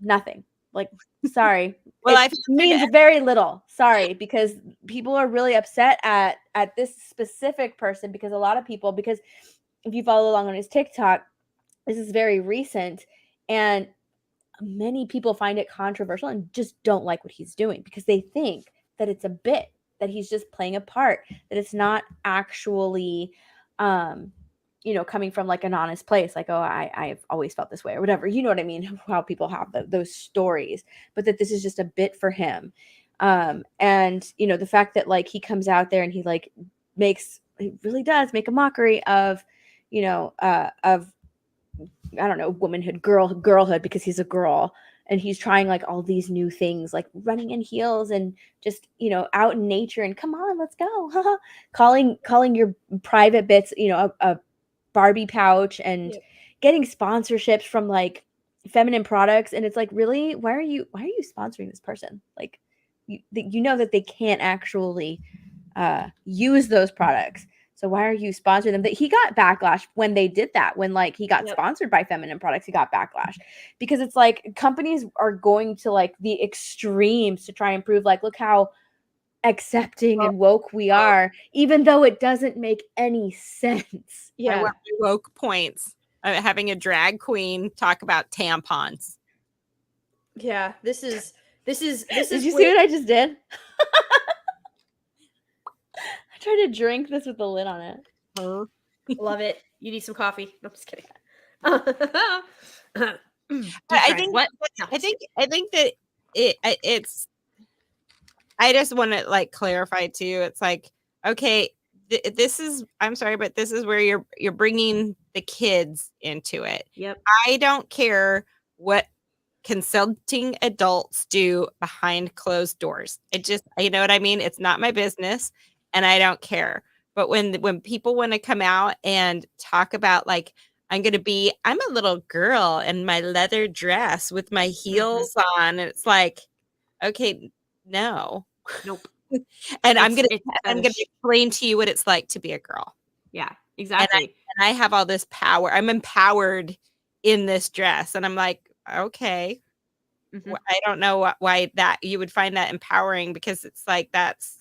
nothing. Like, sorry.
Well,
It means very little. Sorry, because people are really upset at this specific person, because a lot of people, because if you follow along on his TikTok, this is very recent, and many people find it controversial and just don't like what he's doing because they think that it's a bit, that he's just playing a part, that it's not actually coming from like an honest place, like, oh, I've always felt this way or whatever, you know what I mean, how people have those stories, but that this is just a bit for him. And the fact that like he comes out there and he like he really does make a mockery of of I don't know, womanhood, girlhood, because he's a girl and he's trying like all these new things, like running in heels and just, out in nature and come on, let's go. calling your private bits, a Barbie pouch, and getting sponsorships from like feminine products. And it's like, really, why are you sponsoring this person? Like, you know that they can't actually use those products. So why are you sponsoring them? That he got backlash when they did that. When like he got sponsored by feminine products, he got backlash because it's like companies are going to like the extremes to try and prove like, look how accepting and woke we are, even though it doesn't make any sense.
I want my woke points. Having a drag queen talk about tampons.
Yeah, this is.
Did you see what I just did? I tried to drink this with the lid on it.
Love it. You need some coffee. No, I'm just kidding.
I think
what? No.
I think that it's. I just want to like clarify too. It's like, okay, this is. I'm sorry, but this is where you're bringing the kids into it.
Yep.
I don't care what consulting adults do behind closed doors. It just, you know what I mean? It's not my business and I don't care. But when people want to come out and talk about like, I'm a little girl in my leather dress with my heels on. And it's like, okay, no.
Nope.
And I'm going to explain to you what it's like to be a girl.
Yeah, exactly.
And I have all this power. I'm empowered in this dress. And I'm like, okay. I don't know why that you would find that empowering, because it's like that's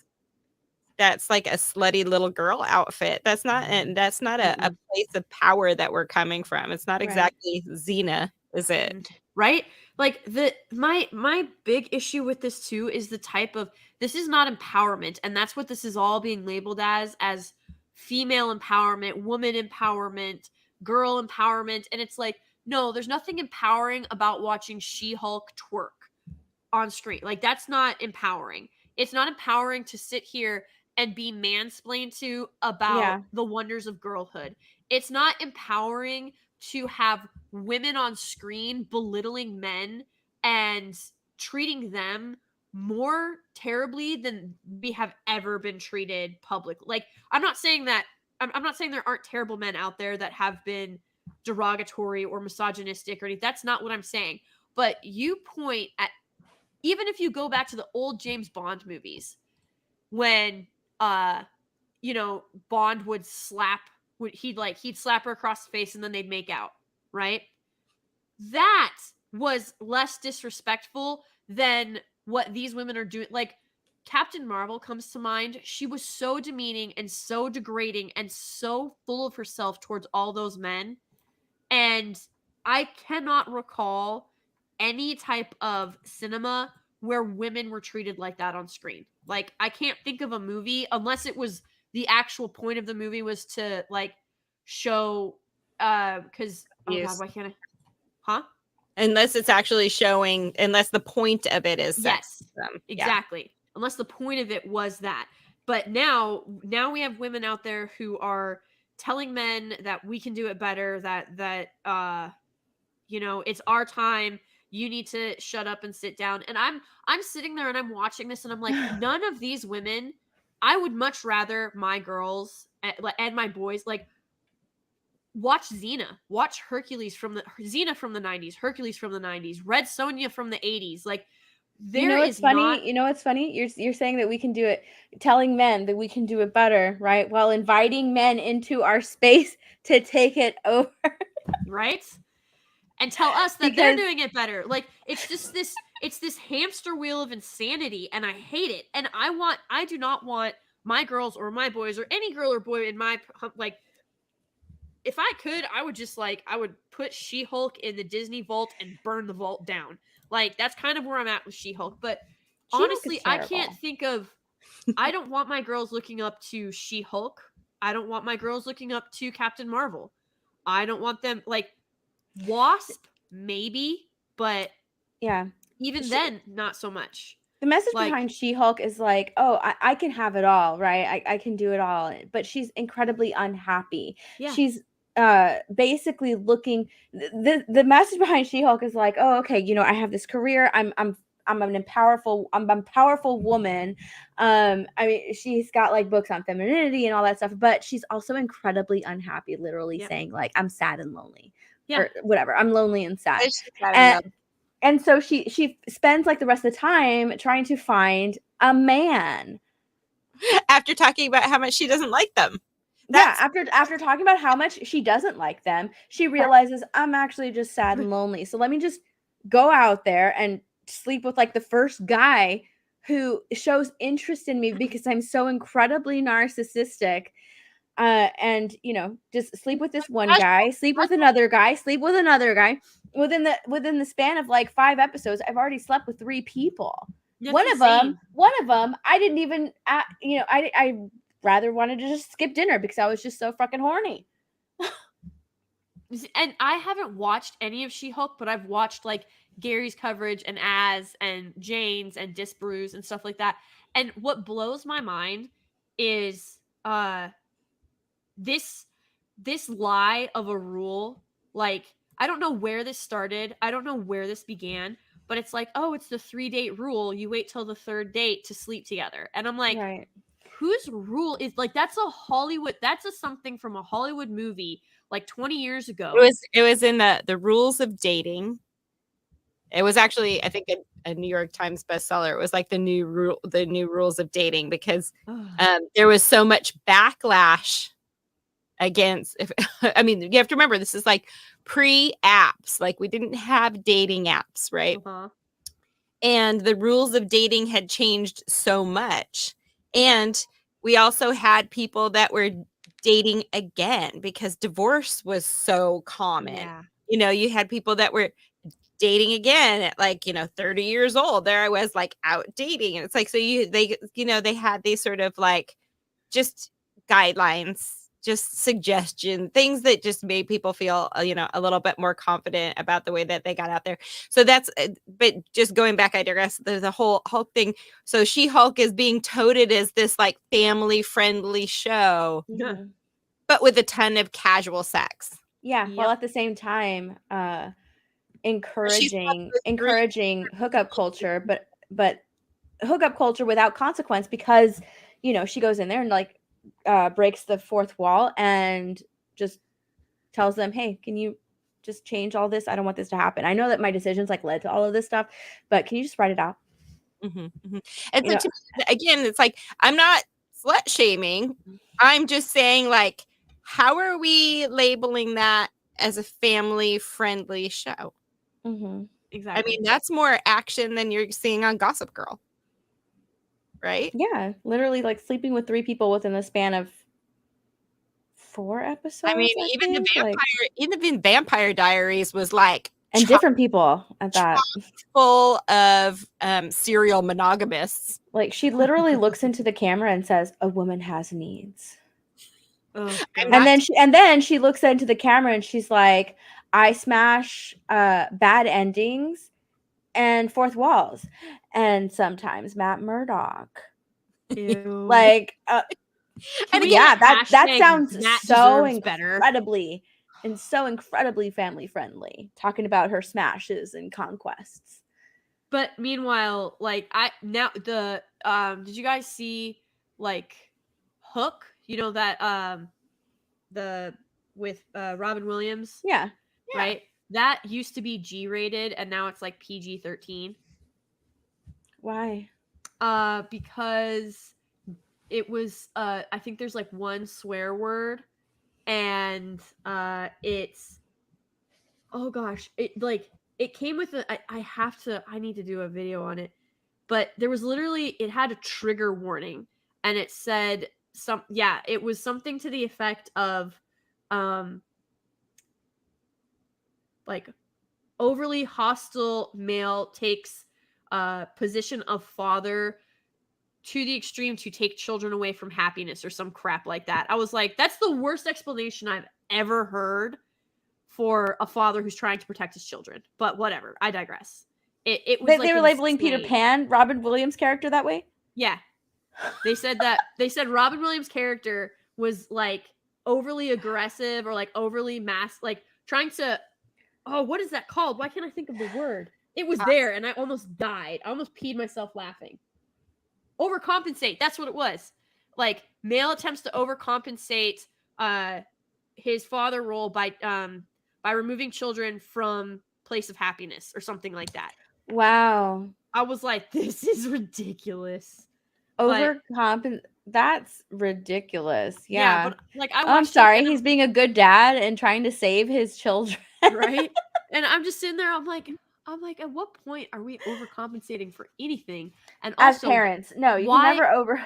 like a slutty little girl outfit. That's not a place of power that we're coming from. It's not exactly Xena, is it?
Right? Like my big issue with this too is the type of, this is not empowerment, and that's what this is all being labeled as female empowerment, woman empowerment, girl empowerment, and it's like, no, there's nothing empowering about watching She-Hulk twerk on screen. Like, that's not empowering. It's not empowering to sit here and be mansplained to about the wonders of girlhood. It's not empowering to have women on screen belittling men and treating them more terribly than we have ever been treated public. Like, I'm not saying there aren't terrible men out there that have been derogatory or misogynistic or anything. That's not what I'm saying. But you point at, even if you go back to the old James Bond movies, when Bond would he'd slap her across the face and then they'd make out, right? That was less disrespectful than what these women are doing. Like, Captain Marvel comes to mind. She was so demeaning and so degrading and so full of herself towards all those men. And I cannot recall any type of cinema where women were treated like that on screen. Like, I can't think of a movie, unless it was the actual point of the movie was to like show because oh god, why can't I? Huh?
Unless it's actually showing, unless the point of it is sex.
Yes, exactly. Unless the point of it was that. But now we have women out there who are telling men that we can do it better, that it's our time, you need to shut up and sit down. And I'm sitting there and I'm watching this and I'm like, none of these women I would much rather my girls and my boys like watch watch Hercules from the 90s, Hercules from the 90s, Red Sonja from the 80s. Like
You know
there
what's
is
funny?
not
You know what's funny? You're saying that we can do it, telling men that we can do it better, right? While inviting men into our space to take it over.
right? And tell us that they're doing it better. Like it's just this hamster wheel of insanity, and I hate it. And I do not want my girls or my boys or any girl or boy in my like. If I could, I would just I would put She-Hulk in the Disney vault and burn the vault down. Like that's kind of where I'm at with She-Hulk. But
She-Hulk
honestly,
is
I
terrible.
can't think of. I don't want my girls looking up to She-Hulk. I don't want my girls looking up to Captain Marvel. I don't want them like Wasp, maybe, but
Yeah.
even then, not so much.
The message
Like-
behind She-Hulk is like, oh, I can have it all, right? I can do it all. But she's incredibly unhappy.
Yeah.
She's basically looking the message behind She-Hulk is like, oh, okay, you know, I have this career. I'm a powerful woman. I mean, she's got like books on femininity and all that stuff, but she's also incredibly unhappy, literally
Yep.
saying like, I'm sad and lonely.
Yeah.
Or whatever. I'm lonely and sad.
She's got enough.
And so she spends like the rest of the time trying to find a man.
After talking about how much she doesn't like them.
Yeah, after talking about how much she doesn't like them, she realizes I'm actually just sad and lonely. So let me just go out there and sleep with like the first guy who shows interest in me because I'm so incredibly narcissistic. And you know, just sleep with this one guy, sleep with another guy, sleep with another guy. Within the span of like 5 episodes, I've already slept with 3 people.
That's
One
insane.
of them, I didn't even, you know, I rather wanted to just skip dinner because I was just so fucking horny.
And I haven't watched any of She-Hulk, but I've watched like Gary's coverage and Az and Jane's and Disbrews and stuff like that. And what blows my mind is this lie of a rule. Like I don't know where this started. I don't know where this began, but it's like, oh, it's the 3-date rule. You wait till the 3rd date to sleep together. And I'm like,
Right.
whose rule is like that's a something from a Hollywood movie like 20 years ago.
It was in the rules of dating. It was actually, I think, a New York Times bestseller. It was like the new rules of dating because there was so much backlash against. I mean, you have to remember this is like pre-apps. Like we didn't have dating apps, right?
Uh-huh.
And the rules of dating had changed so much. And we also had people that were dating again because divorce was so common.
Yeah.
You know, you had people that were dating again at like, you know, 30 years old. There I was like out dating. And it's like, so they had these sort of like just guidelines, just suggestion things that just made people feel, you know, a little bit more confident about the way that they got out there. So that's, but just going back, I digress. There's a whole Hulk thing. So She-Hulk is being touted as this like family friendly show,
Mhm.
but with a ton of casual sex.
Yeah.
Yep.
While at the same time, encouraging hookup culture, but hookup culture without consequence because, you know, she goes in there and like breaks the 4th wall and just tells them, hey, can you just change all this? I don't want this to happen. I know that my decisions like led to all of this stuff, but can you just write it out?
Mm-hmm, mm-hmm. And
You
so
know,
to me, again, it's like, I'm not slut shaming. I'm just saying, like, how are we labeling that as a family friendly show?
mm-hmm.
Exactly.
I mean, that's more action than you're seeing on Gossip Girl. Right?
Yeah, literally like sleeping with 3 people within the span of 4 episodes.
I mean, even Vampire Diaries was like
and different people at that.
full of serial monogamists.
Like she literally looks into the camera and says, "A woman has needs."
Oh,
I'm
God.
not-
And then she looks into the camera and she's like, "I smash bad endings and 4th walls, and sometimes Matt Murdock."
Ew.
Like,
Can we
yeah,
get
that
hashtag
sounds
Matt
so
deserves better?
incredibly family friendly. Talking about her smashes and conquests.
But meanwhile, like did you guys see like Hook, you know, that the with Robin Williams,
Yeah.
right? That used to be G-rated and now it's like PG-13.
Why?
Because it was I think there's like one swear word, and it's, oh gosh, it came with I need to do a video on it, but there was literally, it had a trigger warning, and it said it was something to the effect of um like overly hostile male takes position of father to the extreme to take children away from happiness or some crap like that. I was like, that's the worst explanation I've ever heard for a father who's trying to protect his children. But whatever, I digress. It was
They were labeling Peter Pan, Robin Williams' character, that way?
Yeah. They said Robin Williams' character was like overly aggressive or like overly like trying to, oh, what is that called? Why can't I think of the word? It was there and I almost died. I almost peed myself laughing. Overcompensate. That's what it was. Like male attempts to overcompensate his father role by removing children from place of happiness or something like that.
Wow.
I was like, this is ridiculous.
That's ridiculous. Yeah.
But like
I'm sorry, he's being a good dad and trying to save his children.
Right? And I'm just sitting there, I'm like, at what point are we overcompensating for anything? And
As
also,
parents, no, you can never over.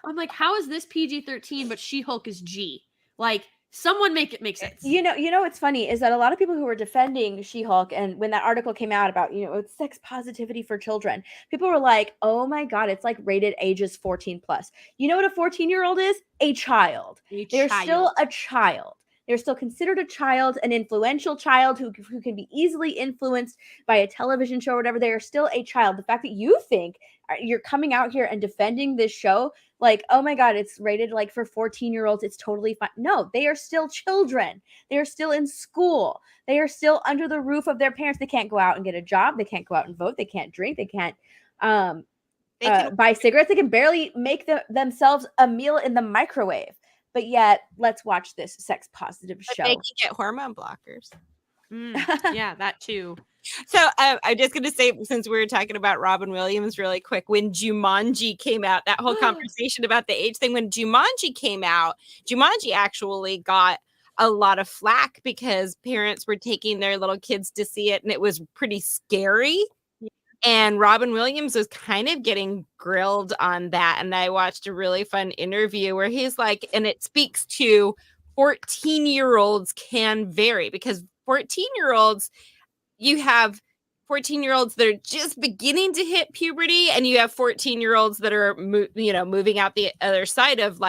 I'm like, how is this PG-13 but She-Hulk is G? Like, someone make it make sense.
You know what's funny is that a lot of people who were defending She-Hulk, and when that article came out about, it's sex positivity for children, people were like, oh my God, it's like rated ages 14 plus. You know what a 14-year-old is? A child. They're still a child. They're still considered a child, an influential child who can be easily influenced by a television show or whatever. They are still a child. The fact that you think you're coming out here and defending this show like, oh my God, it's rated like for 14-year-olds, it's totally fine. No, they are still children. They are still in school. They are still under the roof of their parents. They can't go out and get a job. They can't go out and vote. They can't drink. They can't buy cigarettes. They can barely make themselves a meal in the microwave. But yet, let's watch this sex positive show.
They can get hormone blockers.
Yeah, that too.
So I'm just going to say, since we were talking about Robin Williams really quick, when Jumanji came out, that whole conversation about the age thing, when Jumanji came out, Jumanji actually got a lot of flack because parents were taking their little kids to see it and it was pretty scary. And Robin Williams was kind of getting grilled on that. And I watched a really fun interview where he's like, and it speaks to 14-year-olds can vary because 14-year-olds, you have 14-year-olds that are just beginning to hit puberty, and you have 14-year-olds that are, moving out the other side of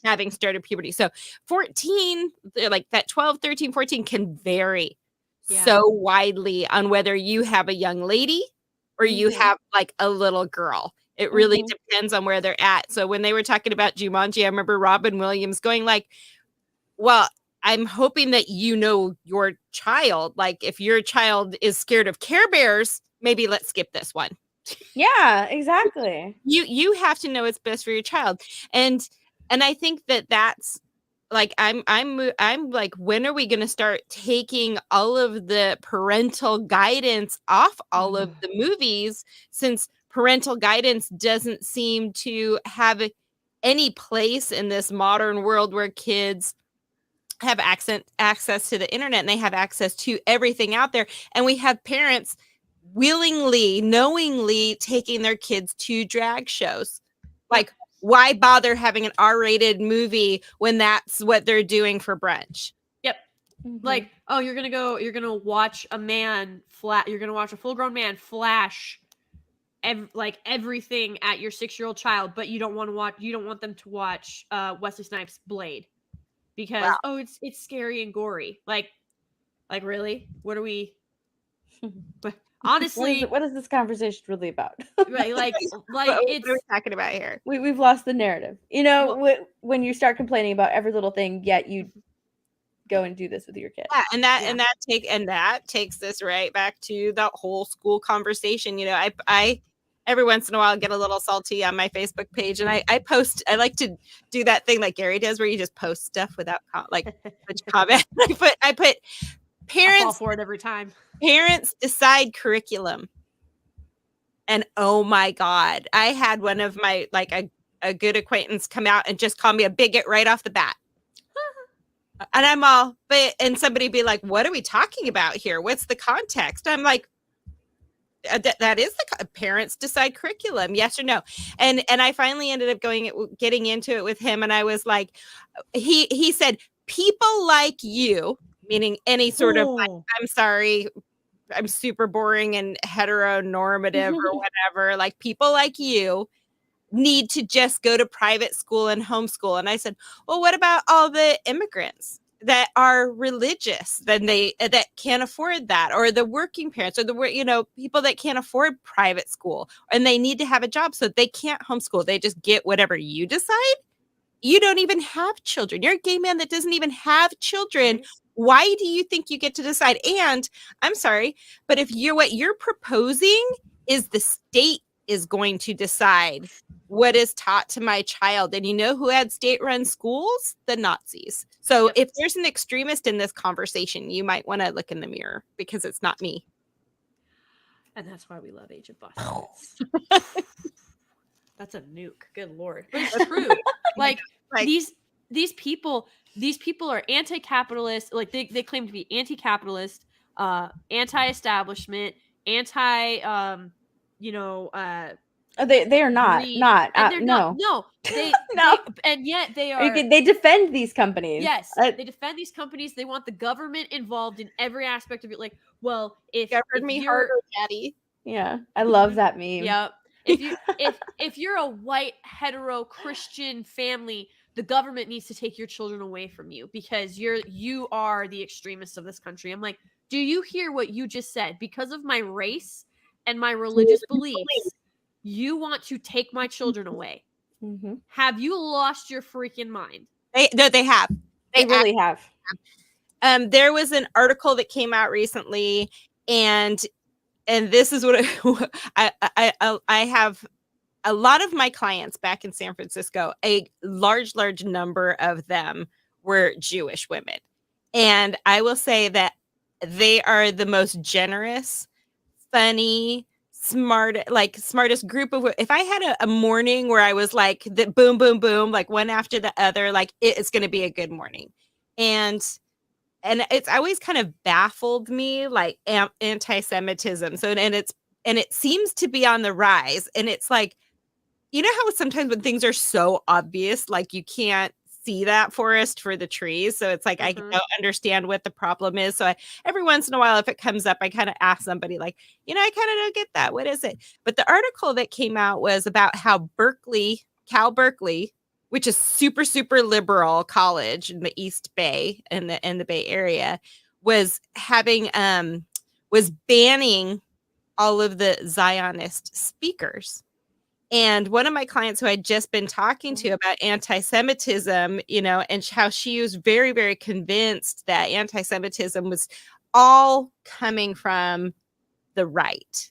having started puberty. So 14, like that 12, 13, 14 can vary so widely on whether you have a young lady or you have like a little girl. It really depends on where they're at. So when they were talking about Jumanji, I remember Robin Williams going like, well, I'm hoping that your child, like if your child is scared of Care Bears, maybe let's skip this one.
Yeah, exactly.
You have to know what's best for your child. And I think that's like, I'm like, when are we going to start taking all of the parental guidance off all of the movies, since parental guidance doesn't seem to have any place in this modern world where kids have access to the internet and they have access to everything out there. And we have parents willingly, knowingly taking their kids to drag shows. Like, why bother having an R-rated movie when that's what they're doing for brunch?
Yep. Like, oh, you're going to watch a man you're going to watch a full-grown man flash everything at your 6-year-old child, but you don't want them to watch Wesley Snipes' Blade. Because it's scary and gory. Like really? What are we? But honestly,
what is this conversation really about?
Right? Like
what are we talking about here?
We've lost the narrative. When you start complaining about every little thing, yet you go and do this with your kid.
Yeah, and that takes this right back to that whole school conversation. I every once in a while I get a little salty on my Facebook page, and I like to do that thing like Gary does where you just post stuff without much comment. I put
I fall
parents
for it every time.
decide curriculum. And oh my God, I had one of my a good acquaintance come out and just call me a bigot right off the bat. And I'm all, and somebody be like, what are we talking about here? What's the context? I'm like, that is the parents decide curriculum, yes or no. And I finally ended up getting into it with him. And I was like, he said, people like you, meaning any sort of, I'm sorry, I'm super boring and heteronormative or whatever. Like people like you need to just go to private school and homeschool. And I said, well, what about all the immigrants that are religious, then that can't afford that, or the working parents, or the people that can't afford private school, and they need to have a job, so they can't homeschool. They just get whatever you decide. You don't even have children. You're a gay man that doesn't even have children. Why do you think you get to decide? And I'm sorry, but if what you're proposing is the state is going to decide what is taught to my child. And you know who had state-run schools? The Nazis. So if there's an extremist in this conversation, you might want to look in the mirror because it's not me.
And that's why we love Age of Bastards. That's a nuke. Good Lord. But it's true. like these people are anti-capitalist. Like they claim to be anti-capitalist, anti-establishment, anti
they are not
greed.
not
And they're
no
no they
no
and yet they are
they defend these companies.
Yes, they defend these companies. They want the government involved in every aspect of it. Like, well, if
me harder, daddy.
Yeah, I love that meme.
Yeah, if you're a white hetero Christian family, the government needs to take your children away from you because you are the extremists of this country. I'm like, do you hear what you just said? Because of my race and my religious beliefs, you want to take my children away.
Mm-hmm.
Have you lost your freaking mind?
They have.
They really have.
There was an article that came out recently, and this is what I have. A lot of my clients back in San Francisco, a large number of them were Jewish women. And I will say that they are the most generous, funny, smartest group of, if I had a morning where I was like the boom, boom, boom, like one after the other, like it's going to be a good morning. And it's always kind of baffled me, like anti-Semitism. So, and it seems to be on the rise. And it's like, you know how sometimes when things are so obvious, like you can't see that forest for the trees. So it's like, I don't understand what the problem is. So every once in a while, if it comes up, I kind of ask somebody like, I kind of don't get that. What is it? But the article that came out was about how Cal Berkeley, which is super, super liberal college in the East Bay and the Bay Area, was banning all of the Zionist speakers. And one of my clients who I'd just been talking to about anti-Semitism, and how she was very, very convinced that anti-Semitism was all coming from the right.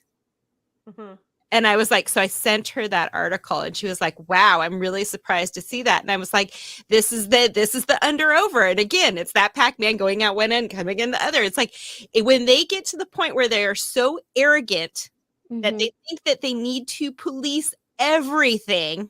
Mm-hmm. And I was like, so I sent her that article and she was like, wow, I'm really surprised to see that. And I was like, this is the under over. And again, it's that Pac-Man going out one end, coming in the other. It's like when they get to the point where they are so arrogant that they think that they need to police everything,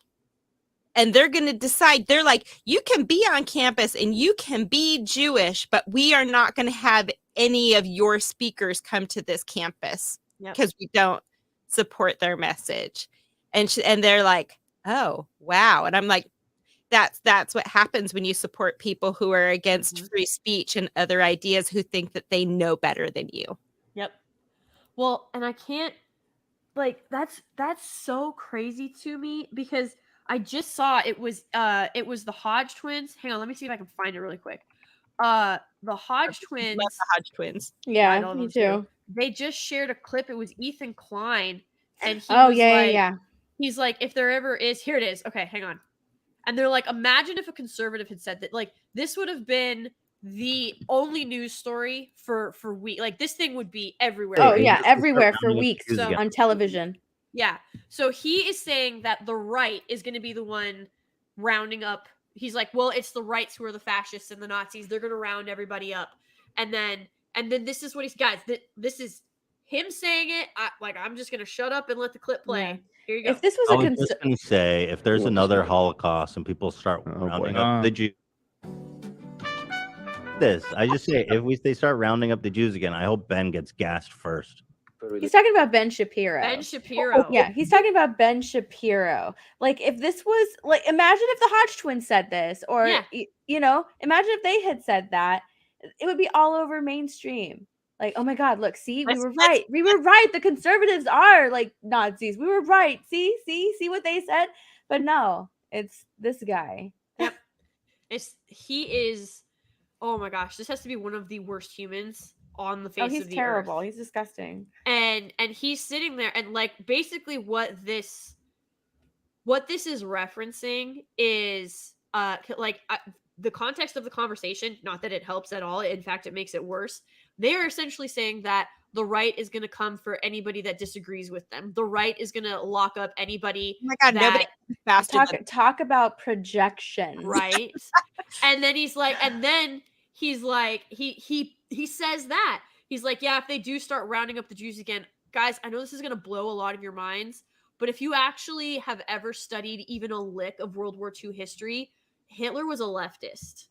and they're going to decide, they're like, you can be on campus and you can be Jewish, but we are not going to have any of your speakers come to this campus because we don't support their message. And they're like, oh wow. And I'm like, that's what happens when you support people who are against free speech and other ideas, who think that they know better than you.
Yep. Well, and I can't, like, that's so crazy to me because I just saw it was the Hodge twins. Hang on, let me see if I can find it really quick. The Hodge twins.
Love the Hodge twins.
Yeah, me too.
They just shared a clip. It was Ethan Klein, and he's like, if there ever is, here it is. Okay, hang on. And they're like, imagine if a conservative had said that, like, this would have been the only news story for weeks. Like, this thing would be everywhere.
Oh yeah, everywhere for weeks on television.
Yeah. So he is saying that the right is going to be the one rounding up. He's like, well, it's the rights who are the fascists and the Nazis. They're going to round everybody up. And then this is what he's, guys, this is him saying it. I'm just going to shut up and let the clip play.
Yeah.
Here you go.
If this was
I
a
was just going to say, if there's another Holocaust and people start rounding up the Jews, I just say, if they start rounding up the Jews again, I hope Ben gets gassed first.
He's talking about Ben Shapiro.
Ben Shapiro.
Yeah, he's talking about Ben Shapiro. Like, if this was, like, imagine if the Hodge twins said this, or, you know, imagine if they had said that, it would be all over mainstream. Like, oh my God, look, see, we were right. We were right. The conservatives are like Nazis. We were right. See what they said? But no, it's this guy.
Yep. He is, oh my gosh, this has to be one of the worst humans on the face of the earth.
He's terrible. He's disgusting.
And he's sitting there, and like basically what this is referencing is the context of the conversation, not that it helps at all, in fact it makes it worse. They're essentially saying that the right is going to come for anybody that disagrees with them. The right is going to lock up anybody.
Oh my God, nobody
talk about projection.
Right. And then he's like, he says that. He's like, yeah, if they do start rounding up the Jews again, guys, I know this is going to blow a lot of your minds, but if you actually have ever studied even a lick of World War II history, Hitler was a leftist.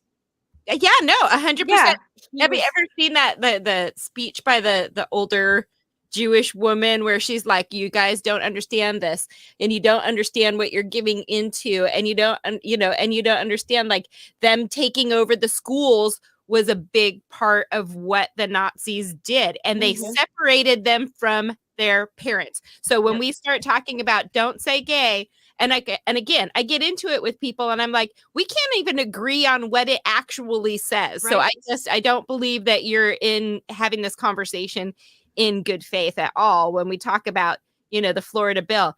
Yeah, no, 100%.
Yeah,
have you ever seen that the speech by the older Jewish woman where she's like, you guys don't understand this, and you don't understand what you're giving into, and you don't understand, like, them taking over the schools was a big part of what the Nazis did, and they separated them from their parents. So when we start talking about don't say gay, and again, I get into it with people and I'm like, we can't even agree on what it actually says. Right. So I don't believe that you're in having this conversation in good faith at all. When we talk about, the Florida bill,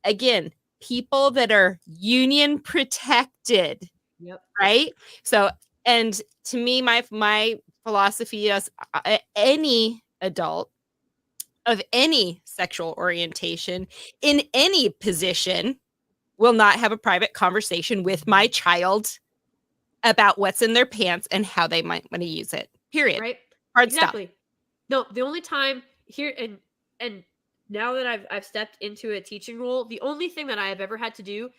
again, people that are union protected, right? So, and to me, my philosophy is any adult of any sexual orientation in any position will not have a private conversation with my child about what's in their pants and how they might want to use it. Period.
Right.
Hard
exactly.
stop.
No, the only time here and now that I've stepped into a teaching role, the only thing that I have ever had to do,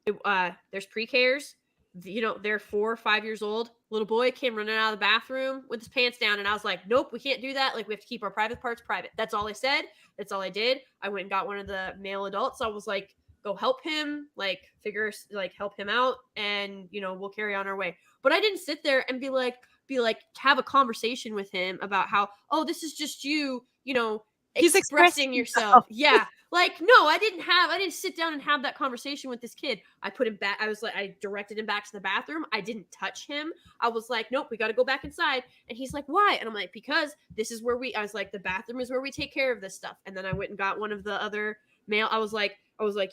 there's pre-Kers, they're 4 or 5 years old. Little boy came running out of the bathroom with his pants down, and I was like, nope, we can't do that. Like, we have to keep our private parts private. That's all I said. That's all I did. I went and got one of the male adults. I was like, go help him, help him out, and we'll carry on our way. But I didn't sit there and be like have a conversation with him about how, oh, this is just you,
he's
expressing yourself. Yeah. Like, no, I didn't sit down and have that conversation with this kid. I put him back. I directed him back to the bathroom. I didn't touch him. I was like, nope, we got to go back inside. And he's like, why? And I'm like, because this is where I was like, the bathroom is where we take care of this stuff. And then I went and got one of the other male. I was like,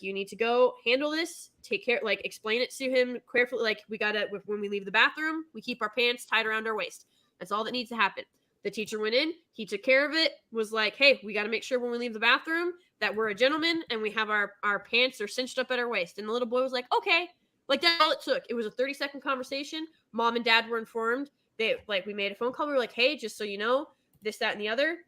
you need to go handle this, take care, like, explain it to him carefully. Like, we gotta, when we leave the bathroom, we keep our pants tied around our waist. That's all that needs to happen. The teacher went in, he took care of it, was like, hey, we got to make sure when we leave the bathroom that we're a gentleman and we have our pants are cinched up at our waist. And the little boy was like, okay. Like, that's all it took. It was a 30-second conversation. Mom and dad were informed. We made a phone call. We were like, hey, just so you know, this, that, and the other.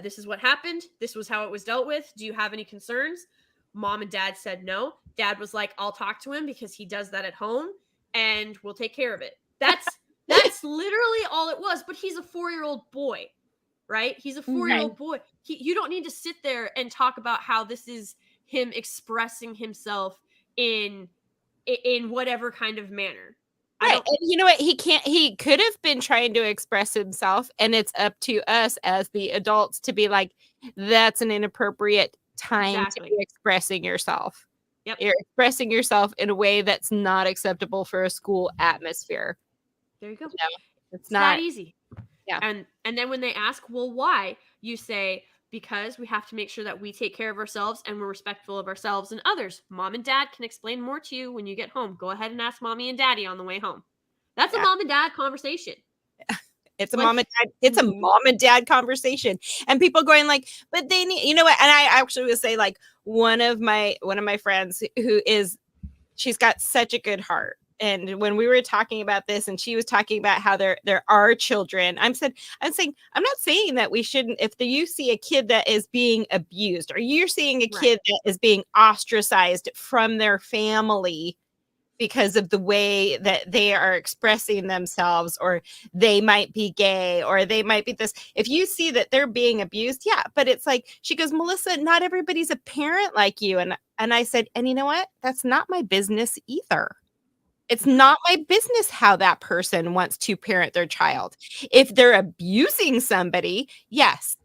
This is what happened. This was how it was dealt with. Do you have any concerns? Mom and dad said no. Dad was like, I'll talk to him because he does that at home and we'll take care of it. That's literally all it was. But he's a 4-year-old boy, right? He's a 4-year-old boy. You don't need to sit there and talk about how this is him expressing himself in whatever kind of manner.
Right. And you know what? He could have been trying to express himself, and it's up to us as the adults to be like, that's an inappropriate time to be expressing yourself.
Yep.
You're expressing yourself in a way that's not acceptable for a school atmosphere.
There you go.
It's not
that easy.
Yeah.
And then when they ask, well, why? You say, because we have to make sure that we take care of ourselves and we're respectful of ourselves and others. Mom and dad can explain more to you when you get home. Go ahead and ask mommy and daddy on the way home. That's a mom and dad conversation.
It's a
Like-
mom and dad. It's a
Mhm.
mom and dad conversation, and people going like, but they need, you know what? And I actually would say like one of my friends who is, she's got such a good heart. And when we were talking about this, and she was talking about how there are children, I'm saying I'm not saying that we shouldn't. If you see a kid that is being abused, or you're seeing a kid that is being ostracized from their family because of the way that they are expressing themselves, or they might be gay, or they might be this. If you see that they're being abused, yeah, but it's like, she goes, Melissa, not everybody's a parent like you. And I said, and you know what? That's not my business either. It's not my business how that person wants to parent their child. If they're abusing somebody, yes,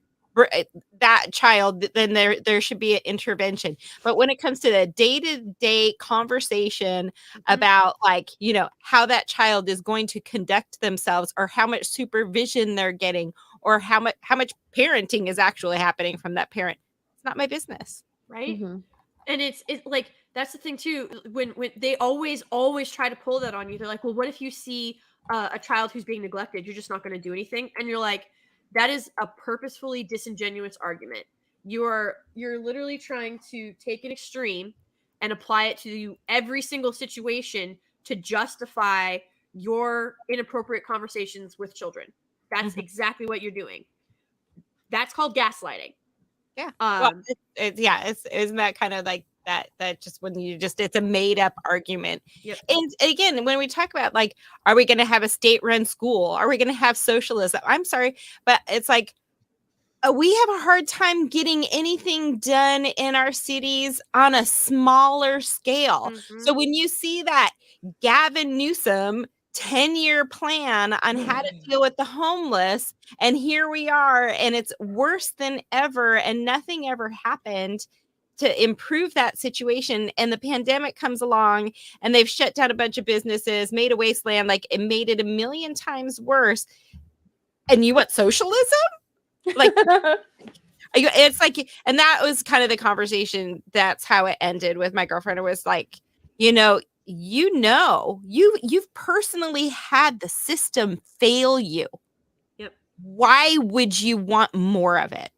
that child, then there should be an intervention. But when it comes to the day-to-day conversation about, like, you know, how that child is going to conduct themselves, or how much supervision they're getting, or how much parenting is actually happening from that parent, it's not my business.
Right?
Mhm.
And it's like, that's the thing too, when they always try to pull that on you. They're like, well, what if you see a child who's being neglected? You're just not going to do anything. And you're like, that is a purposefully disingenuous argument. You're literally trying to take an extreme and apply it to every single situation to justify your inappropriate conversations with children. That's exactly what you're doing. That's called gaslighting.
Yeah. Well,
Um,
isn't that kind of like that just when you just, it's a made up argument.
Yep.
And again, when we talk about like, are we going to have a state run school? Are we going to have socialism? I'm sorry, but it's like, we have a hard time getting anything done in our cities on a smaller scale. So when you see that Gavin Newsom 10-year plan on how to deal with the homeless, and here we are, and it's worse than ever, and nothing ever happened to improve that situation, and the pandemic comes along, and they've shut down a bunch of businesses, made a wasteland, like it made it a million times worse, and you want socialism? Like, it's like, and that was kind of the conversation. That's how it ended with my girlfriend. It was like, you've personally had the system fail you.
Yep.
Why would you want more of it?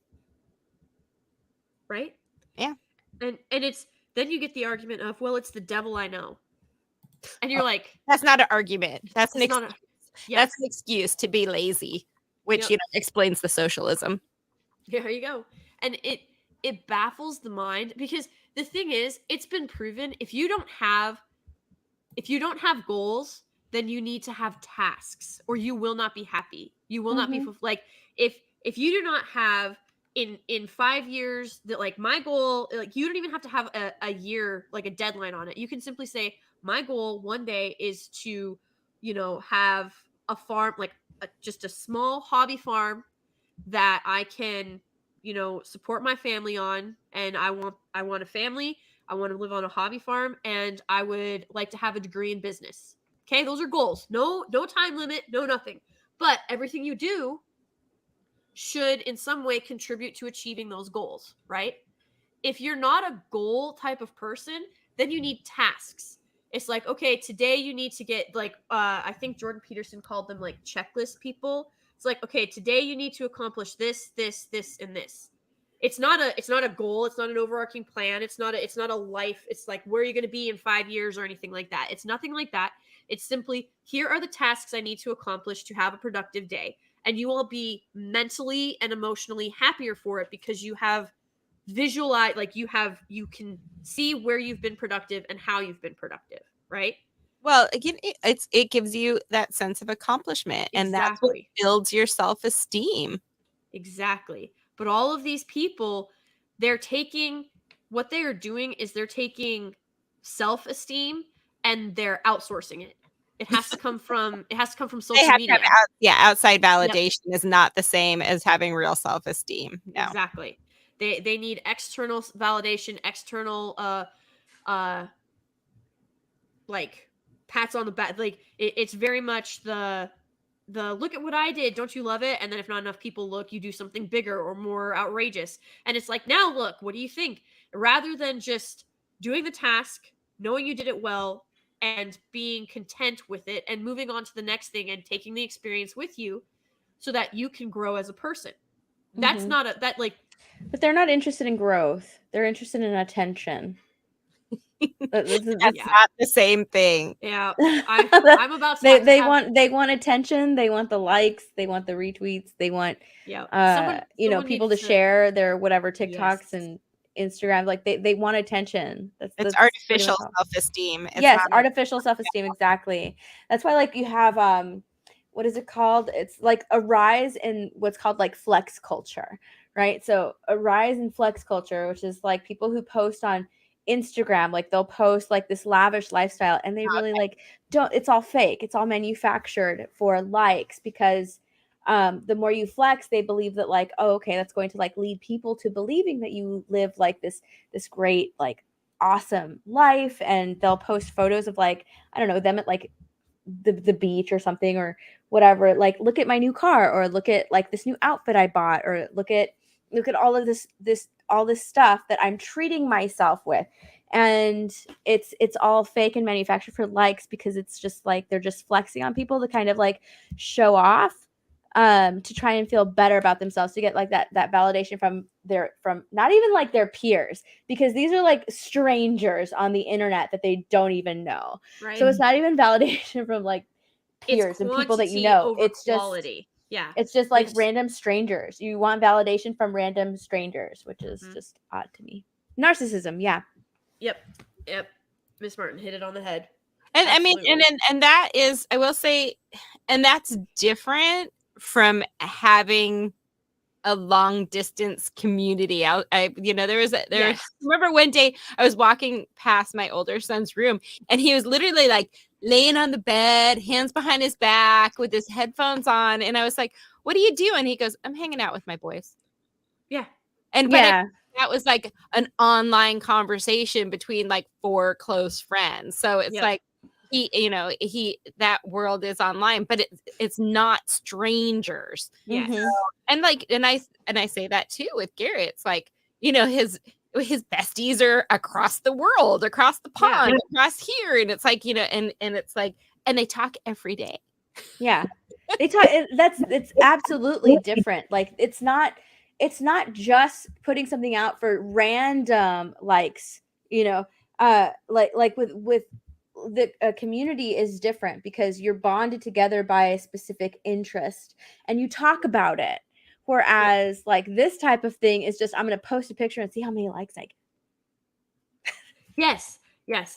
Right?
Yeah.
And it's, then you get the argument of, well, it's the devil I know. And you're like,
That's not an argument. That's an
it's not
excuse.
yes.
That's an excuse to be lazy, which explains the socialism.
There you go. And it baffles the mind, because the thing is, it's been proven, if you don't have goals, then you need to have tasks, or you will not be happy. You will not be like, if you do not have in 5 years that, like, my goal, like, you don't even have to have a year, like a deadline on it. You can simply say, my goal one day is to, have a farm, like just a small hobby farm that I can, support my family on. And I want a family. I want to live on a hobby farm, and I would like to have a degree in business. Okay, those are goals. No time limit, no nothing. But everything you do should in some way contribute to achieving those goals, right? If you're not a goal type of person, then you need tasks. It's like, okay, today you need to get, like, I think Jordan Peterson called them like checklist people. It's like, okay, today you need to accomplish this, and this. It's not a goal. It's not an overarching plan. It's not a life. It's like, where are you going to be in 5 years or anything like that? It's nothing like that. It's simply, here are the tasks I need to accomplish to have a productive day. And you will be mentally and emotionally happier for it, because you have visualize, like, you can see where you've been productive and how you've been productive, right?
Well, again, it gives you that sense of accomplishment, and that's what
Exactly.
builds your self-esteem.
Exactly. But all of these people, they're taking, what they are doing is they're taking self-esteem and they're outsourcing it. It has to come from
They
social
have to
media.
have outside validation is not the same as having real self-esteem. No.
Exactly. They need external validation, external like pats on the back. Like, it's very much the look at what I did, don't you love it? And then if not enough people look, you do something bigger or more outrageous. And it's like, now look, what do you think? Rather than just doing the task, knowing you did it well, and being content with it and moving on to the next thing and taking the experience with you, so that you can grow as a person. That's not a that like
But they're not interested in growth. They're interested in attention.
That's
Yeah.
not the same thing.
yeah. I'm about to have to
they
have,
want attention. They want the likes. They want the retweets. They want
yeah.
people
Someone
to
needs
share their whatever TikToks
Yes.
and Instagram. Like they want attention.
It's
That's pretty
artificial
much all.
self-esteem. It's
Yes,
not
artificial self-esteem, exactly. That's why like you have what is it called? It's like a rise in what's called like flex culture, right? So a rise in flex culture, which is like people who post on Instagram, like they'll post like this lavish lifestyle and they really like don't, it's all fake. It's all manufactured for likes because the more you flex, they believe that like, oh, okay, that's going to like lead people to believing that you live like this great like awesome life, and they'll post photos of like, I don't know, them at like the beach or something or whatever, like look at my new car, or look at like this new outfit I bought, or look at all of this all this stuff that I'm treating myself with. And it's all fake and manufactured for likes, because it's just like they're just flexing on people to kind of like show off, to try and feel better about themselves, to get like that validation from not even like their peers, because these are like strangers on the internet that they don't even know.
right.
So it's not even validation from like peers and people that you
quantity
know.
over
It's just
quality. Yeah.
it's just like
It's-
random strangers. You want validation from random strangers, which is just odd to me. Narcissism, yeah.
Yep. Miss Martin hit it on the head.
And I mean,
Absolutely.
and that is, I will say, and that's different from having a long distance community out.
Yes.
Remember one day I was walking past my older son's room and he was literally like laying on the bed, hands behind his back with his headphones on. And I was like, what do you do? And he goes, I'm hanging out with my boys.
Yeah.
And
Yeah.
that was like an online conversation between like 4 close friends. So it's
Yep.
like that world is online, but it's not strangers.
Yes.
Mhm.
And like, and I say that too with Garrett. It's like, his besties are across the world, across the pond, across here. And it's like, and it's like, and they talk every day.
Yeah. They talk it's absolutely different. Like it's not just putting something out for random likes, like with the community is different because you're bonded together by a specific interest and you talk about it. Whereas like this type of thing is just, I'm going to post a picture and see how many likes I get.
Yes,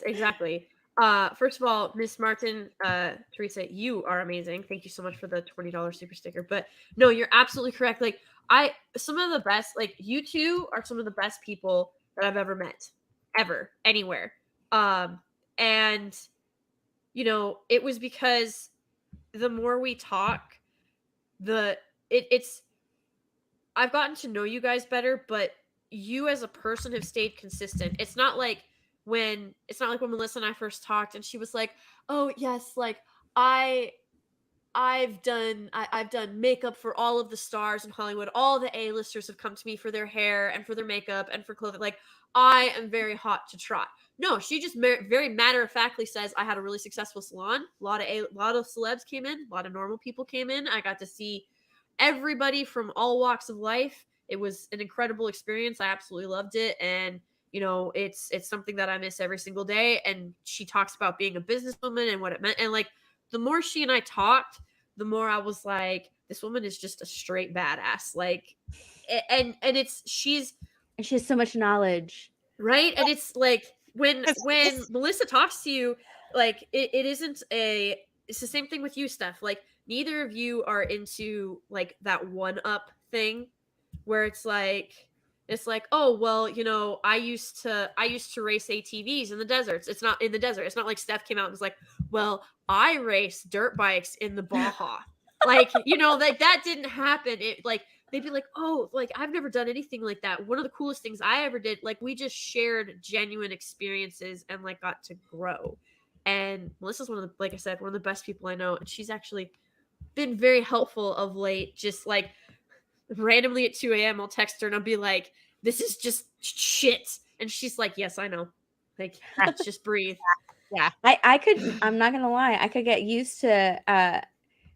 exactly. First of all, Miss Martin, Teresa, you are amazing. Thank you so much for the $20 super sticker. But no, you're absolutely correct. Like some of the best, like you two are some of the best people that I've ever met, ever, anywhere. And it was because the more we talk, it's I've gotten to know you guys better, but you as a person have stayed consistent. It's not like when Melissa and I first talked and she was like, "Oh, yes, like I've done makeup for all of the stars in Hollywood. All the A-listers have come to me for their hair and for their makeup and for clothing. Like I am very hot to trot." No, she just very matter-of-factly says, "I had a really successful salon. A lot of celebs came in, a lot of normal people came in. I got to see everybody from all walks of life. It was an incredible experience. I absolutely loved it, and it's something that I miss every single day." And she talks about being a businesswoman and what it meant. And like the more she and I talked, the more I was like, this woman is just a straight badass. Like, and she
has so much knowledge,
right? And it's like when Melissa talks to you, like it isn't it's the same thing with you, Steph. Like neither of you are into like that one up thing where it's like oh well, I used to race ATVs in the deserts. It's not in the desert. It's not like Steph came out and was like, well, I race dirt bikes in the Baja. Like like that didn't happen. It like they'd be like, oh, like I've never done anything like that. One of the coolest things I ever did, like we just shared genuine experiences and like got to grow. And Melissa's like I said, one of the best people I know, and she's actually been very helpful of late. Just like randomly at 2 a.m. I'll text her and I'll be like, this is just shit. And she's like, yes, I know. Like, let's just breathe.
Yeah.
I'm not gonna lie, I could get used to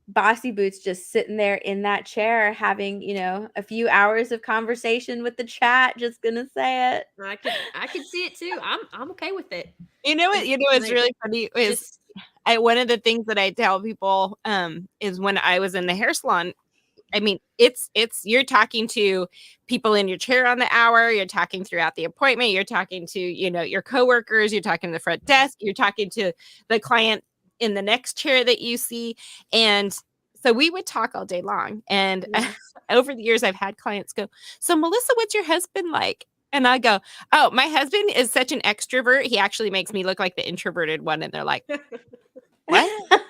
Bossy Boots just sitting there in that chair having, you know, a few hours of conversation with the chat, just gonna say it.
I could see it too. I'm okay with it.
You know what?
And,
You know what's
like,
really funny is
just
one of the things that I tell people is when I was in the hair salon. I mean, it's you're talking to people in your chair on the hour, you're talking throughout the appointment, you're talking to, you know, your coworkers, you're talking to the front desk, you're talking to the client in the next chair that you see. And so we would talk all day long. And
yeah.
over the years, I've had clients go, "So Melissa, what's your husband like?" And I go, "Oh, my husband is such an extrovert. He actually makes me look like the introverted one." And they're like, "What?"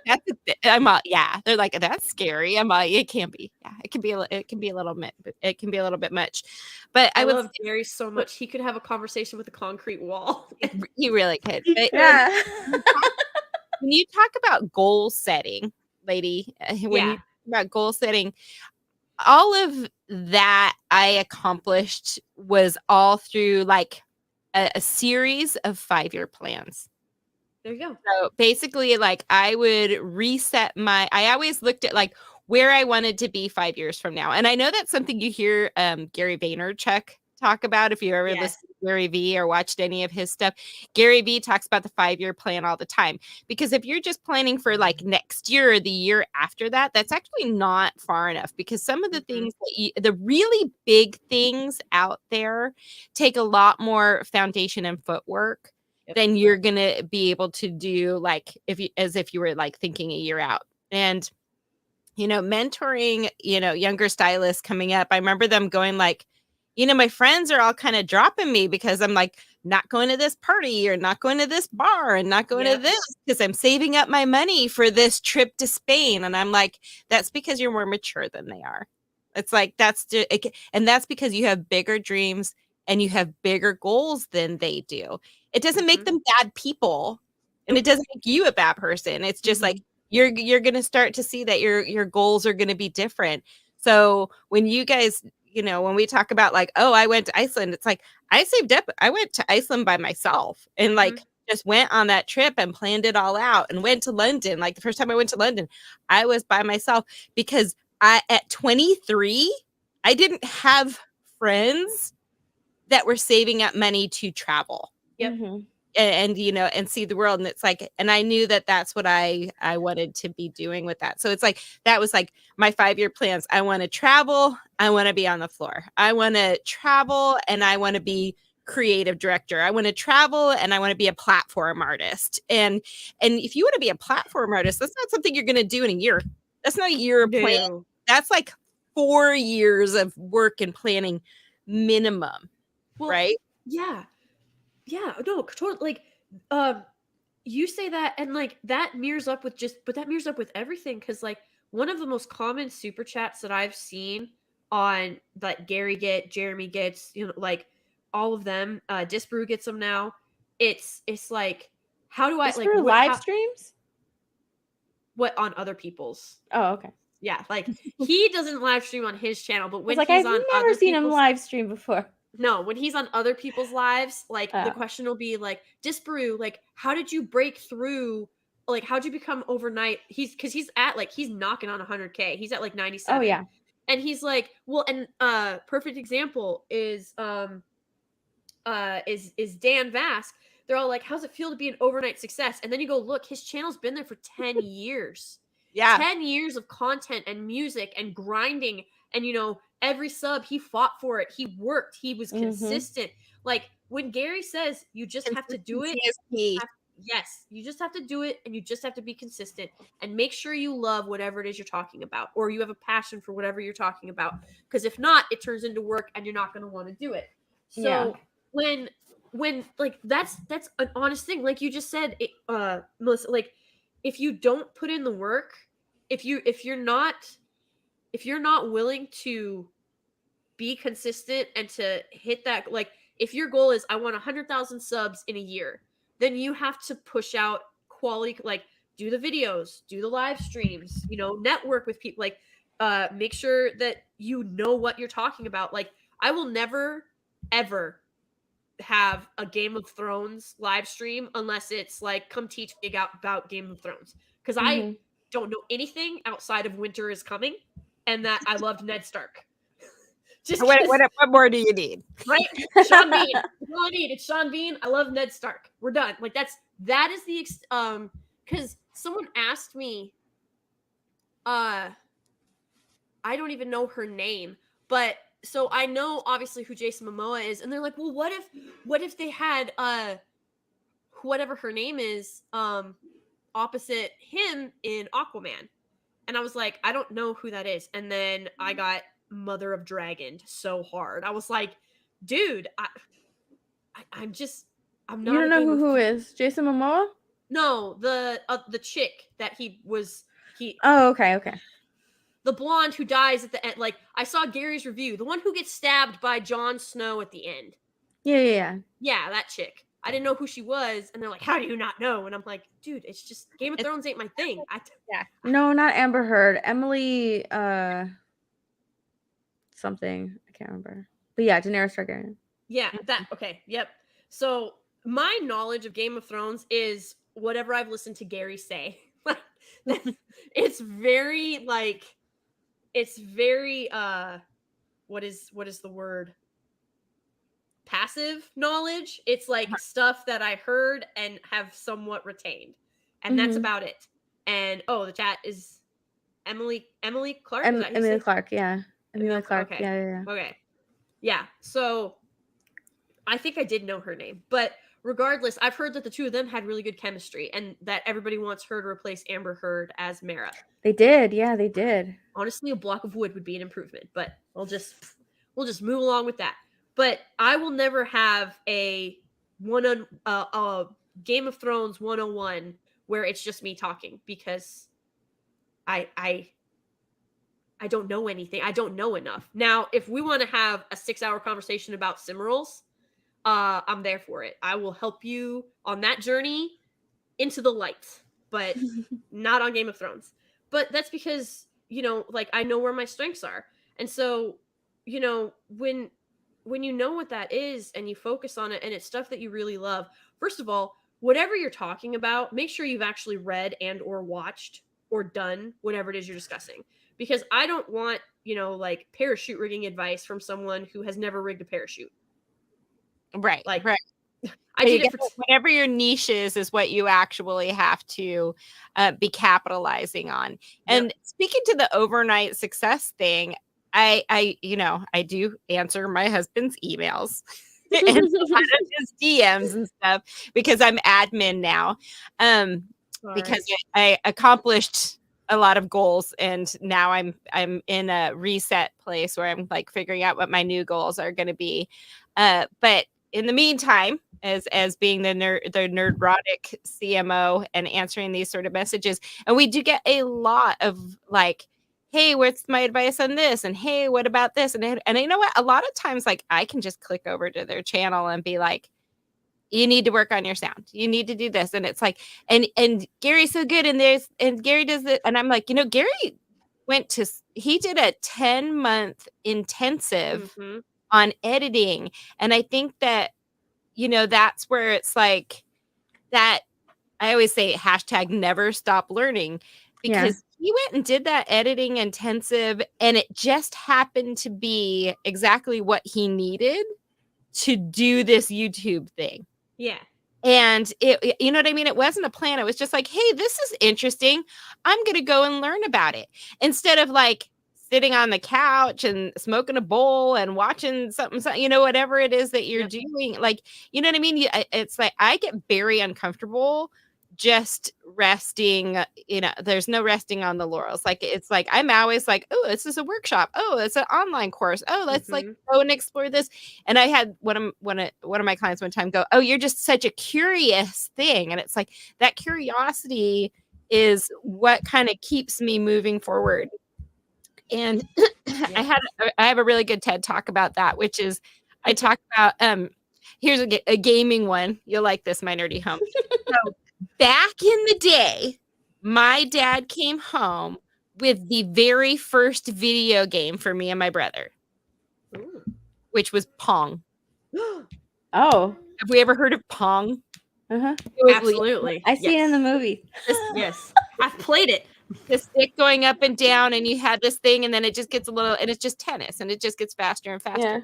That's I'm yeah. They're like, "That's scary." I'm like, "It can be. Yeah, it can be it can be a little bit, it can be a little bit much." But
I
I would
love Gary so much. He could have a conversation with a concrete wall.
you really could. But
Yeah.
when you talk about goal setting, lady, when you
Yeah.
talk about goal setting, all of that I accomplished was all through like a series of 5-year plans.
There you go.
So basically, like I would reset I always looked at like where I wanted to be 5 years from now. And I know that's something you hear Gary Vaynerchuk talk about if you ever
Yes.
listened to Gary V or watched any of his stuff. Gary V talks about the 5-year plan all the time. Because if you're just planning for like next year or the year after that, that's actually not far enough, because some of the things that the really big things out there take a lot more foundation and footwork then you're going to be able to do like as if you were like thinking a year out. And, you know, mentoring, you know, younger stylists coming up, I remember them going like, you know, my friends are all kind of dropping me because I'm like not going to this party or not going to this bar and not going to this because I'm saving up my money for this trip to Spain. And I'm like, that's because you're more mature than they are. It's like, and that's because you have bigger dreams and you have bigger goals than they do. It doesn't make them bad people, and it doesn't make you a bad person. It's just like you're going to start to see that your goals are going to be different. So when you guys, you know, when we talk about like, oh, I went to Iceland, it's like I saved up. I went to Iceland by myself and like just went on that trip and planned it all out and went to London. Like the first time I went to London, I was by myself because at 23, I didn't have friends that were saving up money to travel.
Yep.
And you know, and see the world. And it's like, and I knew that that's what I wanted to be doing with that. So it's like, that was like my 5-year plans. I want to travel. I want to be on the floor. I want to travel and I want to be creative director. I want to travel and I want to be a platform artist. And if you want to be a platform artist, that's not something you're going to do in a year. That's not a year plan.
No.
That's like 4 years of work and planning minimum.
Well,
right?
Yeah. No, totally. Like, you say that, and like that mirrors up with but that mirrors up with everything. Because like one of the most common super chats that I've seen on like Gary Jeremy gets, you know, like all of them, Disbrew gets them now. It's like, how do I
Just
like
for
what,
live streams?
what on other people's?
Oh, okay.
Yeah, like he doesn't live stream on his channel, but
I was
when
like,
he's
I've
on
never
other
seen him
people's
live stream before.
No, when he's on other people's lives, like the
Oh.
question will be like, Disbrew, like, how did you break through? Like, how'd you become overnight? Because he's at like, he's knocking on 100K. He's at like 97.
Oh, yeah.
And he's like, well, and perfect example is Dan Vask. They're all like, how's it feel to be an overnight success? And then you go, look, his channel's been there for 10 years.
Yeah.
10 years of content and music and grinding. And, you know, every sub, he fought for it. He worked. He was consistent. Like, when Gary says you just have to do it, yes, you just have to do it, and you just have to be consistent and make sure you love whatever it is you're talking about, or you have a passion for whatever you're talking about. Because if not, it turns into work and you're not going to want to do it. So when like that's an honest thing, like you just said, Melissa, like if you don't put in the work, if you're not willing to be consistent and to hit that, like if your goal is I want 100,000 subs in a year, then you have to push out quality, like do the videos, do the live streams, you know, network with people, like make sure that you know what you're talking about. Like I will never ever have a Game of Thrones live stream unless it's like, come teach me about Game of Thrones, because I don't know anything outside of Winter is Coming, and that I loved Ned Stark. Just
What,
'cause,
what more do you need?
right? Sean Bean. That's all I need. It's Sean Bean. I love Ned Stark. We're done. Like that is the because someone asked me, I don't even know her name, but so I know obviously who Jason Momoa is, and they're like, well, what if they had whatever her name is opposite him in Aquaman? And I was like, I don't know who that is. And then I got Mother of Dragon so hard. I was like, dude, I'm not.
You don't know who is Jason Momoa?
No, the chick that he.
Oh, okay.
The blonde who dies at the end. Like, I saw Gary's review. The one who gets stabbed by Jon Snow at the end.
Yeah.
Yeah, that chick. I didn't know who she was, and they're like, "How do you not know?" And I'm like, "Dude, it's just Game of Thrones ain't my thing."
No, not Amber Heard. Emily, something. I can't remember. But yeah, Daenerys Targaryen.
Yeah, that okay. Yep. So my knowledge of Game of Thrones is whatever I've listened to Gary say. It's very what is the word? Passive knowledge. It's like stuff that I heard and have somewhat retained, and that's about it. And the chat is Emily Clark.
Emilia Clarke, yeah. Emilia Clarke,
okay.
yeah.
Okay, yeah. So I think I did know her name, but regardless, I've heard that the two of them had really good chemistry, and that everybody wants her to replace Amber Heard as Mara.
They did, yeah, they did.
Honestly, a block of wood would be an improvement, but we'll just move along with that. But I will never have a Game of Thrones 101 where it's just me talking, because I don't know anything. I don't know enough. Now, if we want to have a 6-hour conversation about Cimmerals, I'm there for it. I will help you on that journey into the light, but not on Game of Thrones. But that's because, I know where my strengths are. And so, when you know what that is and you focus on it and it's stuff that you really love, first of all, whatever you're talking about, make sure you've actually read and or watched or done whatever it is you're discussing. Because I don't want, parachute rigging advice from someone who has never rigged a parachute.
Right.
I did it for
whatever your niche is what you actually have to be capitalizing on. Yep. And speaking to the overnight success thing, I do answer my husband's emails and a lot of his DMs and stuff, because I'm admin now. Because I accomplished a lot of goals, and now I'm in a reset place where I'm like figuring out what my new goals are going to be. But in the meantime, as being the nerdrotic CMO and answering these sort of messages, and we do get a lot of like, hey, what's my advice on this? And hey, what about this? And you know what? A lot of times, like, I can just click over to their channel and be like, you need to work on your sound. You need to do this. And it's like, and Gary's so good. And Gary does it. And I'm like, Gary he did a 10-month intensive on editing. And I think that, that's where it's like that. I always say #never stop learning, because he went and did that editing intensive, and it just happened to be exactly what he needed to do this YouTube thing.
Yeah.
And it, you know what I mean? It wasn't a plan. It was just like, hey, this is interesting. I'm going to go and learn about it. Instead of like sitting on the couch and smoking a bowl and watching something, whatever it is that you're doing. Like, you know what I mean? It's like, I get very uncomfortable just resting, there's no resting on the laurels. Like, it's like, I'm always like, oh, this is a workshop. Oh, it's an online course. Oh, let's like go and explore this. And I had one of my clients one time go, oh, you're just such a curious thing. And it's like, that curiosity is what kind of keeps me moving forward. And I have a really good TED talk about that, which is I talk about, here's a gaming one. You'll like this, my nerdy home. So, back in the day, my dad came home with the very first video game for me and my brother, which was Pong.
Oh.
Have we ever heard of Pong?
Uh-huh.
Absolutely.
I see it in the movie.
Yes. I've played it.
the stick going up and down, and you had this thing, and then it just gets a little, and it's just tennis, and it just gets faster and faster.
Yeah.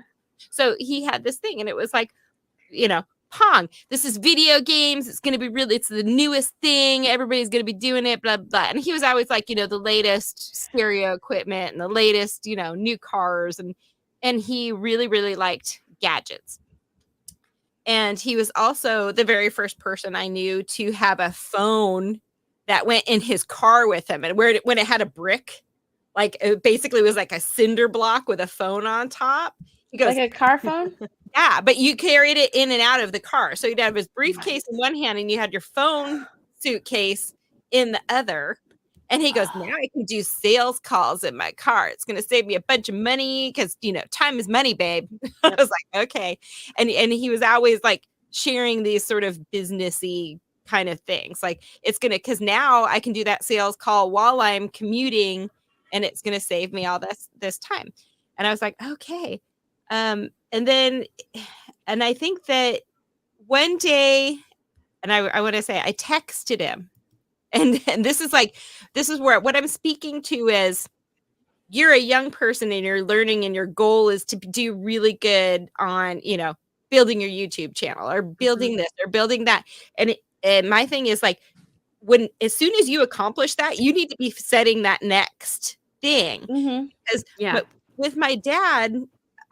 So he had this thing, and it was like, Pong. This is video games. It's going to be really, it's the newest thing. Everybody's going to be doing it, blah, blah. And he was always like, the latest stereo equipment and the latest, new cars. And he really, really liked gadgets. And he was also the very first person I knew to have a phone that went in his car with him. And when it had a brick, like it basically was like a cinder block with a phone on top. He goes,
Like a car phone?
yeah, but you carried it in and out of the car. So you'd have his briefcase in one hand and you had your phone suitcase in the other. And he goes, now I can do sales calls in my car. It's going to save me a bunch of money because, time is money, babe. I was like, okay. And he was always like sharing these sort of businessy kind of things. Like because now I can do that sales call while I'm commuting and it's going to save me all this time. And I was like, okay. And I think that one day, and I want to say I texted him, and this is where what I'm speaking to is you're a young person and you're learning and your goal is to do really good on, building your YouTube channel or building this or building that. And my thing is like, as soon as you accomplish that, you need to be setting that next thing.
Mm-hmm.
Because with my dad,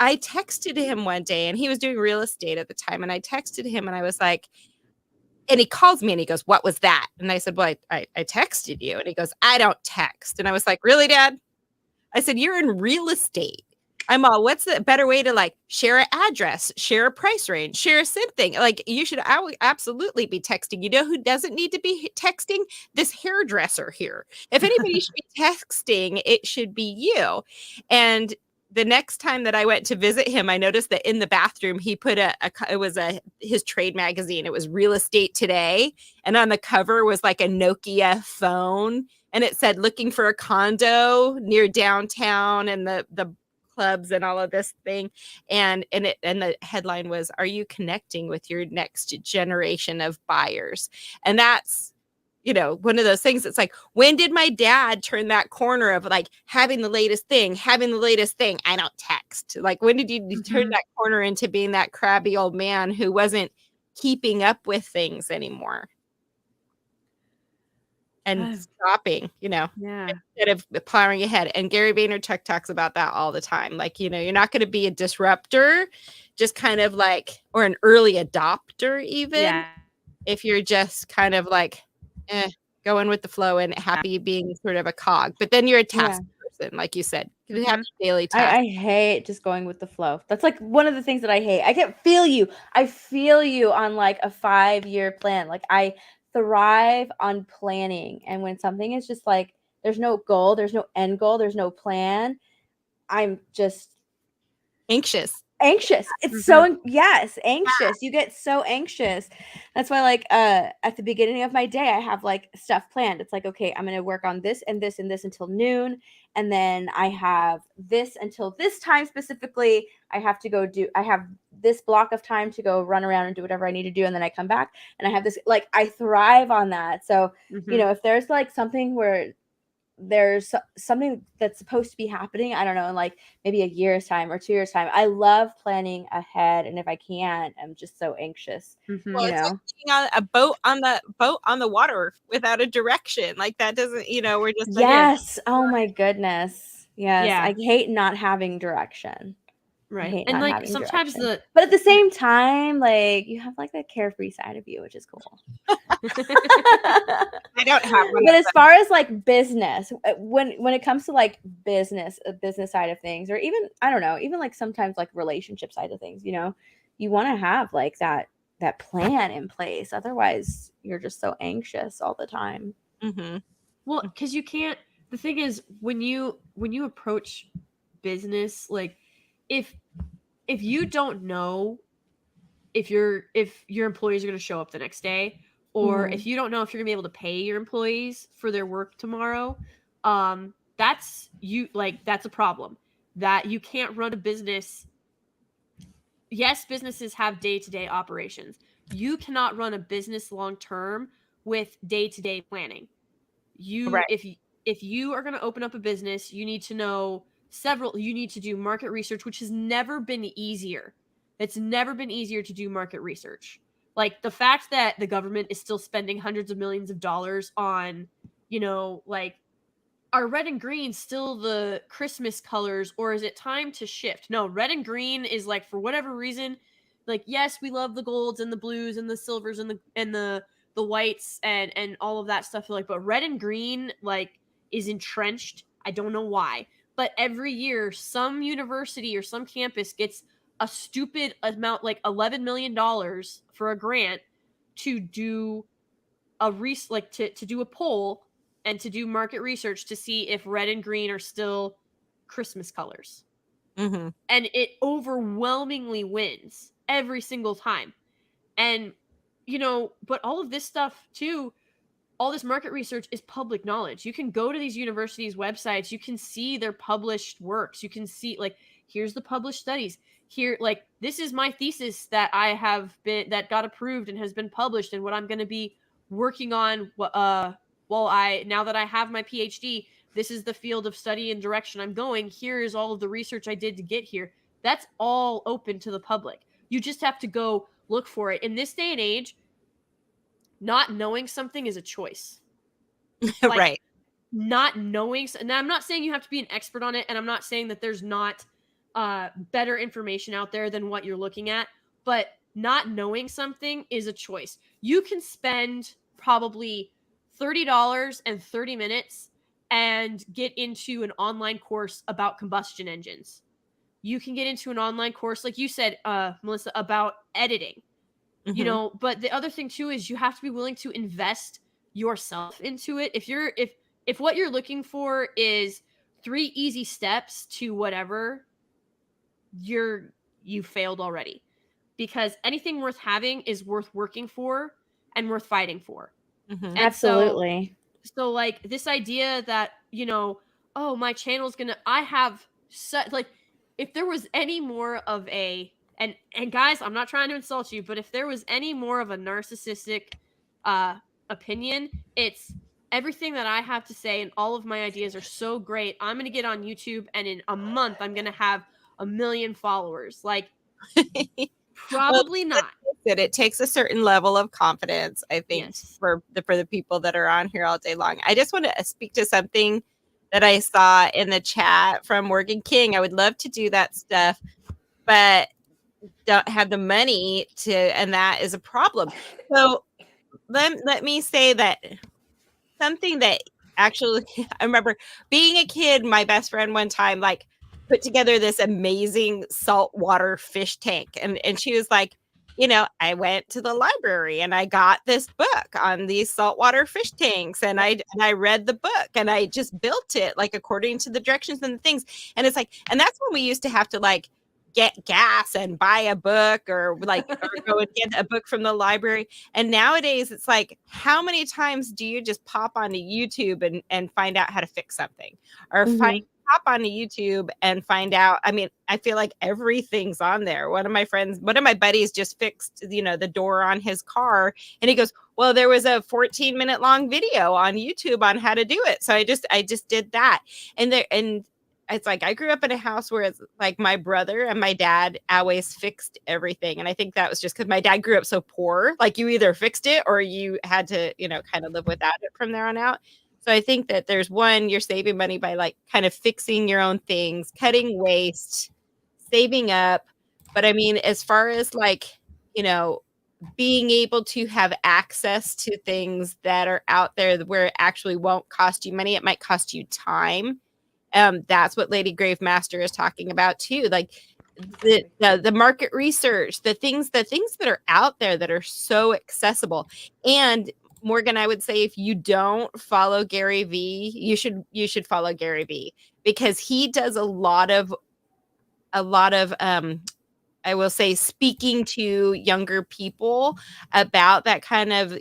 I texted him one day and he was doing real estate at the time. And I texted him and I was like, and he calls me and he goes, what was that? And I said, well, I texted you. And he goes, I don't text. And I was like, really, Dad? I said, you're in real estate. I'm all, what's the better way to like share an address, share a price range, share something? Like I would absolutely be texting. You know who doesn't need to be texting? This hairdresser here. If anybody should be texting, it should be you. And the next time that I went to visit him, I noticed that in the bathroom, he put his trade magazine. It was Real Estate Today. And on the cover was like a Nokia phone. And it said, looking for a condo near downtown and the clubs and all of this thing. And the headline was, are you connecting with your next generation of buyers? And that's, one of those things. It's like, when did my dad turn that corner of like having the latest thing? I don't text. Like, when did you turn that corner into being that crabby old man who wasn't keeping up with things anymore? And stopping, instead of plowing ahead. And Gary Vaynerchuk talks about that all the time. Like, you're not going to be a disruptor, just kind of like, or an early adopter even, if you're just kind of like, going with the flow and happy being sort of a cog. But then you're a task person, like you said. You have daily tasks.
I hate just going with the flow. That's like one of the things that I hate. I can't feel you. I feel you on like a 5-year plan. Like I thrive on planning. And when something is just like, there's no goal, there's no end goal, there's no plan, I'm just
anxious.
It's so anxious. You get so anxious. That's why like at the beginning of my day I have like stuff planned. It's like, okay, I'm going to work on this and this and this until noon, and then I have this until this time specifically. I have this block of time to go run around and do whatever I need to do, and then I come back and I have this, like, I thrive on that. So if there's like something where there's something that's supposed to be happening, I don't know, in like maybe a year's time or 2 years time, I love planning ahead. And if I can't, I'm just so anxious.
Well, it's like being on a boat on the water without a direction. Like that doesn't, we're just
Oh my goodness. Yes. I hate not having direction.
Right. And like sometimes
but at the same time, like you have like that carefree side of you, which is cool.
I don't have one.
But as far as like business, when it comes to like business side of things, or even, I don't know, even like sometimes like relationship side of things, you want to have like that plan in place. Otherwise you're just so anxious all the time.
Well, because you can't, the thing is, when you approach business, like if you don't know if your employees are going to show up the next day, or if you don't know if you're gonna be able to pay your employees for their work tomorrow, that's a problem. That you can't run a business. Yes, businesses have day-to-day operations. You cannot run a business long term with day-to-day planning. If if you are going to open up a business, you need to know you need to do market research, which has never been easier. It's never been easier to do market research. Like the fact that the government is still spending hundreds of millions of dollars on, like, are red and green still the Christmas colors, or is it time to shift? No, red and green is like, for whatever reason, like, yes, we love the golds and the blues and the silvers and the whites and all of that stuff, like, but red and green, like, is entrenched. I don't know why, but every year some university or some campus gets a stupid amount, like $11 million for a grant to do to do a poll and to do market research to see if red and green are still Christmas colors.
Mm-hmm.
And it overwhelmingly wins every single time. And, but all of this stuff too, all this market research is public knowledge. You can go to these universities' websites, you can see their published works, you can see, like, here's the published studies. Here, like, this is my thesis that that got approved and has been published, and what I'm going to be working on now that I have my PhD. This is the field of study and direction I'm going. Here is all of the research I did to get here. That's all open to the public. You just have to go look for it. In this day and age, not knowing something is a choice. Like,
Right.
Not knowing. And I'm not saying you have to be an expert on it, and I'm not saying that there's not better information out there than what you're looking at, but not knowing something is a choice. You can spend probably $30 and 30 minutes and get into an online course about combustion engines. You can get into an online course, like you said, Melissa, about editing.
Mm-hmm.
But the other thing too is you have to be willing to invest yourself into it. If what you're looking for is 3 easy steps to whatever, you failed already, because anything worth having is worth working for and worth fighting for.
Mm-hmm.
And
Absolutely.
so like this idea that, oh, my channel's gonna, I have such, like, if there was any more of a, and guys, I'm not trying to insult you, but if there was any more of a narcissistic opinion, it's everything that I have to say and all of my ideas are so great, I'm going to get on YouTube and in a month I'm going to have 1 million followers. Like, probably not.
It takes a certain level of confidence, I think,
Yes.
for the people that are on here all day long. I just want to speak to something that I saw in the chat from Morgan King. I would love to do that stuff, but don't have the money to, and that is a problem. So let me say that something that actually, I remember being a kid, my best friend one time, like, put together this amazing saltwater fish tank. And she was like, I went to the library and I got this book on these saltwater fish tanks, and I read the book and I just built it, like, according to the directions and the things. And it's like, and that's when we used to have to, like, get gas and buy a book, or go and get a book from the library. And nowadays it's like, how many times do you just pop onto YouTube and find out how to fix something, or pop onto YouTube and find out? I mean, I feel like everything's on there. One of my buddies just fixed, the door on his car, and he goes, well, there was a 14-minute long video on YouTube on how to do it. So I just did that. And it's like, I grew up in a house where it's like my brother and my dad always fixed everything. And I think that was just because my dad grew up so poor. Like, you either fixed it or you had to, kind of live without it from there on out. So I think that there's you're saving money by, like, kind of fixing your own things, cutting waste, saving up. But I mean, as far as, like, being able to have access to things that are out there where it actually won't cost you money, it might cost you time. That's what Lady Gravemaster is talking about too. Like, the market research, the things that are out there that are so accessible. And Morgan, I would say, if you don't follow Gary Vee, you should follow Gary Vee, because he does a lot of I will say, speaking to younger people about that kind of,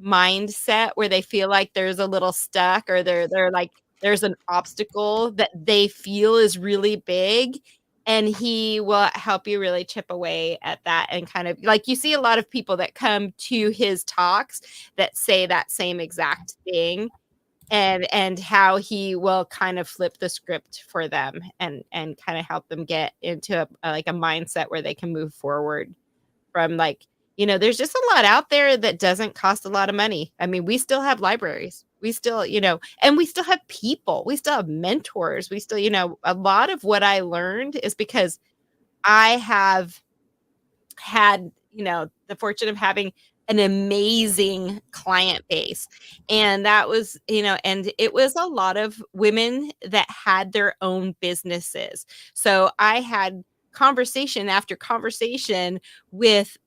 mindset where they feel like there's a little stuck, or they're like, there's an obstacle that they feel is really big, and he will help you really chip away at that. And kind of, like, you see a lot of people that come to his talks that say that same exact thing. and how he will kind of flip the script for them and kind of help them get into like a mindset where they can move forward from, like, there's just a lot out there that doesn't cost a lot of money. I mean, we still have libraries. We still, and we still have people. We still have mentors. We still, a lot of what I learned is because I have had, the fortune of having an amazing client base. And that was, and it was a lot of women that had their own businesses. So I had conversation after conversation with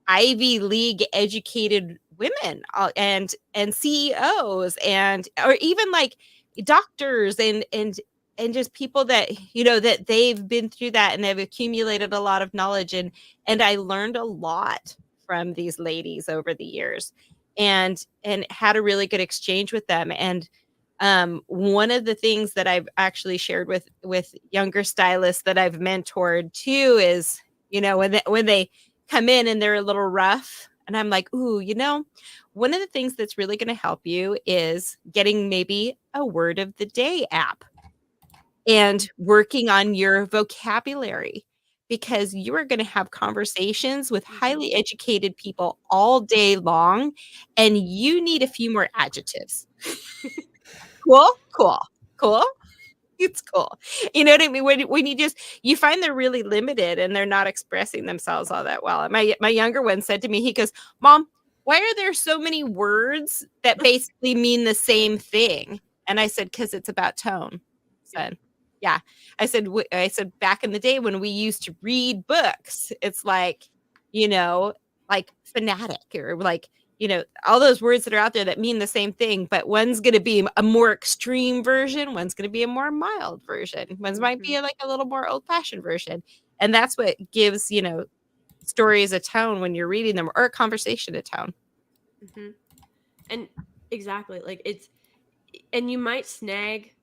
Ivy League educated women, and CEOs, and or even like doctors, and just people that that they've been through that and they've accumulated a lot of knowledge, and I learned a lot from these ladies over the years, and had a really good exchange with them. And one of the things that I've actually shared with younger stylists that I've mentored too is, when they come in and they're a little rough, and I'm like, ooh, one of the things that's really going to help you is getting maybe a word of the day app and working on your vocabulary, because you are going to have conversations with highly educated people all day long, and you need a few more adjectives. Cool. It's cool. You know what I mean? When you find they're really limited and they're not expressing themselves all that well. And my younger one said to me, he goes, "Mom, why are there so many words that basically mean the same thing?" And I said, "'Cause it's about tone." Said, yeah. I said, back in the day when we used to read books, it's like, like fanatic, or like, all those words that are out there that mean the same thing, but one's going to be a more extreme version, one's going to be a more mild version, one's might be like a little more old-fashioned version. And that's what gives, stories a tone when you're reading them, or a conversation a tone.
And exactly, like and you might snag,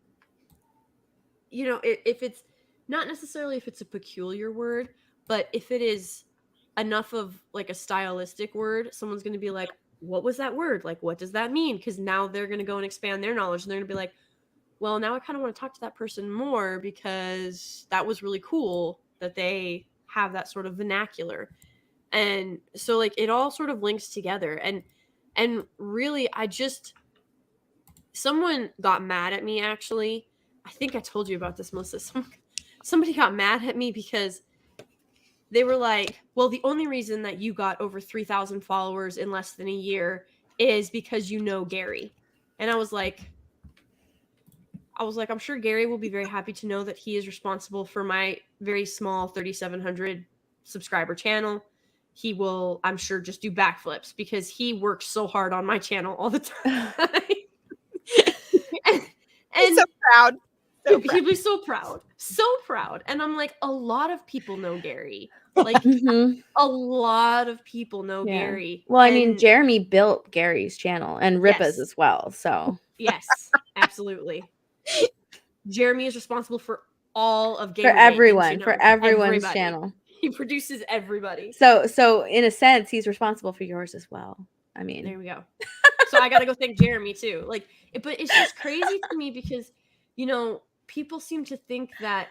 if it's not necessarily if it's a peculiar word, but if it is enough of like a stylistic word, someone's going to be like, what was that word? Like, what does that mean? Because now they're going to go and expand their knowledge, and they're going to be like, well, now I kind of want to talk to that person more because that was really cool that they have that sort of vernacular. And so like it all sort of links together. And really, someone got mad at me, actually. I think I told you about this, Melissa. Somebody got mad at me because they were like, well, the only reason that you got over 3,000 followers in less than a year is because you know Gary. And I was like, I'm sure Gary will be very happy to know that he is responsible for my very small 3,700 subscriber channel. He will, I'm sure, just do backflips because he works so hard on my channel all the time.
And so proud.
He'd be so proud. And I'm like, a lot of people know Gary. Like, a lot of people know Gary.
Well, I mean, Jeremy built Gary's channel and Ripa's as well. So
yes, absolutely. Jeremy is responsible for all of Gamer
for everyone, for everyone's channel.
He produces everybody.
So in a sense, he's responsible for yours as well. I mean,
there we go. So I got to go thank Jeremy too. Like, but it's just crazy to me because, people seem to think that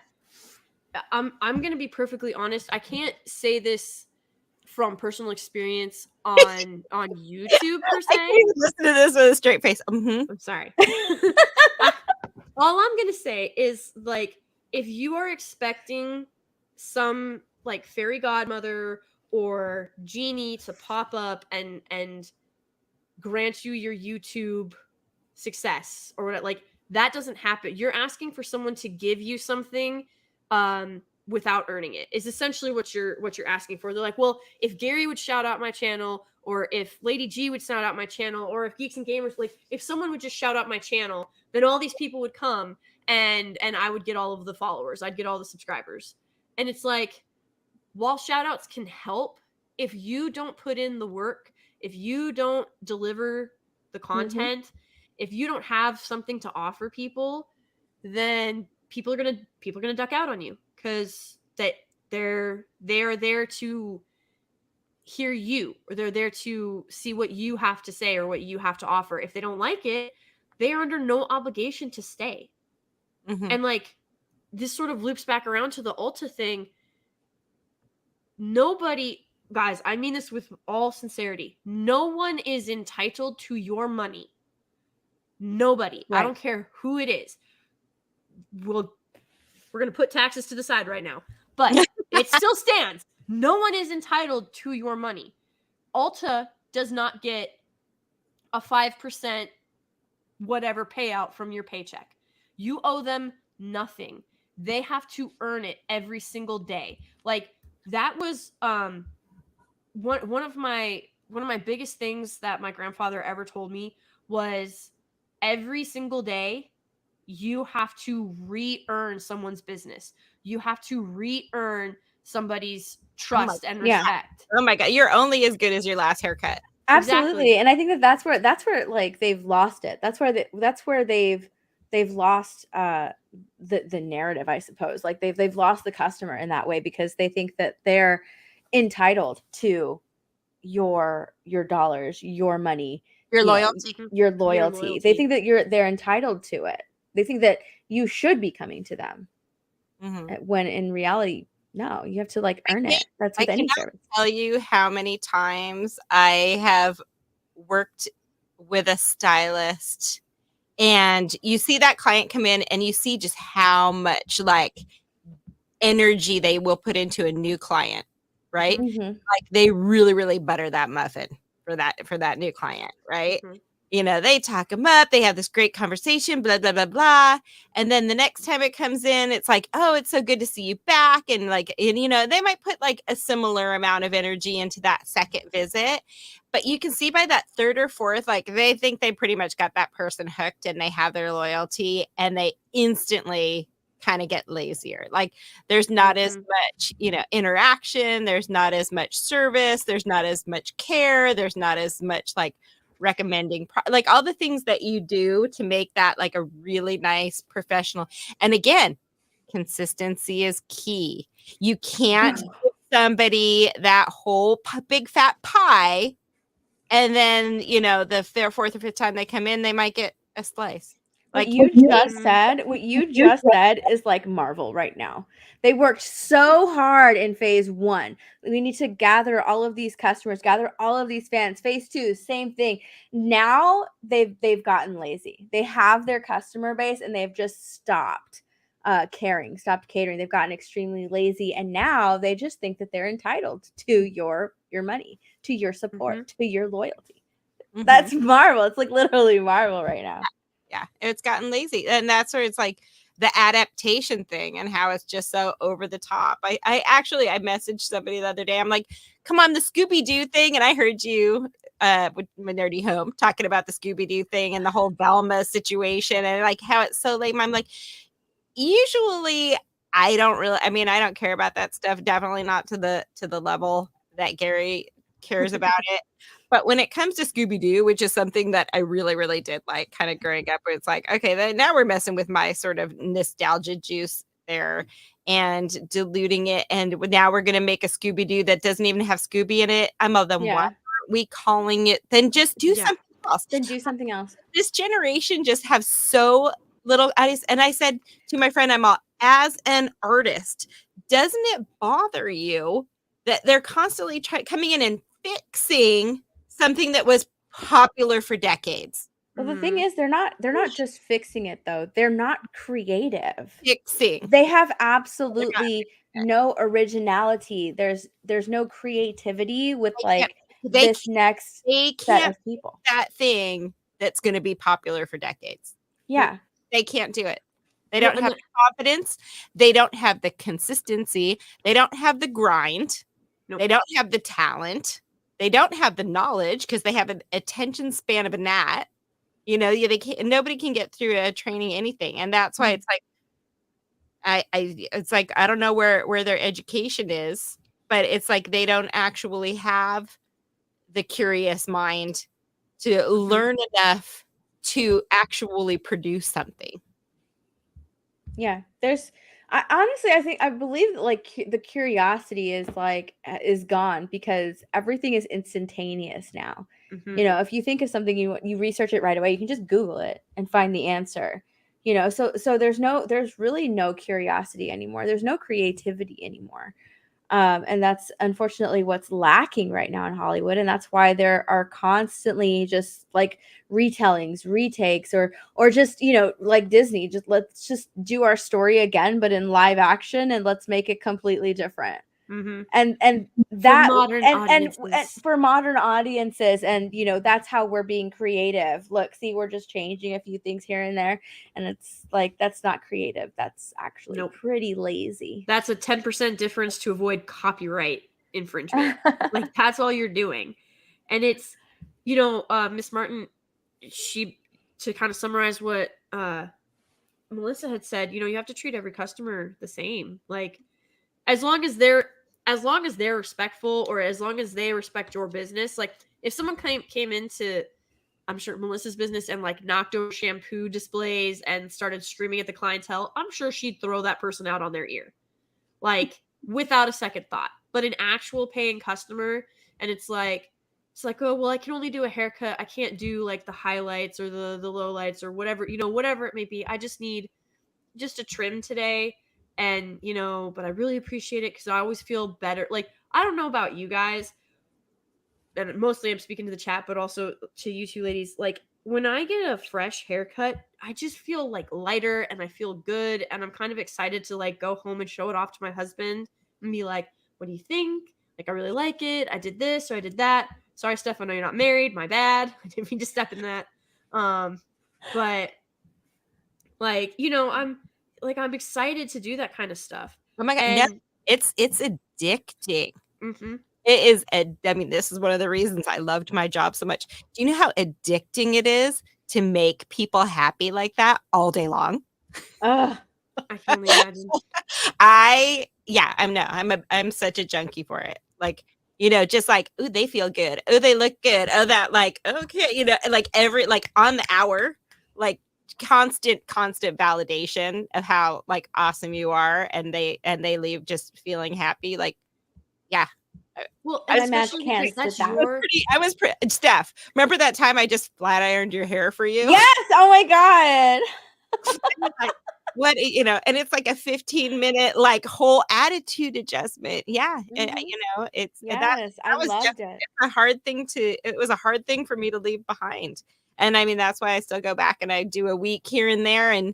I'm going to be perfectly honest. I can't say this from personal experience on YouTube per se.
I can't listen to this with a straight face.
I'm sorry. All I'm going to say is, like, if you are expecting some like fairy godmother or genie to pop up and grant you your YouTube success or whatever, like, that doesn't happen. You're asking for someone to give you something without earning it, is essentially what you're asking for. They're like, well, if Gary would shout out my channel, or if Lady G would shout out my channel, or if Geeks and Gamers, like, if someone would just shout out my channel, then all these people would come and I would get all of the followers. I'd get all the subscribers. And it's like, while shout outs can help, if you don't put in the work, if you don't deliver the content, if you don't have something to offer people, then people are gonna duck out on you, because they're there to hear you, or they're there to see what you have to say or what you have to offer. If they don't like it, they are under no obligation to stay.
Mhm.
And like this sort of loops back around to the Ulta thing. Nobody, guys, I mean this with all sincerity. No one is entitled to your money. Nobody. I
Right.
don't care who it is. We're going to put taxes to the side right now. But it still stands. No one is entitled to your money. Ulta does not get a 5% whatever payout from your paycheck. You owe them nothing. They have to earn it every single day. Like that was one of my biggest things that my grandfather ever told me was every single day you have to re-earn someone's business. You have to re-earn somebody's trust and
yeah.
respect.
Oh my god, you're only as good as your last haircut.
Absolutely. And I think that that's where like they've lost it. That's where they've lost the narrative, I suppose. Like they've lost the customer in that way because they think that they're entitled to your dollars, your money,
Your
you know,
loyalty.
your loyalty. They think that they're entitled to it. They think that you should be coming to them.
Mhm.
When in reality, no, you have to like earn it. That's
I
with any
cannot
service.
tell you how many times I have worked with a stylist and you see that client come in and you see just how much like energy they will put into a new client, right?
Mhm.
Like they really, really butter that muffin for that new client, right?
Mhm.
You know, they talk them up, they have this great conversation, blah, blah, blah, blah. And then the next time it comes in, it's like, oh, it's so good to see you back. And like, and you know, they might put like a similar amount of energy into that second visit. But you can see by that third or fourth, like they think they pretty much got that person hooked and they have their loyalty and they instantly kind of get lazier. Like there's not as much, you know, interaction, there's not as much service, there's not as much care, there's not as much like recommending like all the things that you do to make that like a really nice professional. And again, consistency is key. You can't give somebody that whole big fat pie and then, you know, the fourth or fifth time they come in, they might get a slice.
What
Like
you just said is like Marvel right now. They worked so hard in phase 1. We need to gather all of these customers, gather all of these fans. Phase 2, same thing. Now they've gotten lazy. They have their customer base and they've just stopped caring, stopped catering. They've gotten extremely lazy and now they just think that they're entitled to your money, to your support, to your loyalty. That's Marvel. It's like literally Marvel right now.
Yeah, it's gotten lazy. And that's where it's like the adaptation thing and how it's just so over the top. I messaged somebody the other day. I'm like, come on, the Scooby-Doo thing. And I heard you with my nerdy home talking about the Scooby-Doo thing and the whole Velma situation and like how it's so lame. I'm like, usually I don't care about that stuff. Definitely not to the level that Gary cares about it. But when it comes to Scooby-Doo, which is something that I really, really did like kind of growing up, where it's like, okay, then now we're messing with my sort of nostalgia juice there and diluting it. And now we're going to make a Scooby-Doo that doesn't even have Scooby in it. I'm of them. Why aren't we calling it? Then just do something else.
Then do something else.
This generation just have so little. And I said to my friend, I'm all, as an artist, doesn't it bother you that they're constantly coming in and fixing something that was popular for decades?
Well, the thing is, they're not just fixing it though. They're not creative.
Fixing.
They have absolutely no originality. There's no creativity with like this next set of people.
That thing that's going to be popular for decades.
Yeah.
They can't do it. They don't have the confidence. They don't have the consistency. They don't have the grind. They don't have the talent. They don't have the knowledge because they have an attention span of a gnat. You know, they can't. Nobody can get through a training anything, and that's why it's like, it's like I don't know where their education is, but it's like they don't actually have the curious mind to learn enough to actually produce something.
Yeah, I believe that like the curiosity is gone because everything is instantaneous now.
Mhm.
You know, if you think of something, you research it right away. You can just Google it and find the answer. You know, so there's really no curiosity anymore. There's no creativity anymore. And that's unfortunately what's lacking right now in Hollywood. And that's why there are constantly just like retellings, retakes, or just, you know, like Disney, just let's just do our story again, but in live action, and let's make it completely different.
Mhm.
And
For
that
modern
and
audiences.
for modern audiences, and you know, that's how we're being creative. Look, see, we're just changing a few things here and there, and it's like that's not creative. That's actually
Nope.
pretty lazy.
That's a 10% difference to avoid copyright infringement. Like that's all you're doing. And it's, you know, Miss Martin, she, to kind of summarize what Melissa had said, you know, you have to treat every customer the same. Like as long as they're respectful, or as long as they respect your business. Like if someone came into, I'm sure, Melissa's business and like knocked over shampoo displays and started screaming at the clientele, I'm sure she'd throw that person out on their ear, like without a second thought. But an actual paying customer, and it's like, oh well, I can only do a haircut, I can't do like the highlights or the low lights or whatever, you know, whatever it may be. I just need just a trim today, and you know, but I really appreciate it because I always feel better. Like I don't know about you guys, and mostly I'm speaking to the chat, but also to you two ladies. Like when I get a fresh haircut, I just feel like lighter and I feel good, and I'm kind of excited to like go home and show it off to my husband and be like, "What do you think? Like I really like it. I did this or I did that. Sorry, Steph, I know you're not married. My bad. I didn't mean to step in that." But like, you know, I'm excited to do that kind of stuff.
Oh my god, no,
And
it's addicting.
mhm.
It is I mean, this is one of the reasons I loved my job so much. Do you know how addicting it is to make people happy like that all day long?
Ugh.
I can only imagine.
I'm such a junkie for it. Like, you know, just like, ooh, they feel good. Oh, they look good. Oh, that like, okay, you know, like every like on the hour, like constant validation of how like awesome you are, and they leave just feeling happy. Like, yeah.
Well,
I
and
was
My
especially
magic
because
hands
that's
did that.
I was pretty Steph, remember that time I just flat ironed your hair for you?
Yes. Oh my god.
Like, what, you know, and it's like a 15-minute like whole attitude adjustment. Yeah. And
Mhm.
you know, it's that
Yes, I
was just
loved it.
it was a hard thing for me to leave behind. And I mean, that's why I still go back and I do a week here and there, and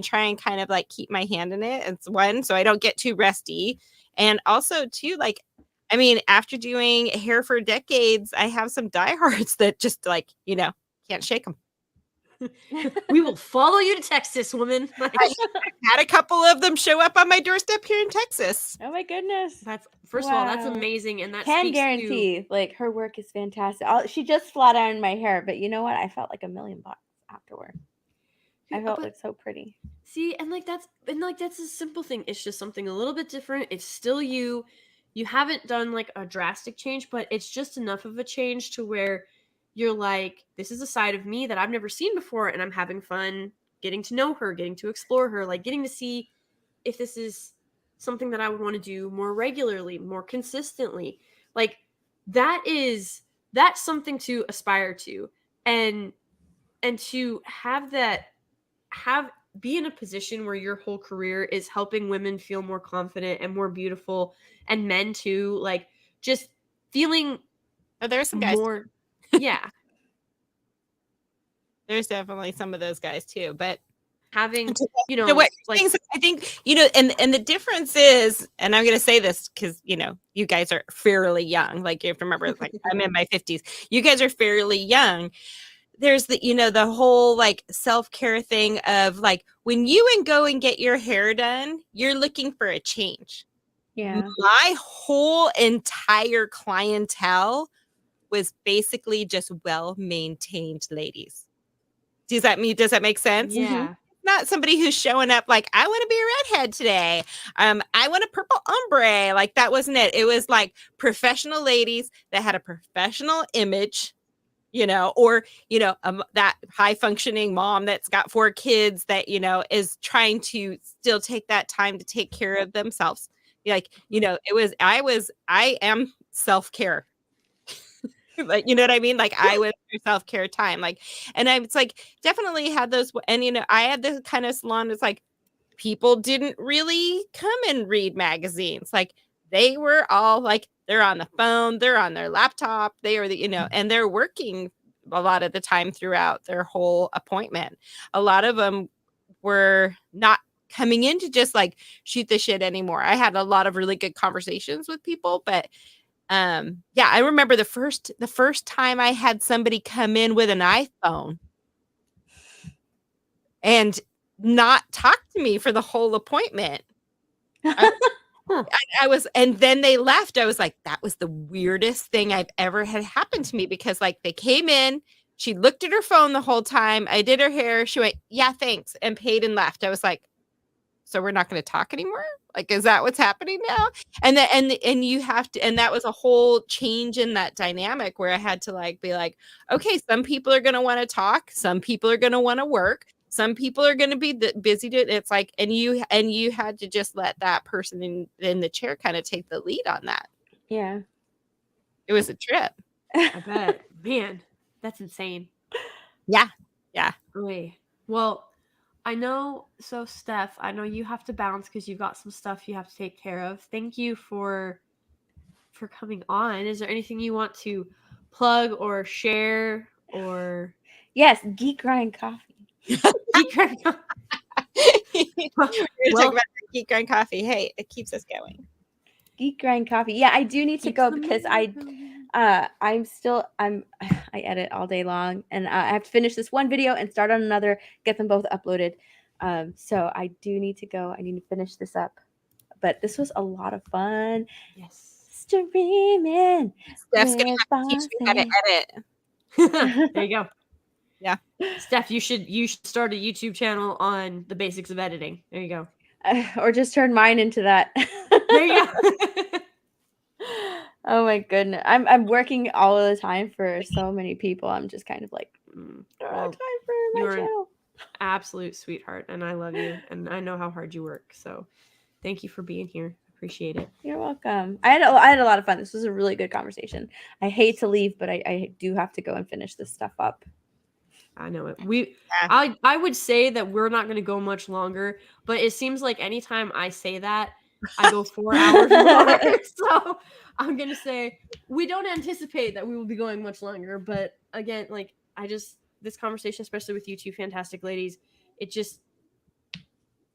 try and kind of like keep my hand in it. It's one, so I don't get too rusty. And also too, like, I mean, after doing hair for decades, I have some diehards that just like, you know, can't shake them.
we will follow you to Texas, woman. Like,
I had a couple of them show up on my doorstep here in Texas.
Oh my goodness.
that's first of all, that's
Wow.
amazing, and that
Can
speaks to
guarantee, like her work is fantastic. She just flat ironed my hair, but you know what? I felt like $1,000,000 afterward. I felt
but
like so pretty.
see, and that's a simple thing. It's just something a little bit different. It's still you. You haven't done like a drastic change, but it's just enough of a change to where you're like, this is a side of me that I've never seen before, and I'm having fun getting to know her, getting to explore her, like getting to see if this is something that I would want to do more regularly, more consistently. Like that's something to aspire to. And to have that have be in a position where your whole career is helping women feel more confident and more beautiful, and men too, like just feeling
Oh, there's some guys.
more yeah,
There's definitely some of those guys too, but
having, you
so
know,
what
like
I think, you know, and the difference is, and I'm going to say this because, you know, you guys are fairly young. Like you have to remember, like I'm in my 50s. You guys are fairly young. There's the, you know, the whole like self-care thing of like when you go and get your hair done, you're looking for a change.
Yeah.
My whole entire clientele was basically just well-maintained ladies. Does that make sense?
yeah.
Not somebody who's showing up like, I want to be a redhead today. I want a purple ombre. Like that wasn't it. It was like professional ladies that had a professional image, you know, or, you know, that high functioning mom that's got 4 kids that, you know, is trying to still take that time to take care of themselves. Like, you know, I am self-care. Like, you know what I mean? Like I was through self-care time. Like, and it's like definitely had those, and you know, I had this kind of salon. It's like people didn't really come and read magazines. Like they were all like, they're on the phone, they're on their laptop, they are the, you know, and they're working a lot of the time throughout their whole appointment. A lot of them were not coming in to just like shoot the shit anymore. I had a lot of really good conversations with people, but yeah, I remember the first time I had somebody come in with an iPhone and not talk to me for the whole appointment. I was, and then they left. I was like, that was the weirdest thing I've ever had happen to me, because like they came in, she looked at her phone the whole time. I did her hair. She went, yeah, thanks, and paid and left. I was like, so we're not going to talk anymore? Like, is that what's happening now? And then, and you have to, and that was a whole change in that dynamic where I had to like, be like, okay, some people are going to want to talk. Some people are going to want to work. Some people are going to be busy. It's like, and you had to just let that person in the chair kind of take the lead on that.
Yeah.
It was a trip.
I bet. Man, that's insane.
Yeah. Yeah.
Wait. Well, I know. So, Steph, I know you have to bounce because you've got some stuff you have to take care of. Thank you for coming on. Is there anything you want to plug or share or
Yes, Geek Grind Coffee.
Geek Grind?
We're talking
Well,
about Geek Grind Coffee. Hey, it keeps us going.
Geek Grind Coffee. Yeah, I do need to go because I edit all day long, and I have to finish this one video and start on another, get them both uploaded. So I do need to go. I need to finish this up. But this was a lot of fun.
yes.
Streaming.
Steph's gonna have to teach me how to edit.
There you go.
Yeah.
Steph, you should start a YouTube channel on the basics of editing. There you go.
Or just turn mine into that.
There you go.
Oh my goodness. I'm working all of the time for so many people. I'm just kind of like,
Well,
time for my
you're an
channel.
absolute sweetheart, and I love you, and I know how hard you work. So thank you for being here. Appreciate it.
You're welcome. I had a lot of fun. This was a really good conversation. I hate to leave, but I do have to go and finish this stuff up.
I know it. I would say that we're not going to go much longer, but it seems like anytime I say that, I go 4 hours more. So I'm going to say we don't anticipate that we will be going much longer. But again, like this conversation, especially with you two fantastic ladies, it's just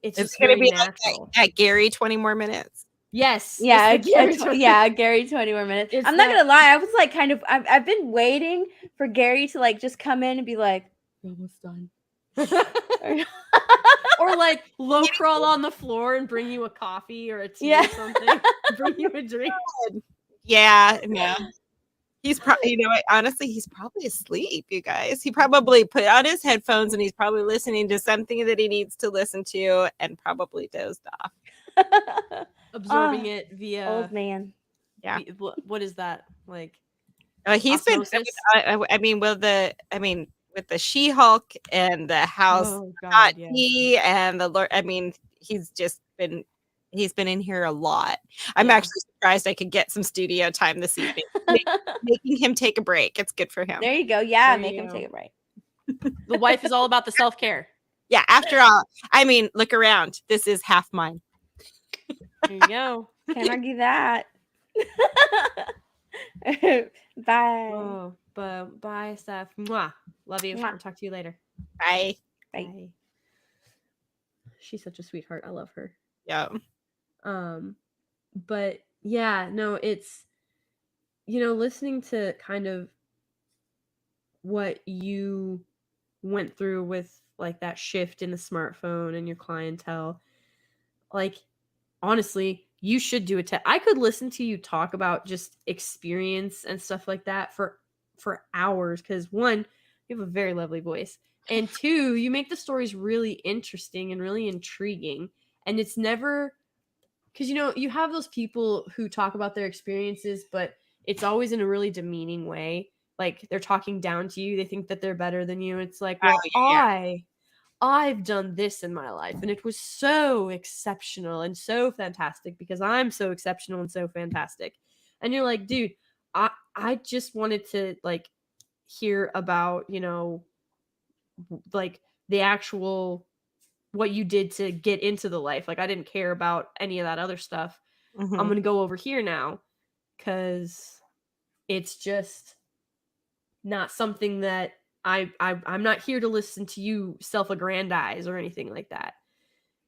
It's
very
gonna be
natural.
like at Gary 20 more minutes.
Yes.
Yeah,
Gary
Gary 20 more minutes.
It's
I'm not
that-
gonna lie, I was like I've been waiting for Gary to like just come in and be like, we're almost done.
Or like low crawl on the floor and bring you a coffee or a tea or something. Bring you a drink.
Yeah, no. He's probably, you know what, honestly, he's probably asleep, you guys. He probably put on his headphones and he's probably listening to something that he needs to listen to and probably dozed off.
Absorbing it via
old man.
Yeah.
What is that like?
He's
osmosis?
been with the She-Hulk and the House Hot Tea and the Lord. I mean, he's been in here a lot. I'm actually surprised I could get some studio time this evening. Making him take a break. It's good for him.
There you go. Yeah,
There
make
you
him
go.
take a break.
The wife is all about the self-care.
Yeah, after all, I mean, look around. This is half mine.
There you go.
Can't argue that. Bye.
Oh, but bye, Steph. Mwah. Love you.
Mwah.
I'll talk to you later.
Bye.
Bye.
She's such a sweetheart. I love her.
Yeah.
But yeah, no, it's listening to kind of what you went through with like that shift in the smartphone and your clientele. Like, honestly, you should do it. I could listen to you talk about just experience and stuff like that for hours, because one, you have a very lovely voice, and two, you make the stories really interesting and really intriguing. And it's never, because you have those people who talk about their experiences, but it's always in a really demeaning way. like they're talking down to you. They think that they're better than you. It's like,
Oh,
well,
yeah.
I've done this in my life and it was so exceptional and so fantastic because I'm so exceptional and so fantastic. And you're like, dude, I just wanted to like hear about, like the actual what you did to get into the life. Like I didn't care about any of that other stuff. I'm
Mhm.
going to go over here now cuz it's just not something that I'm not here to listen to you self-aggrandize or anything like that.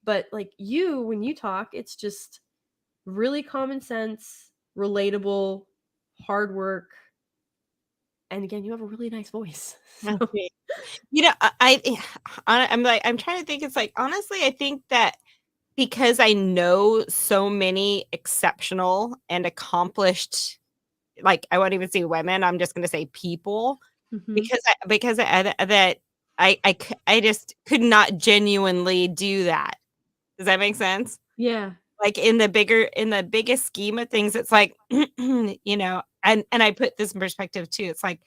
But like you, when you talk, it's just really common sense, relatable, hard work, and again, you have a really nice voice. So,
Okay. I'm trying to think. It's like, honestly, I think that because I know so many exceptional and accomplished, like, I won't even say women, I'm just going to say people,
mhm.
that I just could not genuinely do that. Does that make sense?
Yeah.
Like in the biggest scheme of things, it's like, and I put this in perspective too. It's like,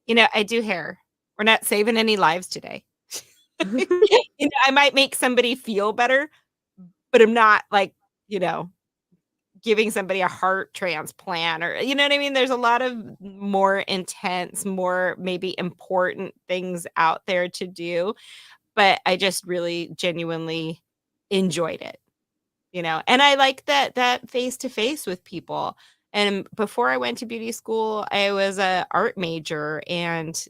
I do hair. We're not saving any lives today. I might make somebody feel better, but I'm not like, you know, giving somebody a heart transplant or you know what I mean? There's a lot of more intense, more maybe important things out there to do, but I just really genuinely enjoyed it. And I like that face to face with people. And before I went to beauty school, I was a art major and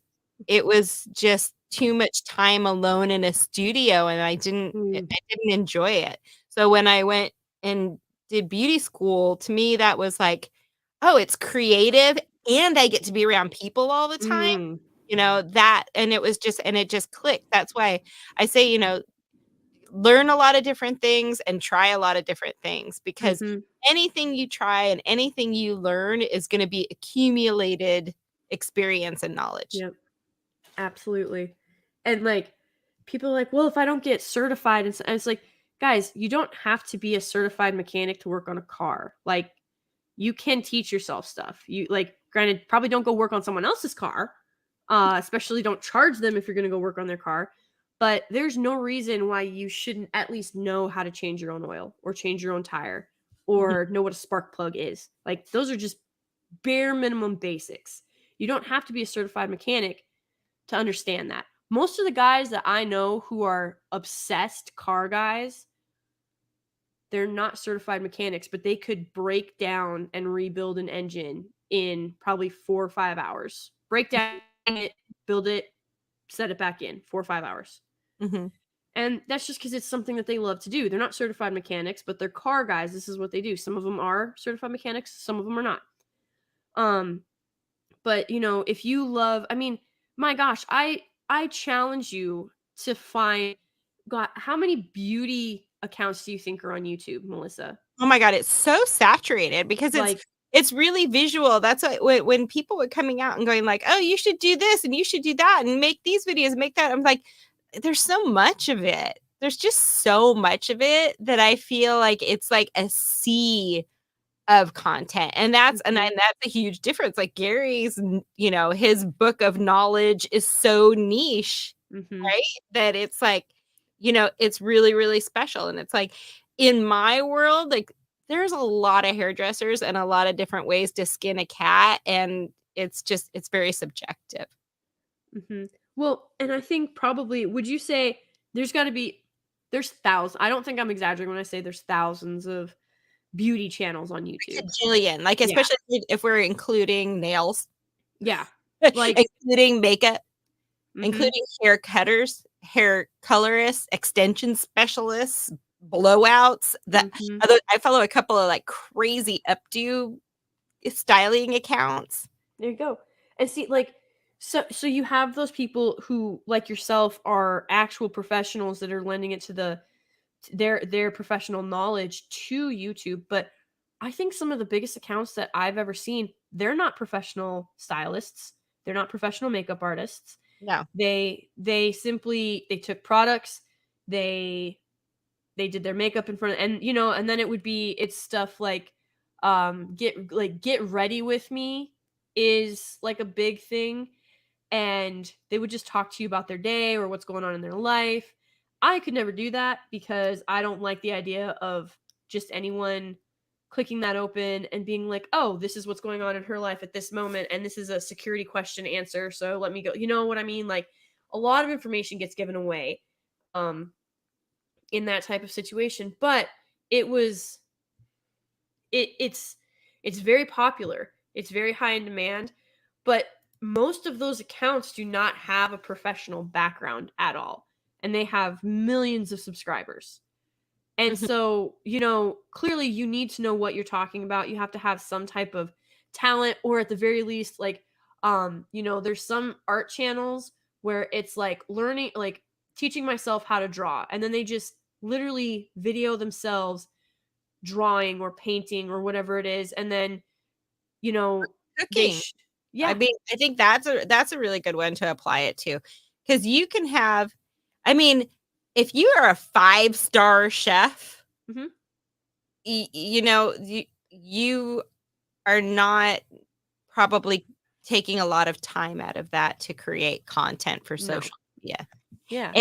it was just too much time alone in a studio and I
Mm,
didn't enjoy it. So when I went and did beauty school, to me that was like, oh, it's creative and I get to be around people all the time.
mm,
That and it just clicked. That's why I say, learn a lot of different things and try a lot of different things because
mhm.
anything you try and anything you learn is going to be accumulated experience and knowledge.
Yep. Absolutely. And like people are like, well, if I don't get certified, and it's like, guys, you don't have to be a certified mechanic to work on a car. Like, you can teach yourself stuff. You like, granted, probably don't go work on someone else's car. Especially don't charge them if you're going to go work on their car. But there's no reason why you shouldn't at least know how to change your own oil or change your own tire
Mhm.
or know what a spark plug is. Like, those are just bare minimum basics. You don't have to be a certified mechanic to understand that. Most of the guys that I know who are obsessed car guys, they're not certified mechanics, but they could break down and rebuild an engine in probably 4 or 5 hours. Break down it, build it, set it back in 4 or 5 hours.
Mhm.
And that's just because it's something that they love to do. They're not certified mechanics, but they're car guys. This is what they do. Some of them are certified mechanics, some of them are not. Um, but if you love, I mean, my gosh, I challenge you to find, God, how many beauty accounts do you think are on YouTube, Melissa?
Oh my god, it's so saturated because
Like,
it's really visual. That's why when people were coming out and going like, "Oh, you should do this and you should do that and make these videos, make that." I'm like, there's so much of it. There's just so much of it that I feel like it's like a sea of content. And
mhm,
that's a huge difference. Like his book of knowledge is so niche,
mhm,
right? That it's like, it's really, really special. And it's like in my world, like there's a lot of hairdressers and a lot of different ways to skin a cat. And it's very subjective.
mhm. Well, and I think probably, would you say there's got to be, there's thousands. I don't think I'm exaggerating when I say there's thousands of beauty channels on
It's
YouTube.
a jillion, like
Yeah.
especially if we're including nails,
Yeah. Like,
including makeup.
mhm,
Including hair cutters, hair colorists, extension specialists, blowouts.
mhm.
I follow a couple of like crazy updo styling accounts.
There you go. And see, like, so you have those people who, like yourself, are actual professionals that are lending it to their professional knowledge to YouTube. But I think some of the biggest accounts that I've ever seen, they're not professional stylists. They're not professional makeup artists.
No.
They simply they took products, they they did their makeup in front of, and then it's stuff like get ready with me is like a big thing, and they would just talk to you about their day or what's going on in their life. I could never do that because I don't like the idea of just anyone clicking that open and being like, "Oh, this is what's going on in her life at this moment, and this is a security question answer, so let me go." You know what I mean? Like, a lot of information gets given away um in that type of situation, but it was it's very popular. It's very high in demand, but most of those accounts do not have a professional background at all, and they have millions of subscribers. And
Mhm.
so, clearly you need to know what you're talking about. You have to have some type of talent, or at the very least, like, there's some art channels where it's like learning, like teaching myself how to draw. And then they just literally video themselves drawing or painting or whatever it is. And then, you know, they,
Cooking. I
yeah.
mean, I think that's a really good one to apply it to, because you can have, I mean, if you are a 5-star chef,
Hmm.
you are not probably taking a lot of time out of that to create content for
No.
social media.
Yeah.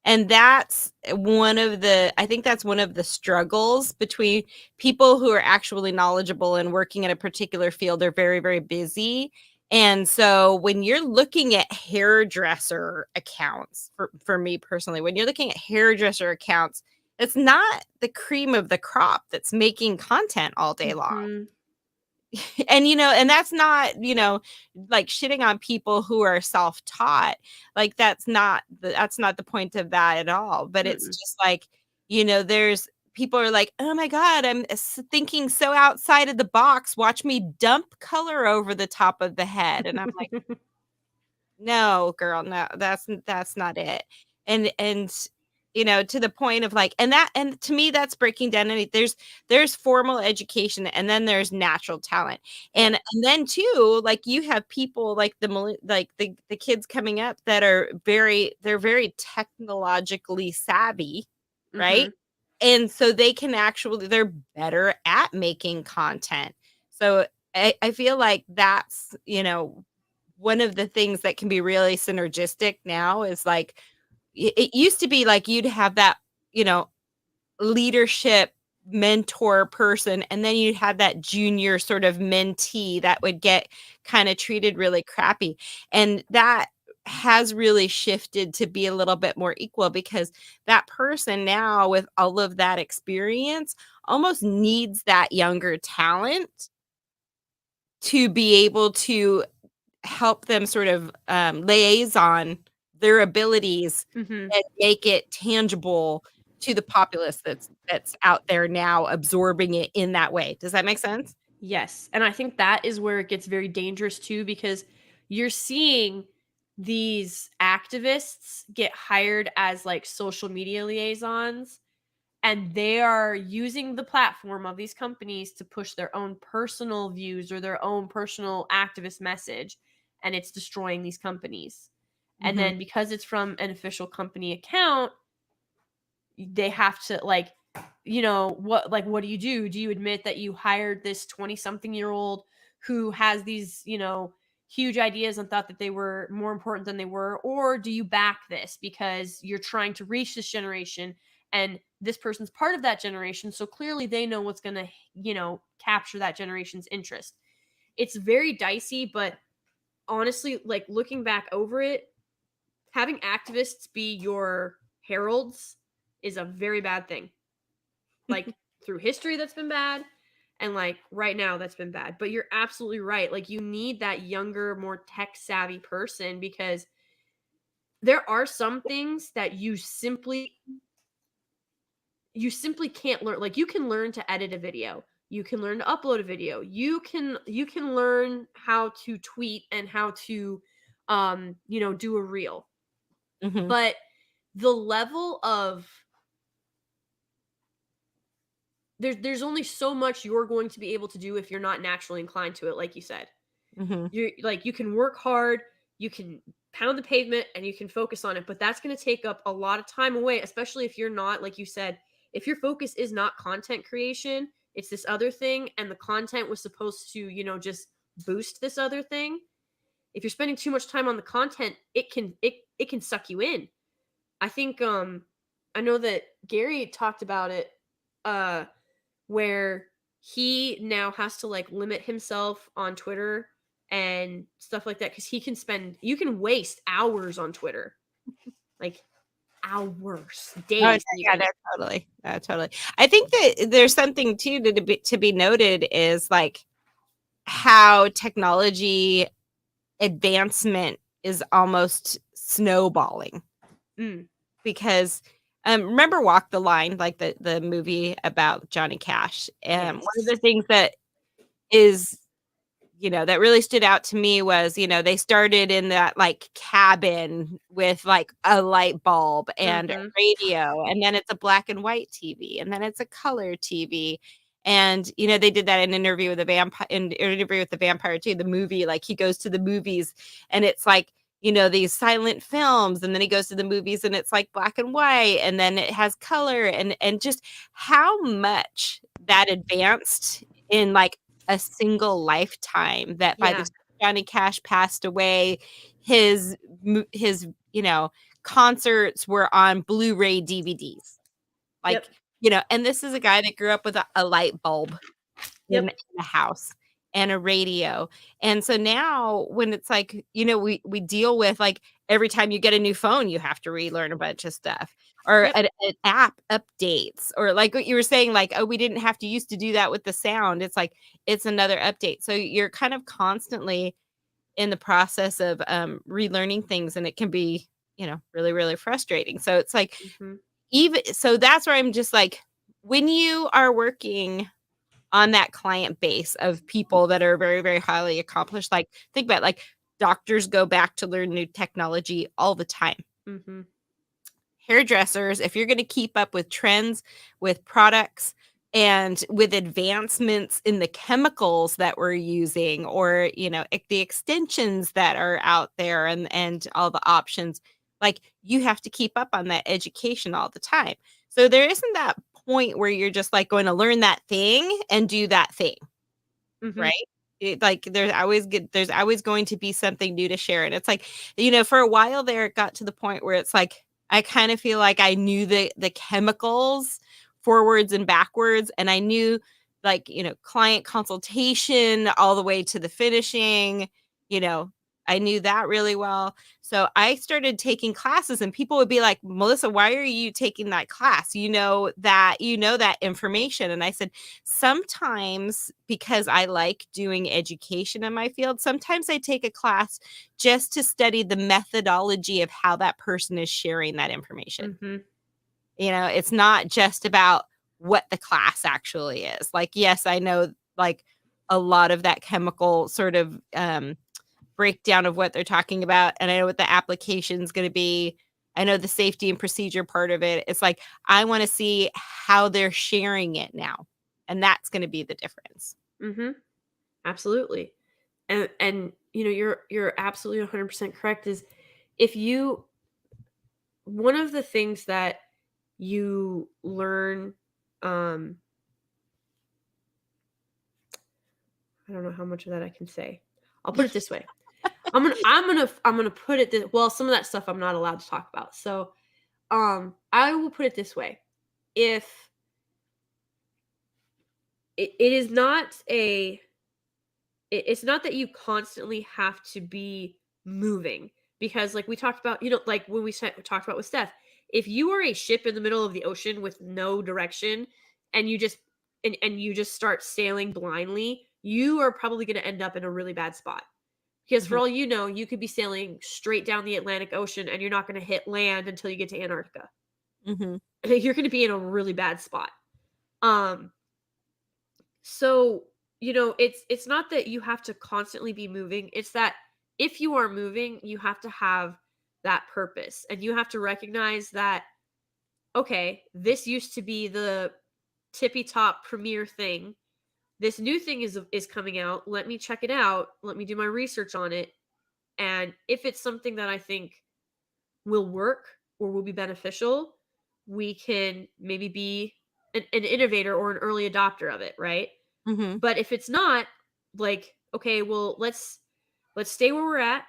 And that's one of the I think that's one of the struggles between people who are actually knowledgeable and working in a particular field. They're very, very busy. And so when you're looking at hairdresser accounts, for me personally, when you're looking at hairdresser accounts, it's not the cream of the crop that's making content all day long.
Mhm.
And that's not, like shitting on people who are self-taught. Like that's not the point of that at all. But it's
Mm-mm.
just like, there's people are like, "Oh my God, I'm thinking so outside of the box. Watch me dump color over the top of the head." And I'm like, "No, girl, no, that's not it." And to the point of like, and to me that's breaking down any there's formal education, and then there's natural talent.
Yeah.
And then too, like you have people like the kids coming up that are they're very technologically savvy, right?
Mhm.
And so they're better at making content. So I feel like that's, one of the things that can be really synergistic now is like it used to be like you'd have that, you know, leadership mentor person, and then you'd have that junior sort of mentee that would get kind of treated really crappy. And that has really shifted to be a little bit more equal, because that person now with all of that experience almost needs that younger talent to be able to help them sort of, liaison their abilities
Mhm.
and make it tangible to the populace that's out there now absorbing it in that way. Does that make sense?
Yes, and I think that is where it gets very dangerous too, because you're seeing these activists get hired as like social media liaisons, and they are using the platform of these companies to push their own personal views or their own personal activist message, and it's destroying these companies. And
Mhm.
then because it's from an official company account, they have to like, what do you do? Do you admit that you hired this 20 something year old who has these, huge ideas and thought that they were more important than they were? Or do you back this because you're trying to reach this generation, and this person's part of that generation, so clearly they know what's going to, capture that generation's interest? It's very dicey, but honestly, like looking back over it, having activists be your heralds is a very bad thing. Like, through history that's been bad, and like right now that's been bad. But you're absolutely right. Like, you need that younger, more tech savvy person, because there are some things that you simply can't learn. Like, you can learn to edit a video. You can learn to upload a video. You can learn how to tweet and how to do a reel.
Mhm.
But the level of there's only so much you're going to be able to do if you're not naturally inclined to it, like you said.
Mhm.
You can work hard, you can pound the pavement, and you can focus on it, but that's going to take up a lot of time away, especially if you're not, like you said, if your focus is not content creation, it's this other thing, and the content was supposed to, just boost this other thing, if you're spending too much time on the content, it can suck you in. I think I know that Gary talked about it uh where he now has to like limit himself on Twitter and stuff like that, cuz you can waste hours on Twitter. Like hours,
Oh,
days
yeah,
even.
no, totally. No, totally. I think that there's something too to be noted is like how technology advancement is almost snowballing
Mm,
because remember Walk the Line, like the movie about Johnny Cash. And one of
yes.
the things that is that really stood out to me was, they started in that like cabin with like a light bulb and a
Mhm.
radio, and then it's a black and white TV, and then it's a color TV. And they did that in Interview with the Vampire, in Interview with the Vampire too, the movie. Like he goes to the movies and it's like, these silent films, and then he goes to the movies and it's like black and white, and then it has color, and just how much that advanced in like a single lifetime, that by the
Yeah.
time Johnny Cash passed away, his concerts were on Blu-ray DVDs.
Yep.
Like, and this is a guy that grew up with a light bulb in
Yep.
the house and a radio. And so now when it's like, we deal with like every time you get a new phone, you have to relearn a bunch of stuff, or
Yep.
an app updates, or like what you were saying, like, oh, we didn't have to used to do that with the sound. It's like, it's another update. So you're kind of constantly in the process of relearning things, and it can be, really, really frustrating. So it's like,
Mhm.
even so that's where I'm just like, when you are working on that client base of people that are very, very highly accomplished, like think about like doctors go back to learn new technology all the time.
Mhm.
Hairdressers, if you're going to keep up with trends, with products, and with advancements in the chemicals that we're using, or the extensions that are out there, and all the options, like you have to keep up on that education all the time. So there isn't that point where you're just like going to learn that thing and do that thing,
Mhm.
right? Like there's always going to be something new to share. And it's like, for a while there, it got to the point where it's like, I kind of feel like I knew the chemicals forwards and backwards. And I knew like, client consultation all the way to the finishing, you know, I knew that really well. So I started taking classes, and people would be like, Melissa, why are you taking that class? You know that information. And I said, sometimes because I like doing education in my field, sometimes I take a class just to study the methodology of how that person is sharing that information.
Mhm.
It's not just about what the class actually is. Like, yes, I know like a lot of that chemical sort of breakdown of what they're talking about, and I know what the application is going to be. I know the safety and procedure part of it. It's like, I want to see how they're sharing it now. And that's going to be the difference.
Mhm. Absolutely. And you're absolutely 100% correct. Is if you one of the things that you learn, um I don't know how much of that I can say. I'll put it this way. I'm gonna put it this, well, some of that stuff I'm not allowed to talk about. So I will put it this way. If it is not it's not that you constantly have to be moving, because like we talked about, like when talked about with Steph, if you are a ship in the middle of the ocean with no direction, and you just start sailing blindly, you are probably going to end up in a really bad spot, because for
Mhm,
all you know, you could be sailing straight down the Atlantic Ocean and you're not going to hit land until you get to Antarctica.
mhm,
You're going to be in a really bad spot. um So, it's not that you have to constantly be moving. It's that if you are moving, you have to have that purpose, and you have to recognize that, okay, this used to be the tippy top premier thing. This new thing is coming out. Let me check it out. Let me do my research on it. And if it's something that I think will work or will be beneficial, we can maybe be an innovator or an early adopter of it, right?
mhm.
But if it's not, like, okay, well, let's stay where we're at.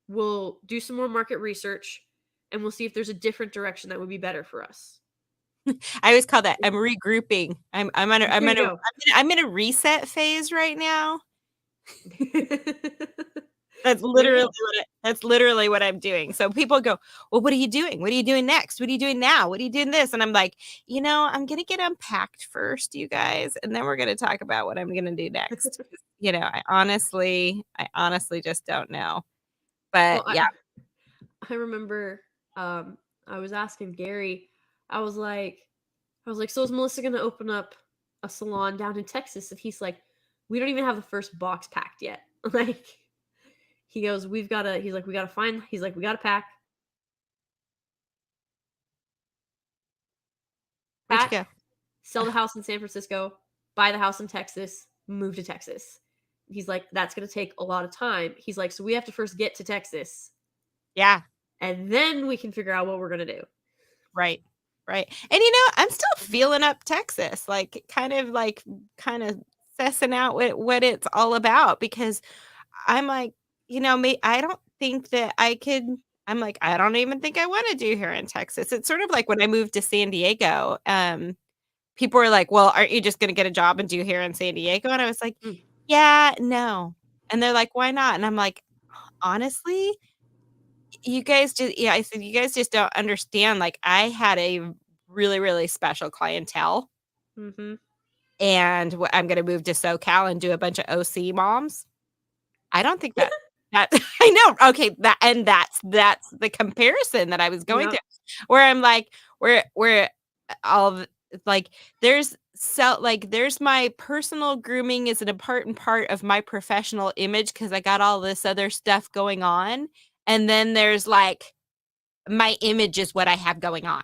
We'll do some more market research and we'll see if there's a different direction that would be better for us.
I always call that I'm regrouping.
There you go.
I'm in a reset phase right now. That's
There you
literally
go.
that's literally what I'm doing. So people go, "Well, what are you doing? What are you doing next? What are you doing now? What are you doing this?" And I'm like, I'm gonna get unpacked first, you guys, and then we're gonna talk about what I'm gonna do next. 'Cause, I honestly just don't know. But
Well,
yeah,
I remember I was asking Gary, I was like so is Melissa gonna open up a salon down in Texas? And he's like, we don't even have the first box packed yet. Like he goes, he's like, we gotta
where'd you
pack,
go?
sell the house in San Francisco, buy the house in Texas, move to Texas. He's like, that's gonna take a lot of time. He's like, so we have to first get to Texas
Yeah,
and then we can figure out what we're gonna do.
right. Right. And I'm still feeling up Texas, kind of sussing out what it's all about because I'm like, I don't think that I could. I'm like, I don't even think I want to do here in Texas. It's sort of like when I moved to San Diego. People were like, "Well, aren't you just going to get a job and do here in San Diego?" And I was like,
Mm.
"Yeah, no." And they're like, "Why not?" And I'm like, "Honestly, you guys just yeah." I said, "You guys just don't understand. Like, I had a really, really special clientele,
Mm-hmm.
and I'm going to move to SoCal and do a bunch of OC moms." I don't think that I know, okay, that's the comparison that I was going
Yep.
to, where I'm like, where all the like, there's my personal grooming is an important part of my professional image because I got all this other stuff going on, and then there's, like, my image is what I have going on.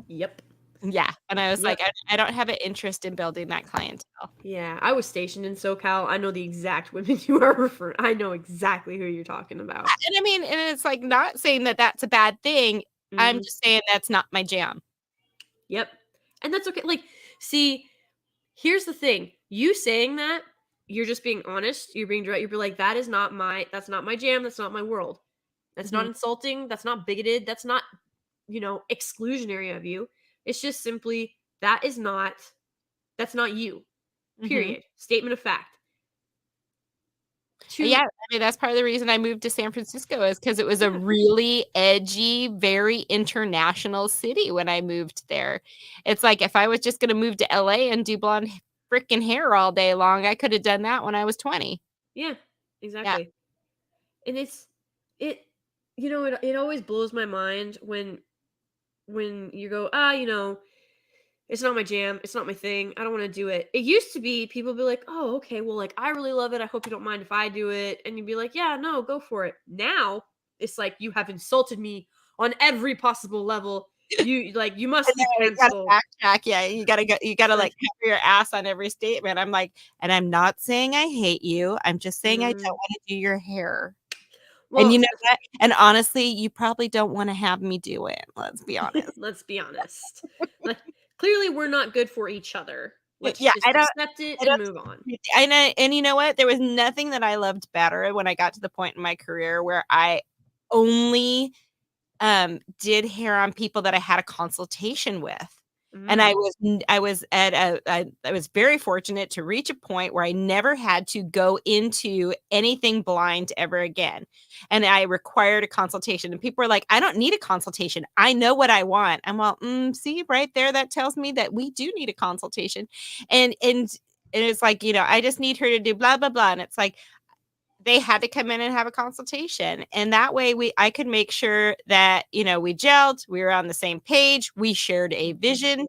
Yep.
Yeah, and I was
Yep.
like, I don't have an interest in building that clientele.
Yeah, I was stationed in SoCal. I know the exact women you are referring. I know exactly who you're talking about.
And I mean, and it's, like, not saying that that's a bad thing, I'm
Mhm.
just saying that's not my jam.
Yep. And that's okay. Like, see, here's the thing. You saying that, you're just being honest. You're being direct. You're like, that's not my jam. That's not my world. That's not
Mhm,
insulting. That's not bigoted. That's not, exclusionary of you. It's just simply that's not you.
mhm.
Period. Statement of fact.
Yeah,
To
I mean, that's part of the reason I moved to San Francisco is because it was a
Yeah.
really edgy, very international city when I moved there. It's like if I was just gonna move to LA and do blonde freaking hair all day long, I coulda done that when I was 20.
Yeah,
Yeah.
exactly. And it it always blows my mind when you go, it's not my jam, it's not my thing, I don't want to do it. It used to be people be like, oh, okay, well, like, I really love it, I hope you don't mind if I do it, and you'd be like, yeah, no, go for it. Now it's like, you have insulted me on every possible level. You
I
must be
know, you gotta
canceled.
backtrack, yeah, you gotta,
Like,
like, cover your ass on every statement. I'm like, "And I'm not saying I hate you, I'm just saying I don't
mm,
wanna do your hair." And
well,
you know what? And honestly, you probably don't wanna have me do it, let's be honest.
let's be honest. Like, clearly we're not good for each other. Let's
Yeah,
just accept it
I
and
don't
move on.
I know, and you know what? There was nothing that I loved better when I got to the point in my career where I only, did hair on people that I had a consultation with. And
Mm,
I was very fortunate to reach a point where I never had to go into anything blind ever again. And I required a consultation. And people were like, "I don't need a consultation. I know what I want." I'm well, see, right there, that tells me that we do need a consultation. And it's like, I just need her to do blah blah blah. And it's like they had to come in and have a consultation. And that way I could make sure that, we gelled, we were on the same page, we shared a
mhm.
vision,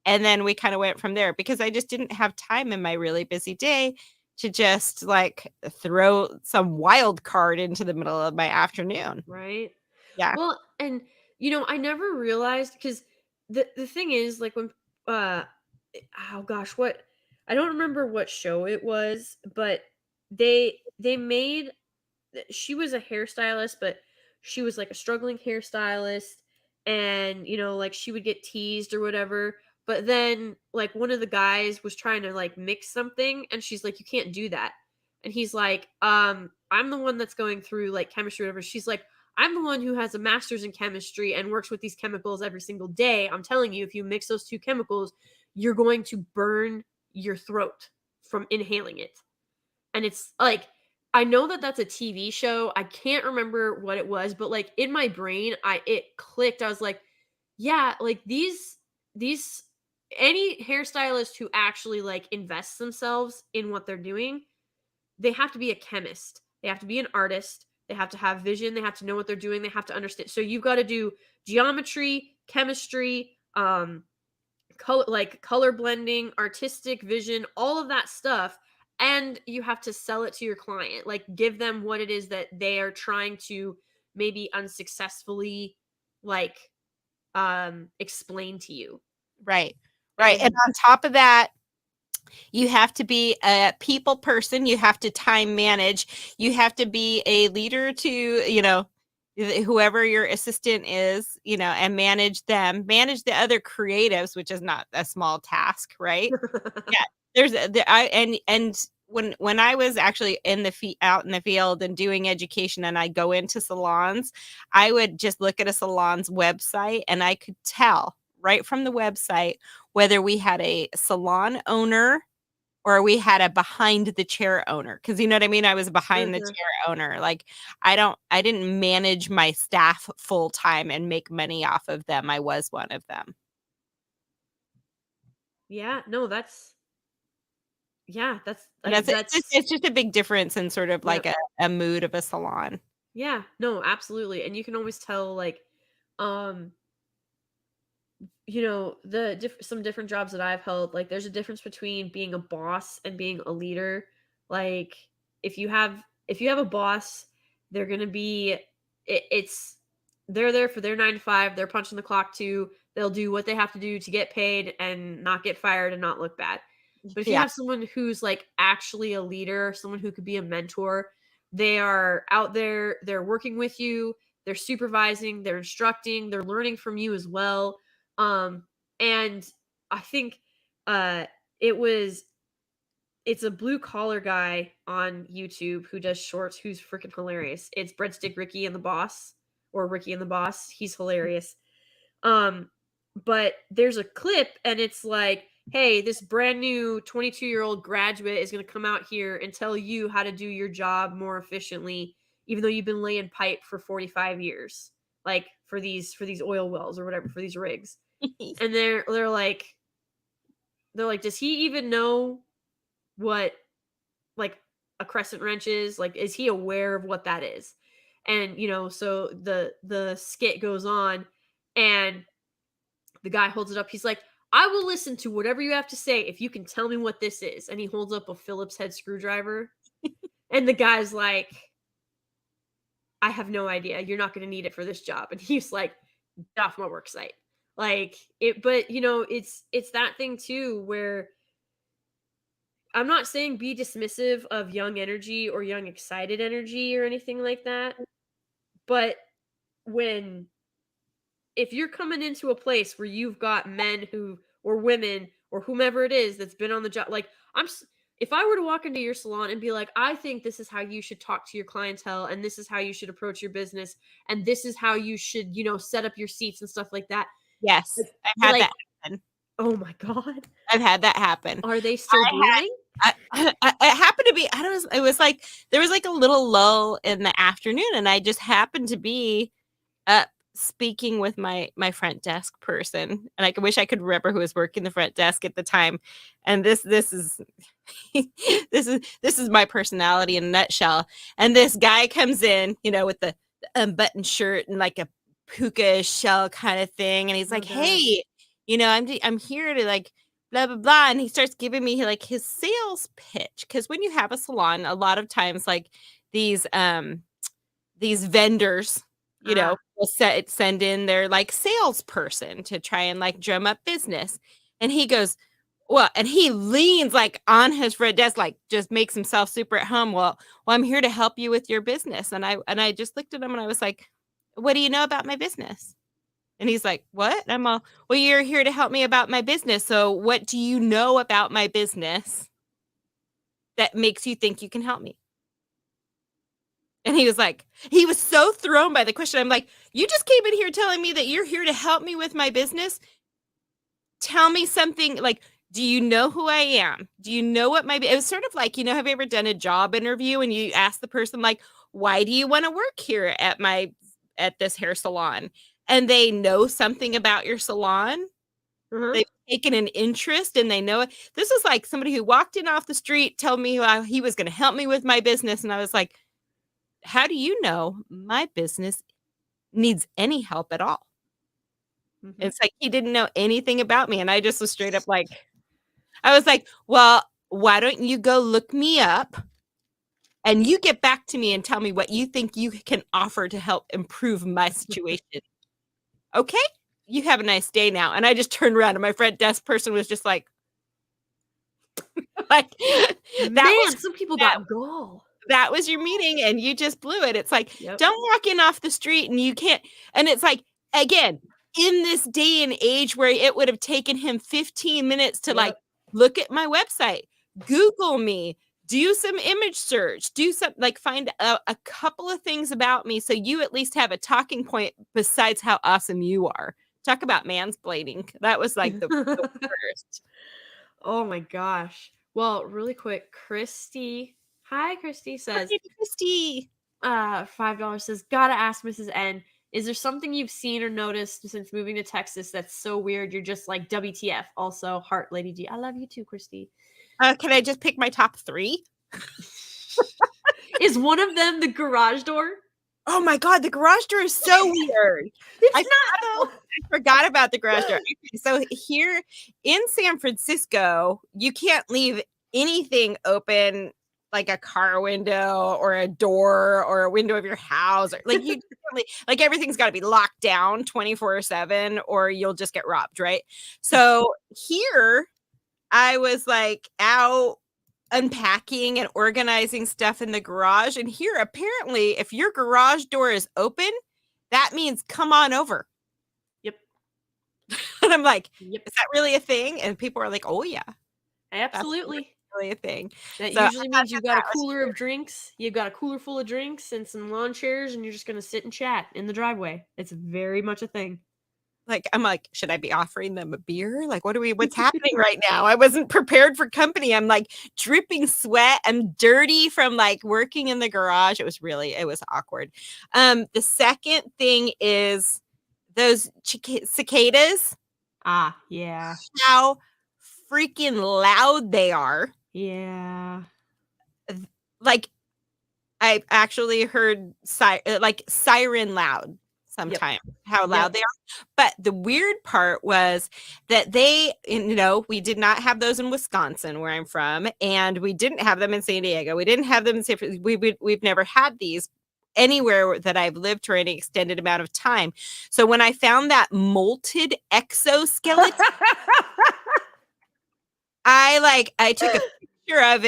and then we kinda went from there because I just didn't have time in my really busy day to just, like, throw some wild card into the middle of my afternoon.
Right?
Yeah.
Well, and I never realized because the thing is, like, when uh oh gosh, what, I don't remember what show it was, but they made she was a hairstylist, but she was like a struggling hairstylist, and like she would get teased or whatever But then like one of the guys was trying to like mix something, and she's like, you can't do that. And he's like, I'm the one that's going through like chemistry or whatever. She's like, I'm the one who has a master's in chemistry and works with these chemicals every single day. I'm telling you, if you mix those two chemicals, you're going to burn your throat from inhaling it. And it's like, I know that that's a TV show. I can't remember what it was, but like in my brain, it clicked. I was like, yeah, like these any hairstylist who actually like invests themselves in what they're doing, they have to be a chemist. They have to be an artist. They have to have vision. They have to know what they're doing. They have to understand. So you've got to do geometry, chemistry, color blending, artistic vision, all of that stuff. And you have to sell it to your client, like give them what it is that they are trying to maybe unsuccessfully like explain to you.
Right. Right. And on top of that, you have to be a people person. You have to time manage. You have to be a leader to, you know, whoever your assistant is, you know, and manage them, manage the other creatives, which is not a small task, right? Yeah. And when I was actually out in the field and doing education, and I go into salons, I would just look at a salon's website, and I could tell right from the website whether we had a salon owner or we had a behind the chair owner. Cause you know what I mean? I was a behind the chair owner. Like I didn't manage my staff full time and make money off of them. I was one of them.
Yeah, no, that's
it's just a big difference in sort of like a mood of a salon.
Yeah, no, absolutely. And you can always tell like, you know, some different jobs that I've held, like there's a difference between being a boss and being a leader. Like if you have a boss, they're going to be it's they're there for their 9 to 5, they're punching the clock too. They'll do what they have to do to get paid and not get fired and not look bad. But if you have someone who's like actually a leader, someone who could be a mentor, they are out there, they're working with you, they're supervising, they're instructing, they're learning from you as well. And I think it's a blue collar guy on YouTube who does shorts who's freaking hilarious. It's Breadstick Ricky and the Boss, or Ricky and the Boss. He's hilarious. But there's a clip, and it's like, hey, this brand new 22-year-old graduate is going to come out here and tell you how to do your job more efficiently, even though you've been laying pipe for 45 years, like for these oil wells or whatever, for these rigs. And they're like, does he even know what like a crescent wrench is? Like, is he aware of what that is? And you know, so the skit goes on, and the guy holds it up. He's like, I will listen to whatever you have to say if you can tell me what this is. And he holds up a Phillips head screwdriver. And the guy's like, I have no idea. You're not going to need it for this job. And he's like, get off my work site. Like it, but you know, it's that thing too, where I'm not saying be dismissive of young energy or young excited energy or anything like that. But if you're coming into a place where you've got men or women or whomever it is that's been on the job, like if I were to walk into your salon and be like, I think this is how you should talk to your clientele, and this is how you should approach your business, and this is how you should, you know, set up your seats and stuff like that.
Yes, I've had that happen.
Oh my God.
I've had that happen.
Are they still doing?
It happened to be, it was like, there was like a little lull in the afternoon, and I just happened to be up speaking with my front desk person, and I wish I could remember who was working the front desk at the time. And this is this is my personality in a nutshell. And this guy comes in, you know, with the unbuttoned shirt and like a puka shell kind of thing, and he's like, hey, you know, I'm here to like blah blah blah, and he starts giving me like his sales pitch, because when you have a salon, a lot of times like these vendors, you know, will send in their like salesperson to try and like drum up business. And he goes, well, and he leans like on his front desk, like just makes himself super at home. Well, I'm here to help you with your business. And I just looked at him and I was like, what do you know about my business? And he's like, what? And I'm all, well, you're here to help me about my business. So what do you know about my business that makes you think you can help me? And he was like, he was so thrown by the question. I'm like, you just came in here telling me that you're here to help me with my business. Tell me something, like, do you know who I am? Do you know what it was sort of like, have you ever done a job interview and you ask the person, like, why do you want to work here at this hair salon? And they know something about your salon. They've taken an interest and they know it. This is like somebody who walked in off the street, told me how he was going to help me with my business. And I was like, how do you know my business needs any help at all? It's like he didn't know anything about me. And I just was straight up like, I was like, well, why don't you go look me up and you get back to me and tell me what you think you can offer to help improve my situation. Okay? You have a nice day now. And I just turned around and my front desk person was just like,
some people got gall.
That was your meeting and you just blew it. It's like, don't walk in off the street and you can't. And it's like, again, in this day and age where it would have taken him 15 minutes to like, look at my website, Google me, do some image search, do some, like, find a couple of things about me so you at least have a talking point besides how awesome you are. Talk about mansplaining. That was like the worst.
Oh my gosh. Well, really quick, Christy. Hi, Christy says.
Hi, Christy.
$5 says, gotta ask Mrs. N, is there something you've seen or noticed since moving to Texas that's so weird you're just like WTF? Also, heart Lady G. I love you too, Christy.
Can I just pick my top 3?
Is one of them the garage door?
Oh my God, the garage door is so weird.
It's not though.
I forgot about the garage door. Okay, so here in San Francisco, you can't leave anything open, like a car window or a door or a window of your house, or like you like everything's got to be locked down 24/7 or you'll just get robbed, right? So here I was like out unpacking and organizing stuff in the garage, and here apparently if your garage door is open, that means come on over.
Yep.
And I'm like, is that really a thing? And people are like, oh yeah,
absolutely.
Really a thing.
That usually means you've got a cooler of drinks, you've got a cooler full of drinks and some lawn chairs, and you're just gonna sit and chat in the driveway. It's very much a thing.
Like, I'm like, should I be offering them a beer? Like, what's happening right now? I wasn't prepared for company. I'm like dripping sweat. I'm dirty from like working in the garage. It was awkward. The second thing is those cicadas.
Ah, yeah.
How freaking loud they are.
Yeah.
Like, I've actually heard siren loud sometimes, how loud they are. But the weird part was that we did not have those in Wisconsin where I'm from, and we didn't have them in San Diego. We didn't have them in San Francisco. We've never had these anywhere that I've lived for any extended amount of time. So when I found that molted exoskeleton, I took a picture of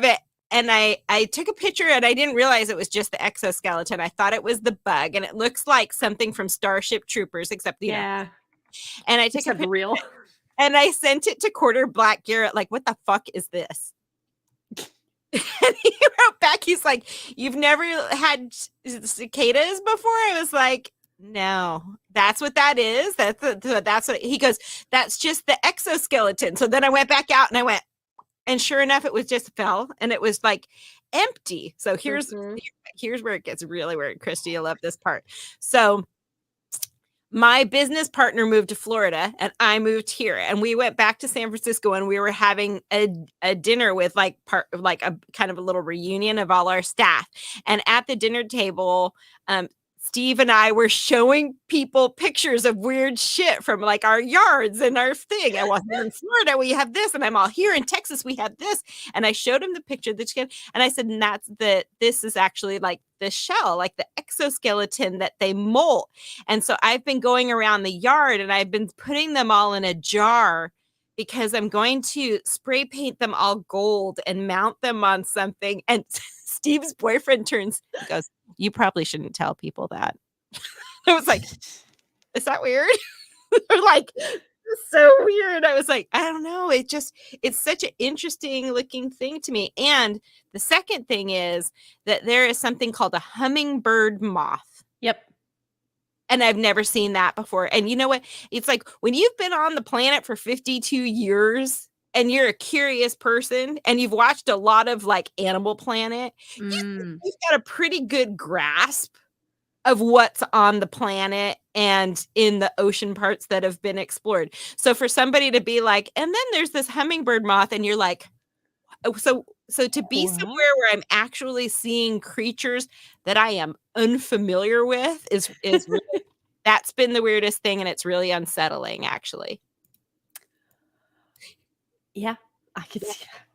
it. And I took a picture and I didn't realize it was just the exoskeleton. I thought it was the bug, and it looks like something from Starship Troopers, except
yeah.
And I took a picture
real,
and I sent it to Quarter Black Garrett. Like, what the fuck is this? And he wrote back. He's like, "You've never had cicadas before?" I was like, "No, that's what that is. That's what." He goes, "That's just the exoskeleton." So then I went back out and I went. And sure enough, it was just fell and it was like empty. So here's where it gets really weird. Christy, you'll love this part. So my business partner moved to Florida and I moved here, and we went back to San Francisco, and we were having a dinner with like a kind of a little reunion of all our staff. And at the dinner table, Steve and I were showing people pictures of weird shit from like our yards and our thing. I wasn't in Florida, we have this, and I'm all here in Texas, we have this. And I showed him the picture of the chicken, and I said, and this is actually like the shell, like the exoskeleton that they molt. And so I've been going around the yard and I've been putting them all in a jar because I'm going to spray paint them all gold and mount them on something. And Steve's boyfriend goes, "You probably shouldn't tell people that." I was like, Is that weird? Or like so weird. I was like, I don't know. It's such an interesting looking thing to me. And the second thing is that there is something called a hummingbird moth.
Yep.
And I've never seen that before. And you know what? It's like when you've been on the planet for 52 years and you're a curious person and you've watched a lot of like Animal Planet, you've got a pretty good grasp of what's on the planet and in the ocean parts that have been explored. So for somebody to be like, and then there's this hummingbird moth, and you're like, oh, so to be
What?
somewhere where I'm actually seeing creatures that I am unfamiliar with is really, that's been the weirdest thing, and it's really unsettling, actually.
Yeah, I could see that.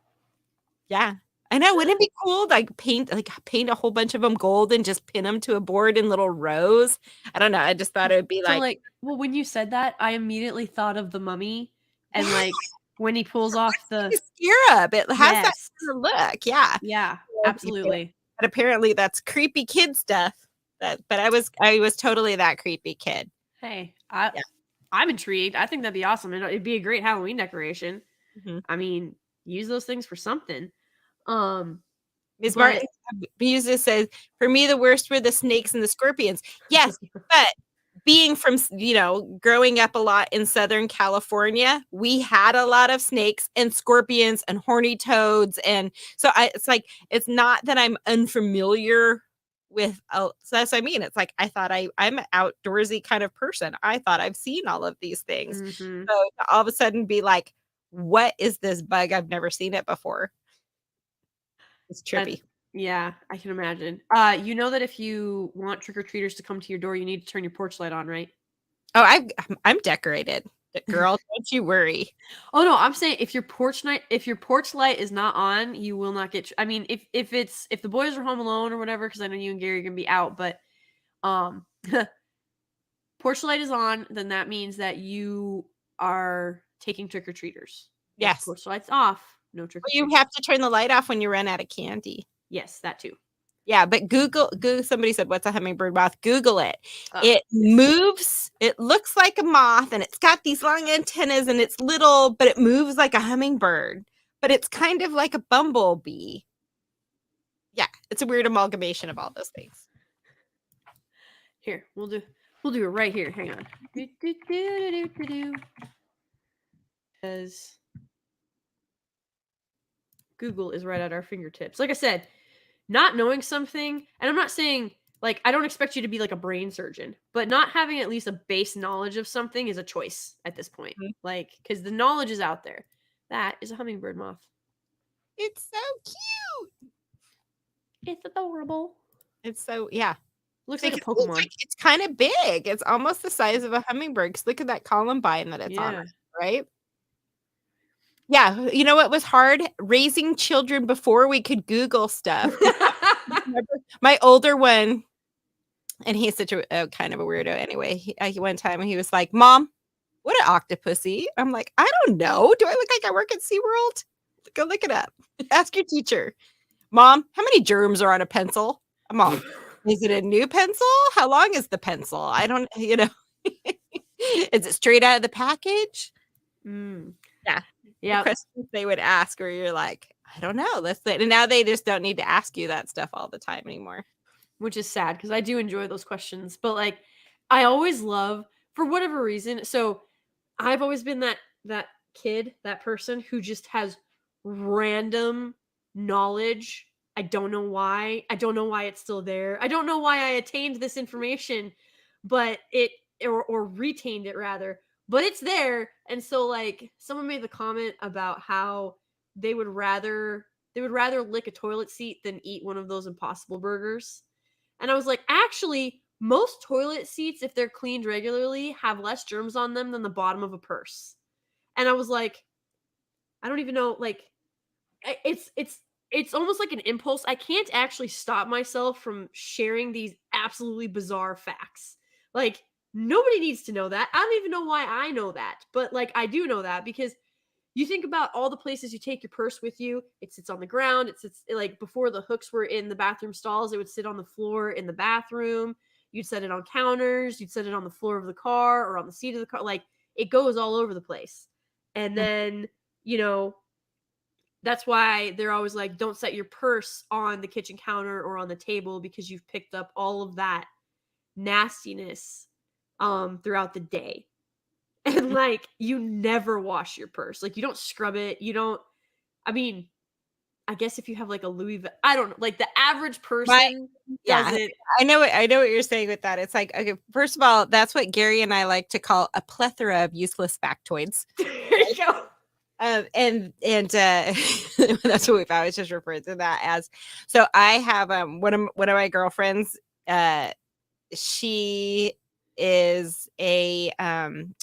Yeah. I know. Wouldn't it be cool? Like paint a whole bunch of them gold and just pin them to a board in little rows. I don't know. I just thought it would be
So
like
well, when you said that, I immediately thought of the Mummy and like when he pulls off the
scarab. It has that
Yes.
kind of look. Yeah.
Yeah,
Yeah.
absolutely.
But apparently that's creepy kid stuff. But I was totally that creepy kid.
Hey,
Yeah.
I'm intrigued. I think that'd be awesome. It'd be a great Halloween decoration.
Mhm.
I mean, use those things for something.
Ms.
But-
Martin Musa says, for me, the worst were the snakes and the scorpions. Yes, but being from, growing up a lot in Southern California, we had a lot of snakes and scorpions and horny toads. And so it's like, it's not that I'm unfamiliar with, so that's what I mean. It's like, I thought I'm an outdoorsy kind of person. I thought I've seen all of these things.
Mhm.
So to all of a sudden be like, what is this bug? I've never seen it before. It's trippy.
Yeah, I can imagine. You know that if you want trick-or-treaters to come to your door, you need to turn your porch light on, right?
Oh, I'm decorated. Girl, don't you worry.
Oh no, I'm saying if your porch light is not on, you will not get. I mean, if the boys are home alone or whatever, because I know you and Gary are gonna be out, but porch light is on, then that means that you are taking trick or treaters.
Yes.
Porch light's off, no trick or
You have to turn the light off when you run out of candy.
Yes, that too.
Yeah, but Google. Somebody said, "What's a hummingbird moth?" Google it.
Oh,
It moves. It looks like a moth, and it's got these long antennas, and it's little, but it moves like a hummingbird. But it's kind of like a bumblebee. Yeah, it's a weird amalgamation of all those things.
Here, we'll do it right here. Hang on. Because Google is right at our fingertips. Like I said, not knowing something, and I'm not saying like I don't expect you to be like a brain surgeon, but not having at least a base knowledge of something is a choice at this point.
Mhm.
Like, because the knowledge is out there. That is a hummingbird moth.
It's so cute.
It's adorable.
It's so
Looks like a
Because
Pokemon.
it's kind of big. It's almost the size of a hummingbird. 'Cause look at that columbine that it's on, right? Yeah, you know what was hard? Raising children before we could Google stuff. My older one, and he's such a kind of a weirdo anyway. He one time he was like, "Mom, what an octopussy?" I'm like, "I don't know. Do I look like I work at SeaWorld? Go look it up. Ask your teacher." "Mom, how many germs are on a pencil?" "Mom, is it a new pencil? How long is the pencil? I don't, is it straight out of the package?" Yeah.
Yeah.
Questions they would ask, or you're like, I don't know. And now they just don't need to ask you that stuff all the time anymore.
Which is sad because I do enjoy those questions. But like I always love, for whatever reason, so I've always been that kid, that person who just has random knowledge. I don't know why. I don't know why it's still there. I don't know why I attained this information, but or retained it rather. But it's there. And so like someone made the comment about how they would rather lick a toilet seat than eat one of those Impossible Burgers. And I was like, actually, most toilet seats, if they're cleaned regularly, have less germs on them than the bottom of a purse. And I was like, I don't even know, like, it's almost like an impulse. I can't actually stop myself from sharing these absolutely bizarre facts. Like, nobody needs to know that. I don't even know why I know that. But, like, I do know that because you think about all the places you take your purse with you. It sits on the ground. It sits like before the hooks were in the bathroom stalls. It would sit on the floor in the bathroom. you'd set it on counters, you'd set it on the floor of the car or on the seat of the car. Like it goes all over the place. And then, you know, that's why they're always like, don't set your purse on the kitchen counter or on the table because you've picked up all of that nastiness throughout the day. And like you never wash your purse. Like you don't scrub it. You don't, I mean, I guess if you have like a I don't know, like the average person doesn't.
I know what you're saying with that. It's like, okay, first of all, that's what Gary and I like to call a plethora of useless factoids.
There you go.
And that's what we've always just referred to that as. So I have one of my girlfriends, she is a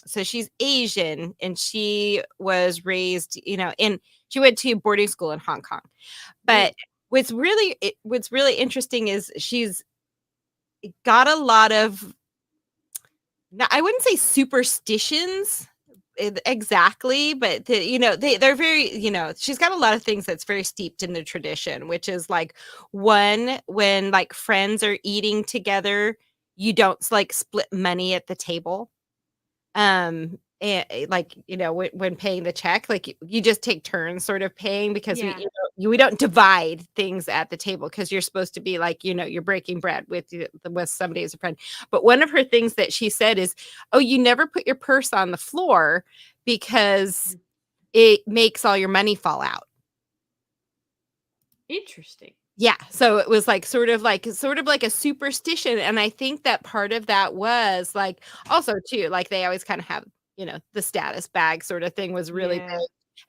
so she's Asian, and she was raised, you know, she went to boarding school in Hong Kong. But what's really interesting is she's got a lot of, I wouldn't say superstitions exactly, but you know, they're very, you know, she's got a lot of things that's very steeped in the tradition, which is like, one, when like friends are eating together, you don't like split money at the table. And like, you know, when paying the check, like you just take turns sort of paying, because we don't divide things at the table, because you're supposed to be like, you know, you're breaking bread with somebody as a friend. But one of her things that she said is, oh, you never put your purse on the floor because it makes all your money fall out.
Interesting.
Yeah. So it was like sort of like a superstition. And I think that part of that was like, also too, like they always kind of have, you know, the status bag sort of thing was really big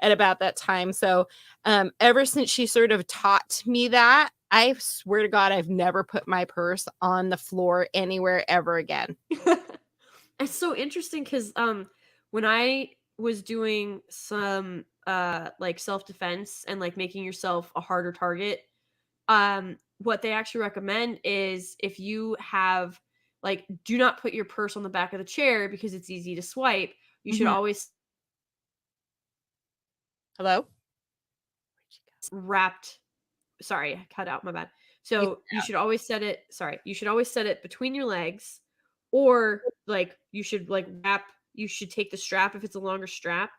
at about that time. So ever since she sort of taught me that, I swear to God, I've never put my purse on the floor anywhere ever again.
It's so interesting because when I was doing some like self-defense and like making yourself a harder target, what they actually recommend is, if you have like, do not put your purse on the back of the chair because it's easy to swipe. You should always
Hello?
wrapped. Sorry, I cut out, my bad. So you should always set it between your legs, or like you should like wrap, you should take the strap if it's a longer strap.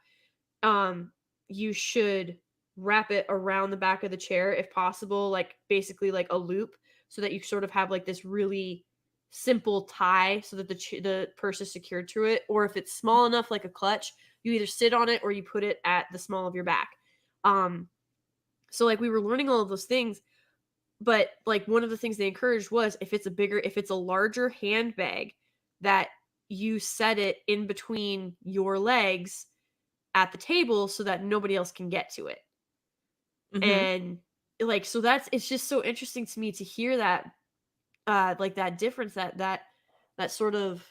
You should wrap it around the back of the chair if possible, like basically like a loop, so that you sort of have like this really simple tie so that the purse is secured to it. Or if it's small enough, like a clutch, you either sit on it or you put it at the small of your back. So like we were learning all of those things, but like one of the things they encouraged was, if it's a larger handbag, that you set it in between your legs at the table so that nobody else can get to it. And like, so it's just so interesting to me to hear that like that difference, that sort of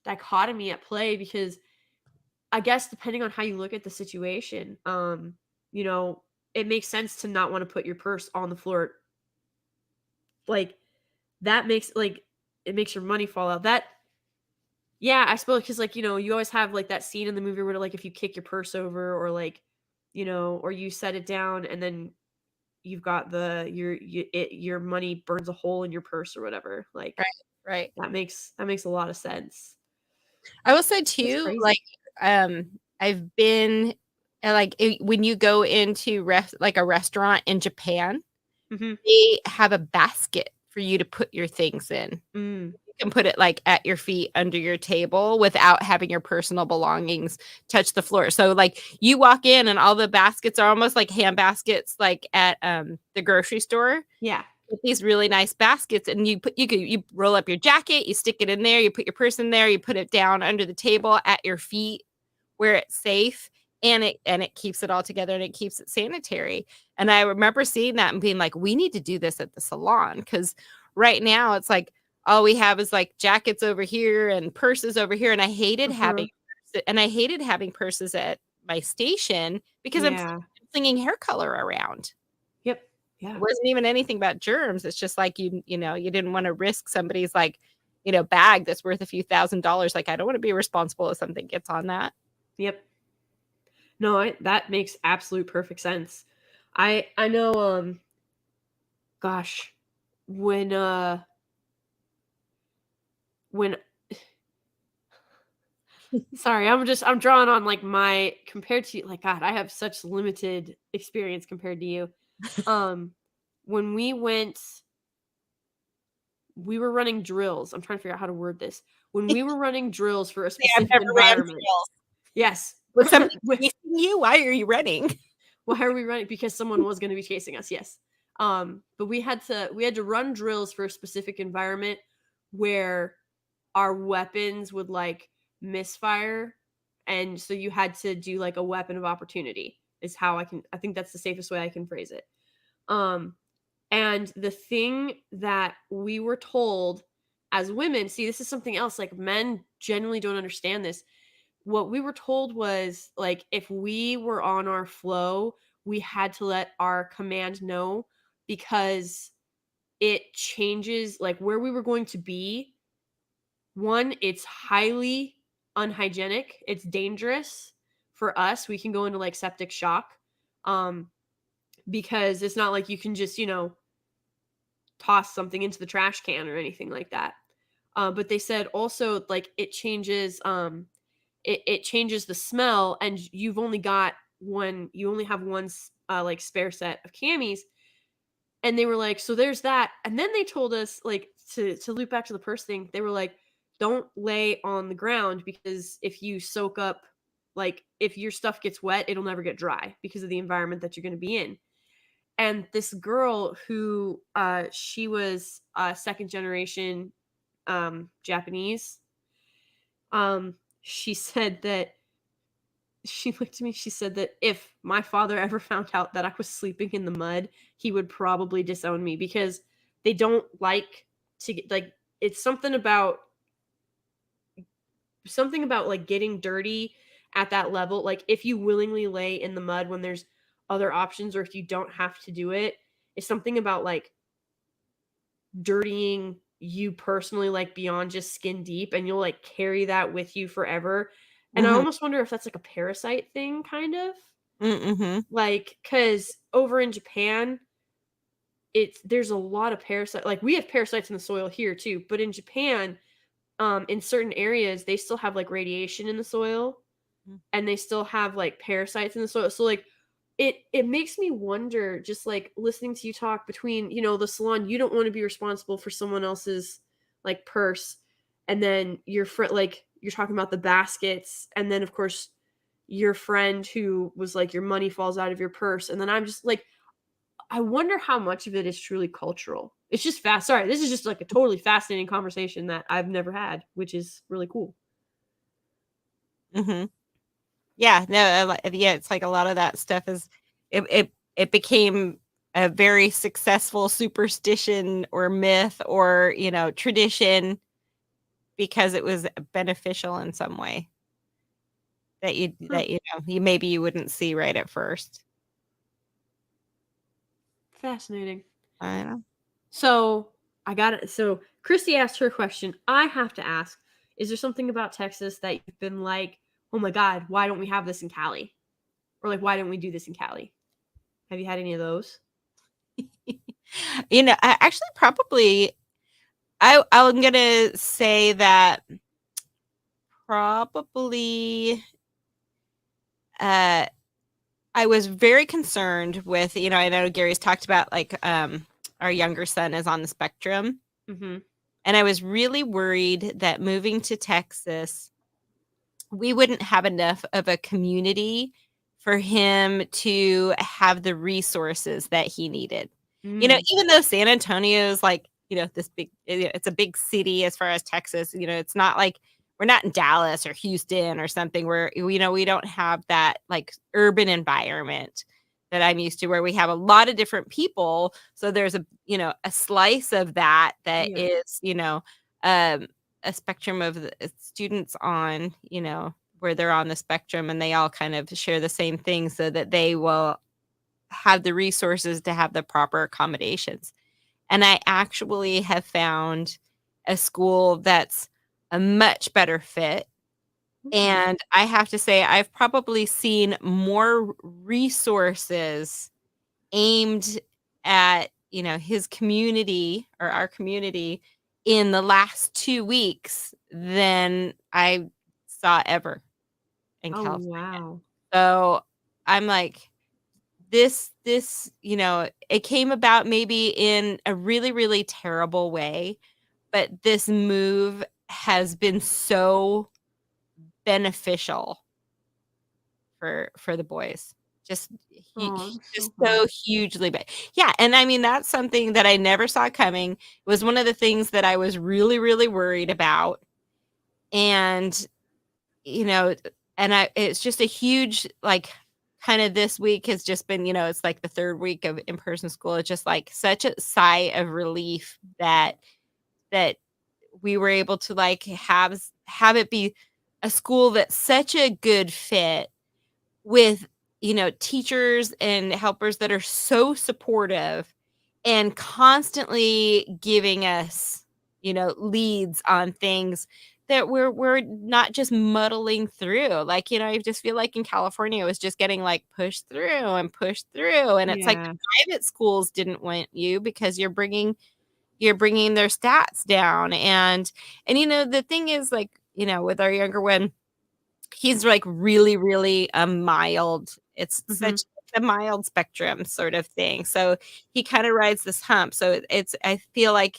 dichotomy at play, because I guess depending on how you look at the situation, you know, it makes sense to not want to put your purse on the floor. Like that makes, like, it makes your money fall out. That, yeah, I suppose, because like, you know, you always have like that scene in the movie where like if you kick your purse over, or like, you know, or you set it down and then you've got your money burns a hole in your purse or whatever. Like
Right.
that makes a lot of sense.
I will say too, like, I've been like, when you go into like a restaurant in Japan, they have a basket for you to put your things in. You can put it like at your feet under your table without having your personal belongings touch the floor. So like you walk in and all the baskets are almost like hand baskets, like at the grocery store.
Yeah.
With these really nice baskets, and you roll up your jacket, you stick it in there, you put your purse in there, you put it down under the table at your feet where it's safe, and it keeps it all together, and it keeps it sanitary. And I remember seeing that and being like, we need to do this at the salon, because right now it's like all we have is like jackets over here and purses over here, and I hated having purses at my station because I'm flinging hair color around.
Yep. Yeah.
It wasn't even anything about germs. It's just like, you know, you didn't want to risk somebody's like, you know, bag that's worth a few $1,000s. Like, I don't want to be responsible if something gets on that.
Yep. No, that makes absolute perfect sense. I know, gosh, when, when sorry, I'm drawing on like my compared to like God, I have such limited experience compared to you. When we were running drills. I'm trying to figure out how to word this. When we were running drills for a
I've
specific
never ran
environment.
drills.
Yes.
Was somebody
With-
chasing you? Why are you running?
Why are we running? Because someone was going to be chasing us. Yes. But we had to run drills for a specific environment where our weapons would like misfire, and so you had to do like a weapon of opportunity. Is how I think that's the safest way I can phrase it. And the thing that we were told as women, see, this is something else. Like men generally don't understand this. What we were told was like if we were on our flow, we had to let our command know because it changes like where we were going to be. One, it's highly unhygienic. It's dangerous for us. We can go into like septic shock. Because it's not like you can just, toss something into the trash can or anything like that. But they said also like it changes it changes the smell, and you only have one like spare set of camis. And they were like, so there's that. And then they told us like to loop back to the purse thing, they were like, don't lay on the ground because if you soak up, like if your stuff gets wet, it'll never get dry because of the environment that you're going to be in. And this girl who she was second generation Japanese, she said that she looked at me, she said that if my father ever found out that I was sleeping in the mud, he would probably disown me because they don't like to get like it's something about like getting dirty at that level. Like if you willingly lay in the mud when there's other options, or if you don't have to do it, it's something about like dirtying you personally, like beyond just skin deep, and you'll like carry that with you forever. And I
Mhm.
almost wonder if that's like a parasite thing, kind of
Mhm.
like because over in Japan, there's a lot of parasite. Like we have parasites in the soil here too, but in Japan, in certain areas, they still have like radiation in the soil, and they still have like parasites in the soil. So like it makes me wonder, just like listening to you talk between, the salon, you don't want to be responsible for someone else's like purse, and then your friend, like you're talking about the baskets, and then of course your friend who was like your money falls out of your purse, and then I'm just like I wonder how much of it is truly cultural. It's just fast. Sorry, this is just like a totally fascinating conversation that I've never had, which is really cool.
Mhm. Yeah, no, yeah, it's like a lot of that stuff is it became a very successful superstition or myth or, tradition because it was beneficial in some way that you wouldn't see right at first.
Fascinating.
I know.
So I got it. So Christy asked her question. I have to ask: is there something about Texas that you've been like, oh my god, why don't we have this in Cali, or like why don't we do this in Cali? Have you had any of those?
I actually probably I'm gonna say that probably uh I was very concerned with, I know Gary's talked about like our younger son is on the spectrum.
Mm-hmm.
And I was really worried that moving to Texas, we wouldn't have enough of a community for him to have the resources that he needed. Even though San Antonio is like, this big, it's a big city as far as Texas, it's not like we're not in Dallas or Houston or something where, we don't have that like urban environment that I'm used to where we have a lot of different people. So there's a slice of that
Yeah.
is, a spectrum of the students on, where they're on the spectrum and they all kind of share the same thing so that they will have the resources to have the proper accommodations. And I actually have found a school that's a much better fit. And I have to say, I've probably seen more resources aimed at, his community or our community in the last 2 weeks than I saw ever in
Oh,
California.
wow.
So I'm like, this, it came about maybe in a really, really terrible way, but this move has been so beneficial for the boys. Just
Oh, I'm
just
so
so
glad.
hugely bad. Yeah, and I mean that's something that I never saw coming. It was one of the things that I was really, really worried about. And you know, it's just a huge like kind of this week has just been, it's like the third week of in-person school. It's just like such a sigh of relief that we were able to like have it be a school that's such a good fit with, teachers and helpers that are so supportive and constantly giving us, leads on things that we're not just muddling through. Like, I just feel like in California it was just getting like pushed through and pushed through. And it's like the
Yeah.
private schools didn't want you because you're bringing their stats down. And the thing is like, with our younger one, he's like really, really a mild. It's
Mhm.
such a mild spectrum sort of thing. So he kind of rides this hump. So I feel like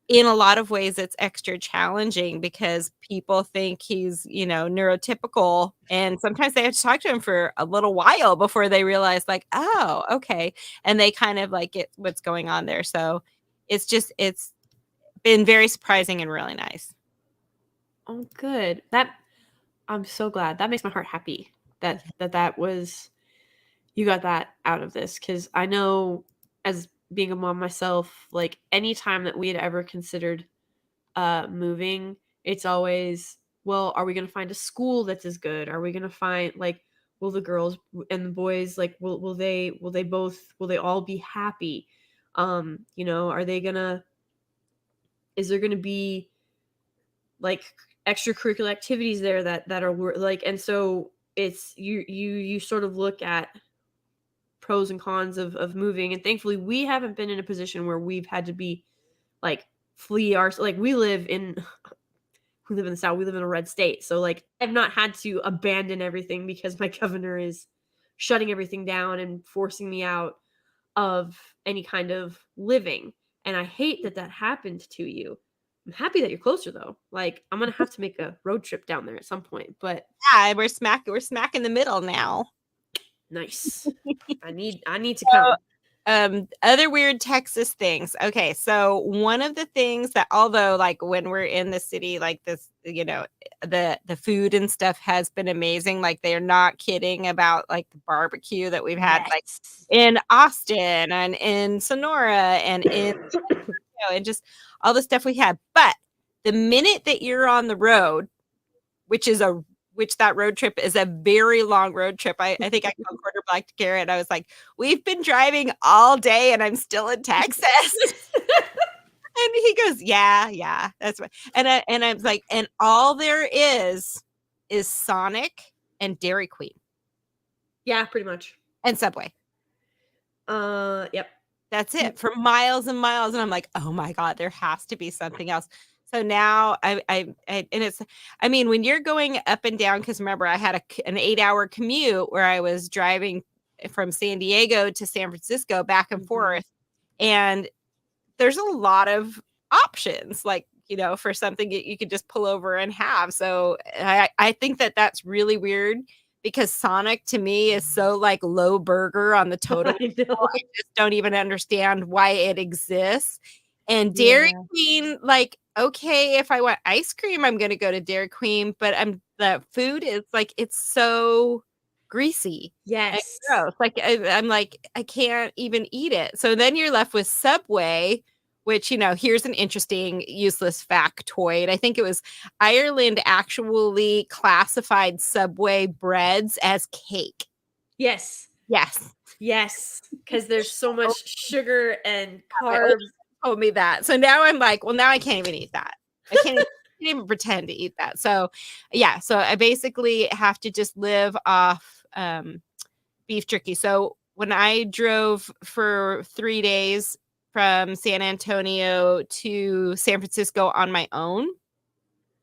in a lot of ways it's extra challenging because people think he's, neurotypical. And sometimes they have to talk to him for a little while before they realize like, oh, okay. And they kind of like get what's going on there. So it's been very surprising and really nice.
Oh, good. I'm so glad. That makes my heart happy that was you got that out of this, because I know as being a mom myself, like any time that we had ever considered moving, it's always, well, are we going to find a school that's as good? Are we going to find like, will the girls and the boys like will they all be happy? Are they gonna is there gonna be like extracurricular activities there that are like, and so it's you sort of look at pros and cons of moving, and thankfully we haven't been in a position where we've had to be like flee our, like we live in the South, we live in a red state, so like I've not had to abandon everything because my governor is shutting everything down and forcing me out of any kind of living. And I hate that that happened to you. I'm happy that you're closer though. Like I'm gonna have to make a road trip down there at some point. But
Yeah, we're smack in the middle now.
nice. I need to come.
Other weird Texas things. Okay, so one of the things that, although like when we're in the city like this, the food and stuff has been amazing. Like they're not kidding about like the barbecue that we've had like
Yes.
in Austin and in Sonora and in and just all the stuff we had. But the minute that you're on the road, which that road trip is a very long road trip. I think I called quarter black to Garrett. I was like, we've been driving all day and I'm still in Texas. And he goes, yeah, that's right. And I was like, and all there is Sonic and Dairy Queen
Yeah, pretty much.
and Subway.
Yep.
That's it for miles and miles. And I'm like, oh my God, there has to be something else. So now and it's, I mean, when you're going up and down, because remember, I had an 8-hour commute where I was driving from San Diego to San Francisco back and forth. And there's a lot of options, like, for something that you could just pull over and have. So I think that that's really weird because Sonic to me is so like low burger on the totem.
I know.
I just don't even understand why it exists. And Dairy Queen, like, okay, if I want ice cream, I'm going to go to Dairy Queen, but the food is like, it's so greasy. And
Yes.
gross. Like, I'm like, I can't even eat it. So then you're left with Subway, which, here's an interesting useless factoid. I think it was Ireland actually classified Subway breads as cake.
Yes.
Yes.
Yes. Because there's so much sugar and carbs.
Told me that. So now I'm like, well, now I can't even eat that. I can't even pretend to eat that. So yeah, so I basically have to just live off beef jerky. So when I drove for 3 days from San Antonio to San Francisco on my own,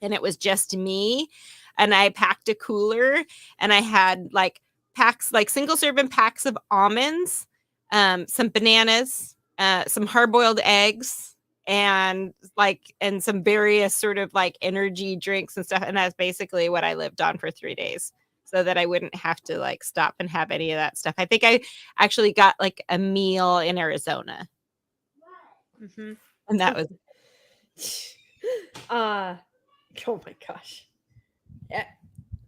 and it was just me, and I packed a cooler, and I had like packs, like single serving packs of almonds, some bananas, some hard-boiled eggs, and some various sort of like energy drinks and stuff, and that's basically what I lived on for 3 days, so that I wouldn't have to like stop and have any of that stuff. I think I actually got like a meal in Arizona,
Mm-hmm.
and that was
Oh my gosh.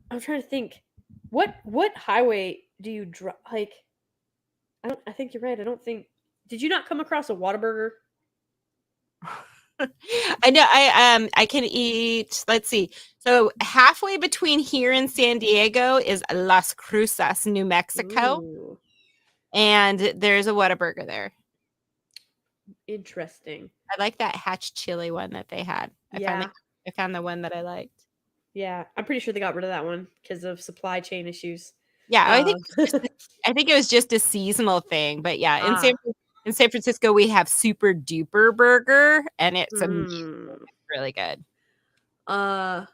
I'm trying to think. What highway do you drive? Like, I think you're right. I don't think. Did you not come across a Whataburger?
I know I can eat, let's see. So halfway between here and San Diego is Las Cruces, New Mexico,
Ooh,
and there's a Whataburger there.
interesting.
I like that hatch chili one that they had.
Yeah.
I found the one that I liked.
Yeah, I'm pretty sure they got rid of that one because of supply chain issues.
Yeah, I
Um,
think it was just a seasonal thing, but yeah, in
Ah.
San Francisco we have Super Duper Burger, and it's
mm,
really good.
I'm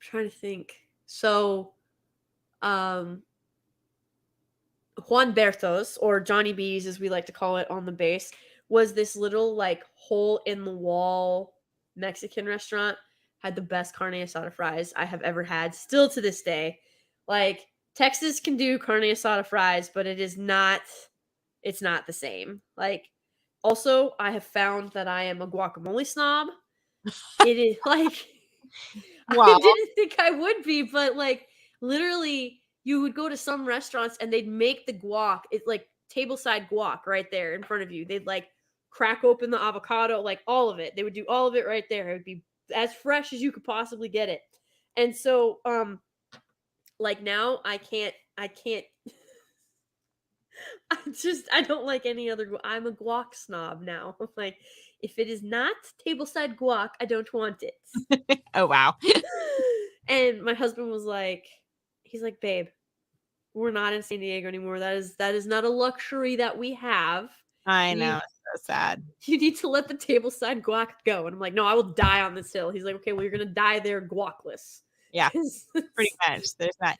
trying to think. So, Juan Bertos, or Johnny B's as we like to call it on the base, was this little like hole in the wall Mexican restaurant. Had the best carne asada fries I have ever had, still to this day. Like, Texas can do carne asada fries, but it's not the same. Like, also, I have found that I am a guacamole snob. It is like
Wow.
I didn't think I would be, but like literally you would go to some restaurants and they'd make the guac. It's like tableside guac right there in front of you. They'd like crack open the avocado, like all of it. They would do all of it right there. It would be as fresh as you could possibly get it. And so like now I can't I don't like any other I'm a guac snob now. I'm like, if it is not tableside guac, I don't want it.
Oh wow.
And my husband was like, he's like, babe, we're not in San Diego anymore. That is not a luxury that we have.
I
You
know,
need-
it's so sad.
You need to let the tableside guac go. And I'm like, no, I will die on this hill. He's like, okay, well, you're gonna die there guacless.
Yeah.
'Cause
Pretty much. There's that.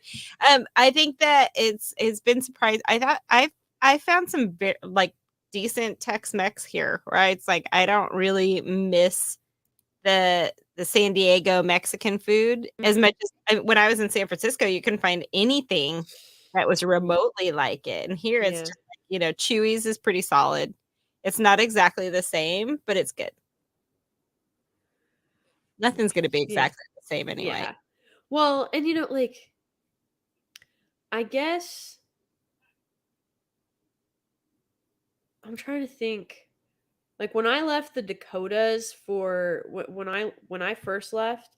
I think that it's been surprised. I thought I found some like decent Tex-Mex here, right? It's like I don't really miss the San Diego Mexican food as much as when I was in San Francisco. You couldn't find anything that was remotely like it, and here it's
Yeah.
just like, you know, Chewy's is pretty solid. It's not exactly the same, but it's good. Nothing's going to be exactly the same anyway.
Yeah. Well, and you know, like, I guess I'm trying to think. Like, when I left the Dakotas for when I first left,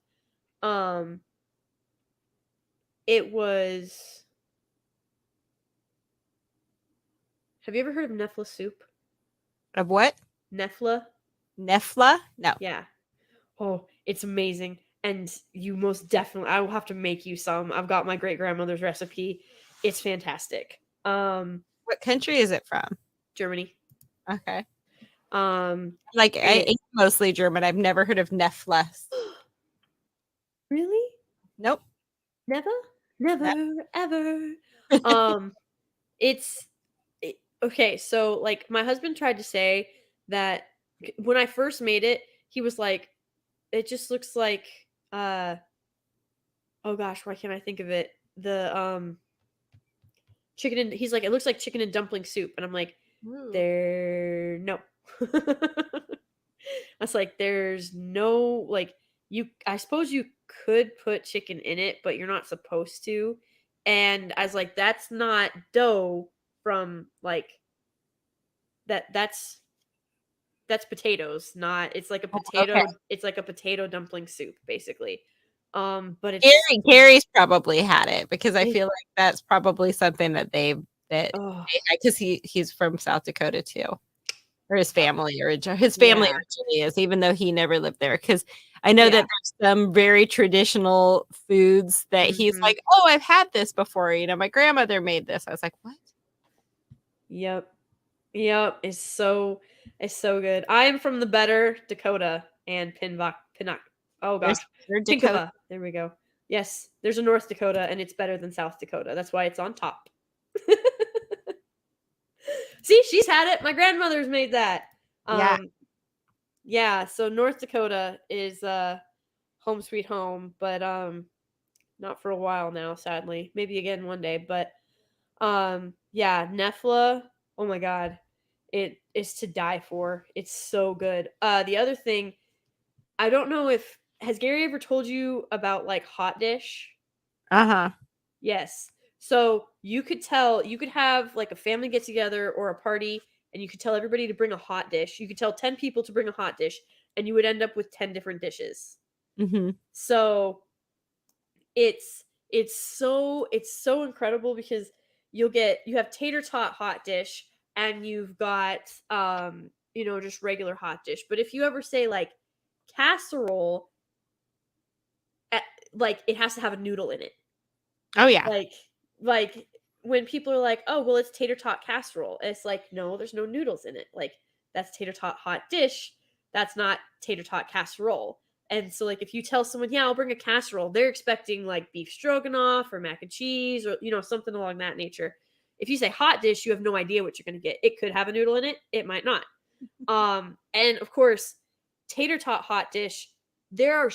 it was. Have you ever heard of Nefla soup?
Of what?
Nefla?
Nefla? No.
Yeah. Oh, it's amazing. And you most definitely I will have to make you some. I've got my great grandmother's recipe. It's fantastic.
What country is it from?
Germany.
Okay.
Like
I ate mostly German. I've never heard of Nefla.
Really?
Nope.
Never? Never ever. Okay, so like my husband tried to say that when I first made it, he was like, it just looks like oh gosh, why can't I think of it? The chicken and he's like, it looks like chicken and dumpling soup. And I'm like, no. I was like, there's no like I suppose you could put chicken in it, but you're not supposed to. And I was like, that's not dough from like that's potatoes, not it's like a potato
okay.
It's like a potato dumpling soup, basically. But it's
Gary's probably had it because I
They-
feel like that's probably something that
oh,
because he's from South Dakota too. or his family originally is, even though he never lived there. Because I know that there's some very traditional foods that he's like, oh, I've had this before. My grandmother made this. I was like, what?
Yep. It's so good. I am from the better Dakota and Pinnock. Oh gosh,
Dakota.
Pinkava. There we go. Yes, there's a North Dakota, and it's better than South Dakota. That's why it's on top. See, she's had it. My grandmother's made that. Yeah. So North Dakota is home sweet home, but not for a while now, sadly. Maybe again one day, but yeah, Nefla. Oh my god, it is to die for. It's so good. The other thing, I don't know if has Gary ever told you about like hot dish? Yes. So you could have like a family get together or a party, and you could tell everybody to bring a hot dish. You could tell 10 people to bring a hot dish, and you would end up with 10 different dishes. So it's so incredible because you have tater tot hot dish, and you've got just regular hot dish. But if you ever say like casserole, like it has to have a noodle in it.
Oh yeah.
Like when people are like, "Oh, well, it's tater tot casserole." It's like, "No, there's no noodles in it." Like that's tater tot hot dish. That's not tater tot casserole. And so like if you tell someone, "Yeah, I'll bring a casserole," they're expecting like beef stroganoff or mac and cheese or something along that nature. If you say hot dish, you have no idea what you're going to get. It could have a noodle in it, it might not. And of course, tater tot hot dish, there are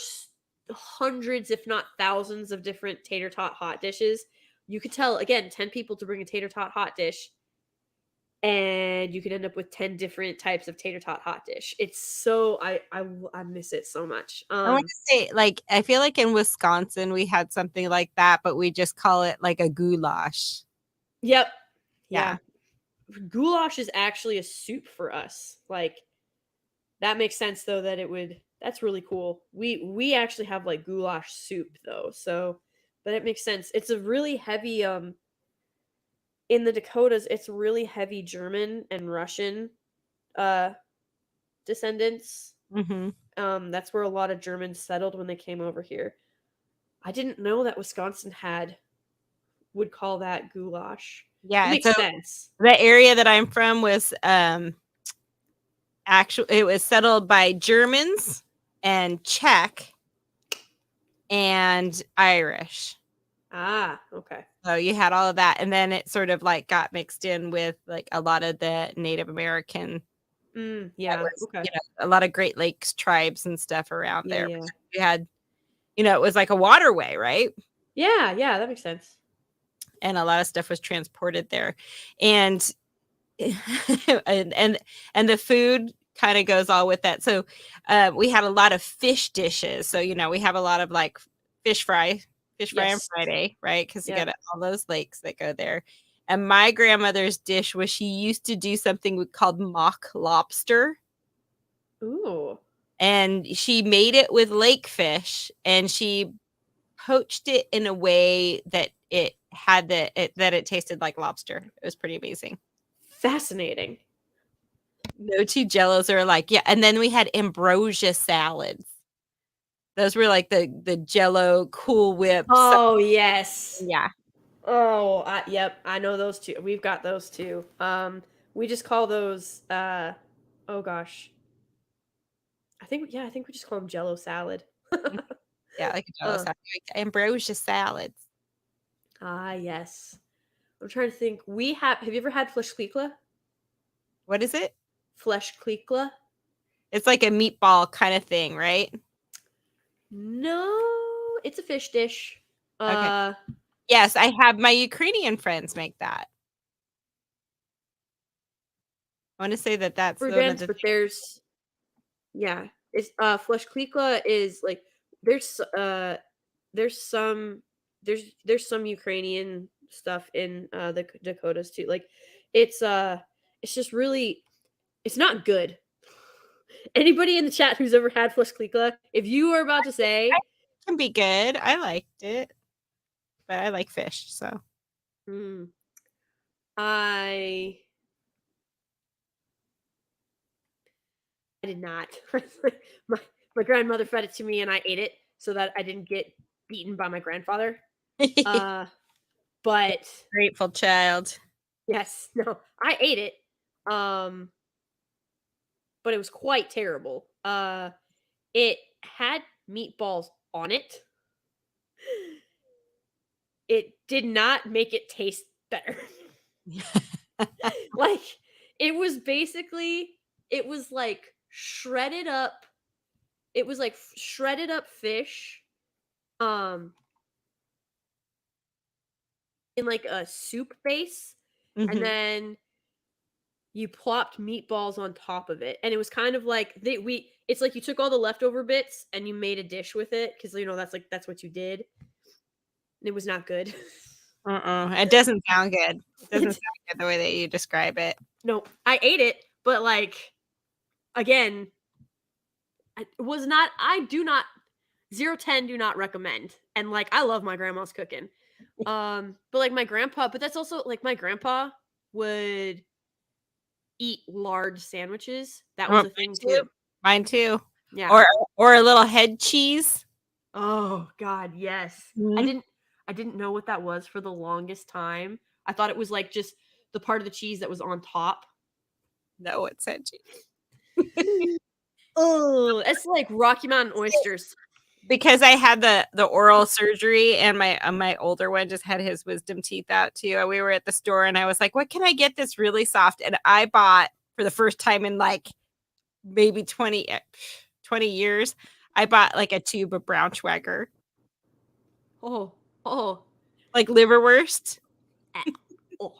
hundreds if not thousands of different tater tot hot dishes. You could tell again 10 people to bring a tater tot hot dish, and you could end up with 10 different types of tater tot hot dish. It's so I miss it so much.
I want to say, like, I feel like in Wisconsin we had something like that, but we just call it like a goulash.
Yep.
Yeah.
Goulash is actually a soup for us. Like that makes sense though that that's really cool. We actually have like goulash soup though. So but it makes sense. It's a really heavy in the Dakotas, it's really heavy German and Russian descendants. That's where a lot of Germans settled when they came over here. I didn't know that Wisconsin would call that goulash.
Yeah,
it makes sense.
The area that I'm from was it was settled by Germans and Czech and Irish.
Okay.
So you had all of that, and then it sort of like got mixed in with like a lot of the Native American.
Okay.
A lot of Great Lakes tribes and stuff around there.
Yeah.
You had, it was like a waterway, right?
Yeah, that makes sense.
And a lot of stuff was transported there, and and the food kind of goes all with that. So we had a lot of fish dishes. So we have a lot of like fish fry on Friday, right? Because you got all those lakes that go there. And my grandmother's dish was she used to do something called mock lobster.
Ooh.
And she made it with lake fish, and she poached it in a way that it had that it tasted like lobster. It was pretty amazing.
Fascinating.
No two jellos are like, yeah. And then we had ambrosia salads. Those were like the Jello Cool Whip.
Oh yes.
Yeah.
Oh, yep. I know those two. We've got those too. We just call those. Oh gosh. I think we just call them Jello salad.
Yeah, like a Jello salad. Ambrosia salads.
Yes. I'm trying to think. Have you ever had fleshkliekla?
What is it?
Fleshkliekla.
It's like a meatball kind of thing, right?
No, it's a fish dish.
Okay. Yes, I have my Ukrainian friends make that. I want to say that's
for events, but there's it's fleshkliekla is like there's some Ukrainian stuff in the Dakotas too. Like it's just really it's not good. Anybody in the chat who's ever had fleshkliekla, if you are about to say
it can be good, I liked it, but I like fish, so
did not. my grandmother fed it to me and I ate it so that I didn't get beaten by my grandfather. But
Grateful child.
yes, no, I ate it. But it was quite terrible. It had meatballs on it. It did not make it taste better. Like, it was basically, it was like shredded up. It was like shredded up fish. In like a soup base,
Mhm.
and then you plopped meatballs on top of it, and it was kind of like it's like you took all the leftover bits and you made a dish with it, because that's what you did. It was not good.
It doesn't sound good. It doesn't sound good the way that you describe it.
No, I ate it, but like, again, it was not. I do not 0-10 do not recommend. And like, I love my grandma's cooking. But like my grandpa, but that's also like my grandpa would eat large sandwiches. That was a thing too.
Mine too.
Yeah.
Or a little head cheese.
Oh God, yes.
Mhm.
I didn't know what that was for the longest time. I thought it was like just the part of the cheese that was on top.
No, it's head cheese.
Oh, it's like Rocky Mountain oysters.
Because I had the oral surgery and my older one just had his wisdom teeth out too. We were at the store and I was like, what can I get that's really soft? And I bought, for the first time in like maybe 20 years, I bought like a tube of Braunschweiger.
Oh,
like liverwurst.
oh,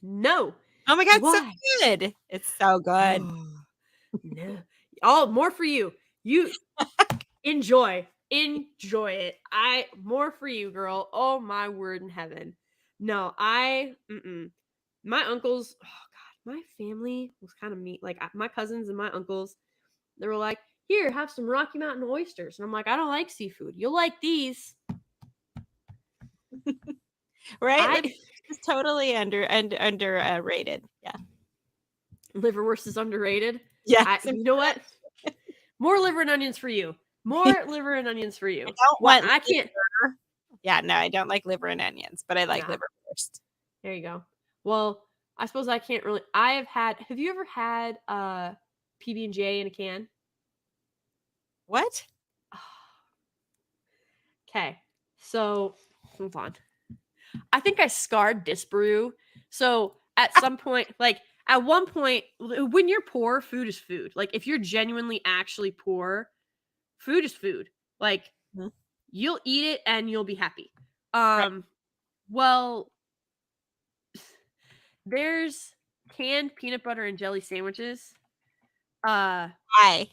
no.
Oh my God,
Why?
so good. It's so good.
No. Oh, more for you. You enjoy it. More for you, girl. Oh my word in heaven. No, my uncles, oh God, my family was kind of mean. Like, my cousins and my uncles, they were like, here, have some Rocky Mountain oysters. And I'm like, I don't like seafood. You'll like these.
Right? It's totally underrated. Yeah.
Liverwurst is underrated.
Yeah.
You know what? More liver and onions for you. More liver and onions for you.
I don't want
I can't.
liver. Yeah, no, I don't like liver and onions, but I like liverwurst.
There you go. Well, I suppose I can't really. Have you ever had PB&J in a can?
What?
Okay. So, hold on. I think I scarred Disparu. So, at some point, like at one point, when you're poor, food is food. Like, if you're genuinely actually poor, food is food. Like, you'll eat it and you'll be happy.
Right.
Well, there's canned peanut butter and jelly sandwiches.
Why?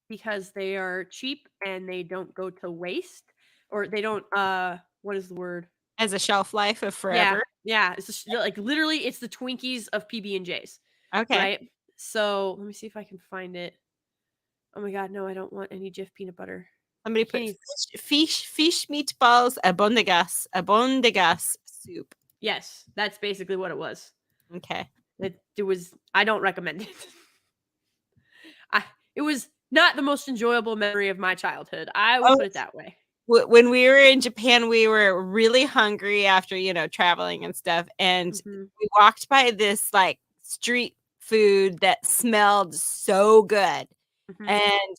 Because they are cheap and they don't go to waste, or they don't. What is the word?
As a shelf life of forever.
Yeah. It's like literally, it's the Twinkies of PB&Js.
Okay.
Right. So let me see if I can find it. Oh my God, no, I don't want any Jif peanut butter.
Somebody put fish meatballs abondigas soup.
Yes, that's basically what it was.
Okay.
It was. I don't recommend it. It was not the most enjoyable memory of my childhood. I will put it that way.
When we were in Japan, we were really hungry after, traveling and stuff. And we walked by this like street food that smelled so good. And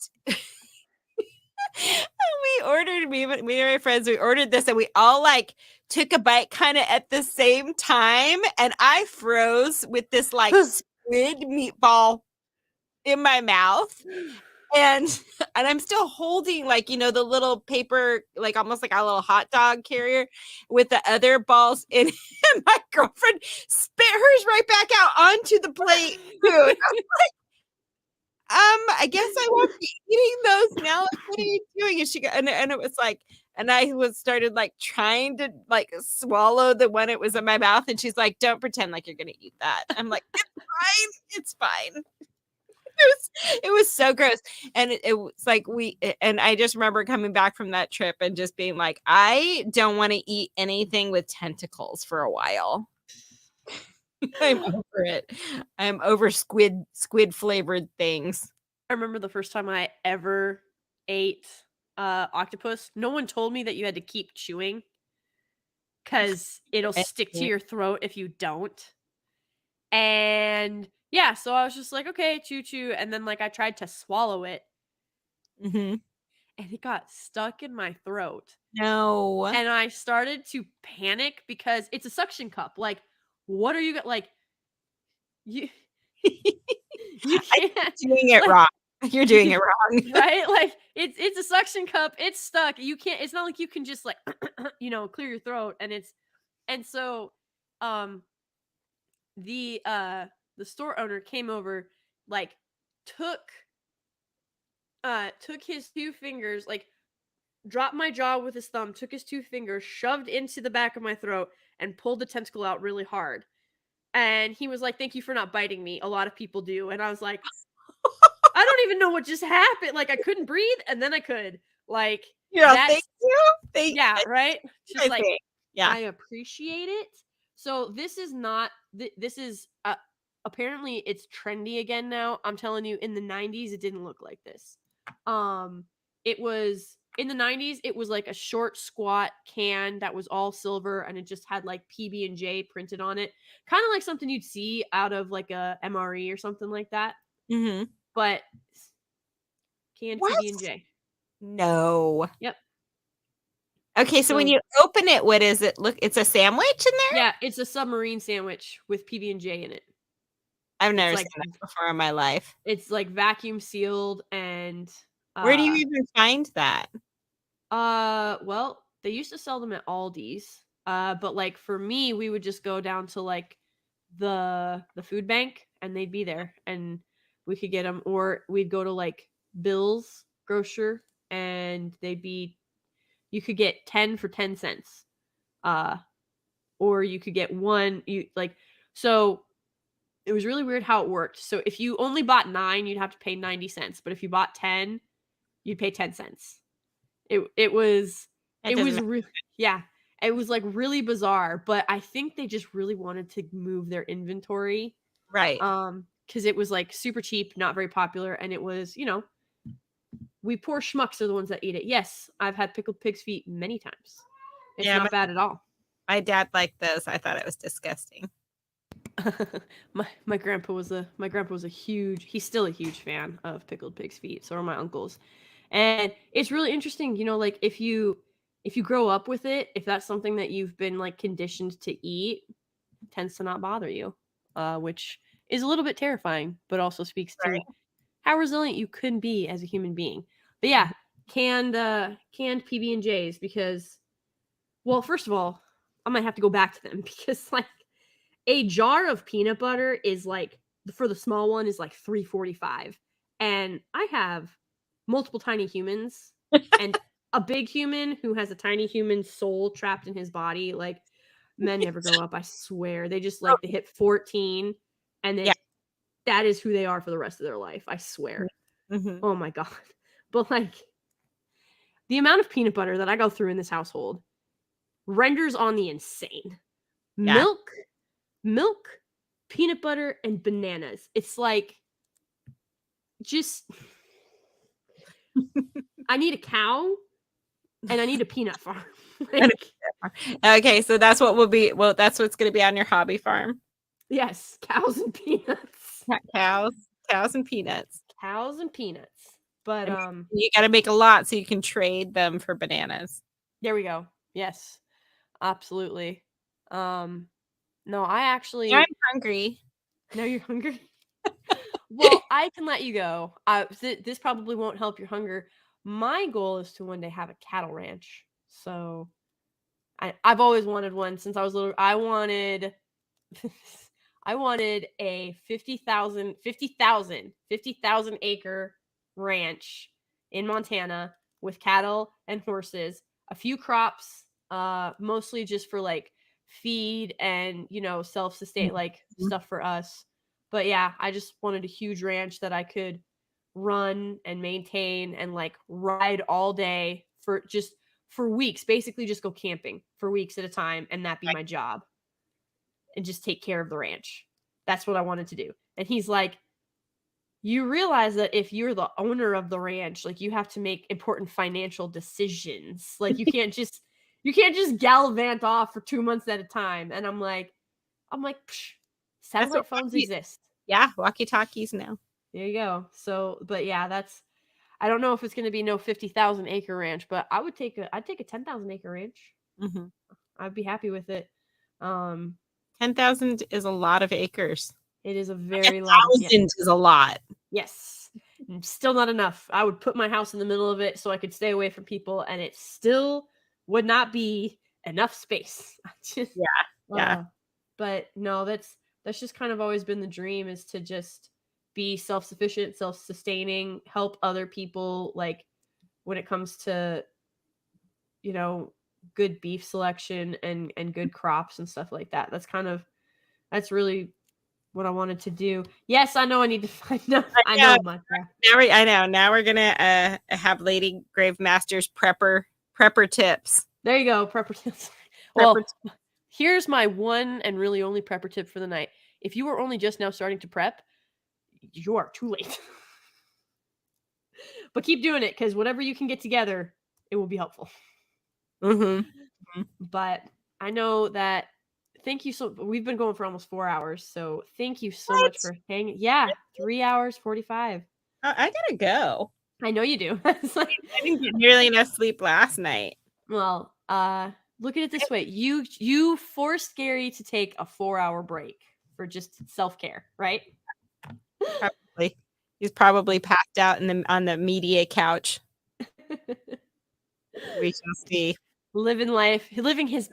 we ordered, me and my friends, we ordered this and we all like took a bite kind of at the same time. And I froze with this like squid meatball in my mouth. And I'm still holding like, the little paper, like almost like a little hot dog carrier with the other balls in it. And my girlfriend spit hers right back out onto the plate. Dude, I'm like, I guess I won't be eating those now. Like, what are you doing? And she and it was like, and I started like trying to like swallow the one it was in my mouth. And she's like, don't pretend like you're going to eat that. I'm like, it's fine. It was so gross. And it was like and I just remember coming back from that trip and just being like, I don't want to eat anything with tentacles for a while. I'm over it. I'm over squid flavored things.
I remember the first time I ever ate octopus. No one told me that you had to keep chewing because it'll stick to your throat if you don't. And yeah, so I was just like, okay, chew, chew. And then like I tried to swallow it
Mm-hmm.
and it got stuck in my throat.
No.
And I started to panic because it's a suction cup. Like, what are you like? You you can't
Doing it
like,
wrong. You're doing it wrong.
right? Like it's a suction cup. It's stuck. You can't. It's not like you can just like clear your throat. And so um the store owner came over, like took took his two fingers, like dropped my jaw with his thumb, took his two fingers, shoved into the back of my throat, and pulled the tentacle out really hard. And he was like, "Thank you for not biting me. A lot of people do." And I was like, I don't even know what just happened. Like I couldn't breathe, and then I could. Like
Yeah,
that's
thank you.
yeah, right? Just like
yeah.
I appreciate it. So this is not this is apparently it's trendy again now. I'm telling you, in the 90s it didn't look like this. It was in the 90s it was like a short squat can that was all silver and it just had like PB&J printed on it. Kind of like something you'd see out of like a MRE or something like that.
Mm-hmm.
But canned
What?
PB&J.
No.
Yep.
Okay, so when you open it, what is it? Look, it's a sandwich in there?
Yeah, it's a submarine sandwich with PB&J in it.
I've never
like,
seen that before in my life.
It's like vacuum sealed and
Where do you even find that?
well, they used to sell them at Aldi's. But like for me, we would just go down to like the food bank and they'd be there and we could get them, or we'd go to like Bill's grocer and you could get 10 for 10 cents. Or you could get one so it was really weird how it worked. So if you only bought 9, you'd have to pay 90 cents, but if you bought 10, you'd pay 10 cents. It was really, yeah, it was like really bizarre, but I think they just really wanted to move their inventory.
Right.
Cuz it was like super cheap, not very popular, and it was, we poor schmucks are the ones that eat it. Yes, I've had pickled pig's feet many times. It's not bad at all.
My dad liked those. I thought it was disgusting.
my grandpa was a huge, he's still a huge fan of pickled pig's feet. So are my uncles. And it's really interesting, like if you grow up with it, if that's something that you've been like conditioned to eat, it tends to not bother you, which is a little bit terrifying, but also speaks to how resilient you can be as a human being. But yeah, canned PB&Js, because, well, first of all, I might have to go back to them because like a jar of peanut butter is like, for the small one, is like $3.45, and I have multiple tiny humans and a big human who has a tiny human soul trapped in his body. Like, men never grow up, I swear. They just like they hit 14 and then that is who they are for the rest of their life, I swear.
Mm-hmm.
Oh my god. But like the amount of peanut butter that I go through in this household renders on the insane.
Yeah.
Milk, peanut butter, and bananas. It's like, just I need a cow and I need a peanut farm.
Okay, so that's what that's what's going to be on your hobby farm.
Yes, cows and peanuts.
Cows and peanuts.
Cows and peanuts. But
you got to make a lot so you can trade them for bananas.
There we go. Yes. Absolutely. No, I actually
I'm hungry.
No, you're hungry? Well, I can let you go. This probably won't help your hunger. My goal is to one day have a cattle ranch. So I've always wanted one since I was little. I wanted a 50,000 acre ranch in Montana with cattle and horses, a few crops, mostly just for like feed and, self-sustain, like stuff for us. But yeah, I just wanted a huge ranch that I could run and maintain and like ride all day for weeks, basically just go camping for weeks at a time, and that be my job. and just take care of the ranch. That's what I wanted to do. And he's like, you realize that if you're the owner of the ranch, like, you have to make important financial decisions. Like, you can't just gallivant off for 2 months at a time. And I'm like, Psh, satellite phones exist.
Yeah, walkie-talkies now.
There you go. So, but yeah, I don't know if it's going to be no 50,000 acre ranch, but I'd take a 10,000 acre ranch.
Mm-hmm.
I'd be happy with it.
10,000 is a lot of acres.
It is a very lot.
1,000 is a lot.
Yes. Still not enough. I would put my house in the middle of it so I could stay away from people, and it still would not be enough space.
Yeah.
But no, that's just kind of always been the dream, is to just be self-sufficient, self-sustaining, help other people, like, when it comes to, you know, good beef selection and good crops and stuff like that. That's really what I wanted to do. Yes, I know I need to find out. I know, Matra.
Now we're gonna have Lady Gravemaster's prepper tips.
There you go, prepper tips. Well, here's my one and really only prepper tip for the night. If you are only just now starting to prep, you are too late. But keep doing it, because whatever you can get together, it will be helpful.
Mm-hmm.
But I know that. Thank you. So we've been going for almost 4 hours. So thank you so much for hanging. Yeah, 3 hours 45.
I gotta go.
I know you do.
I didn't get nearly enough sleep last night.
Well, look at it this way. You forced Gary to take a 4-hour break for just self-care, right?
Probably. He's probably passed out on the media couch. We shall see.
Living his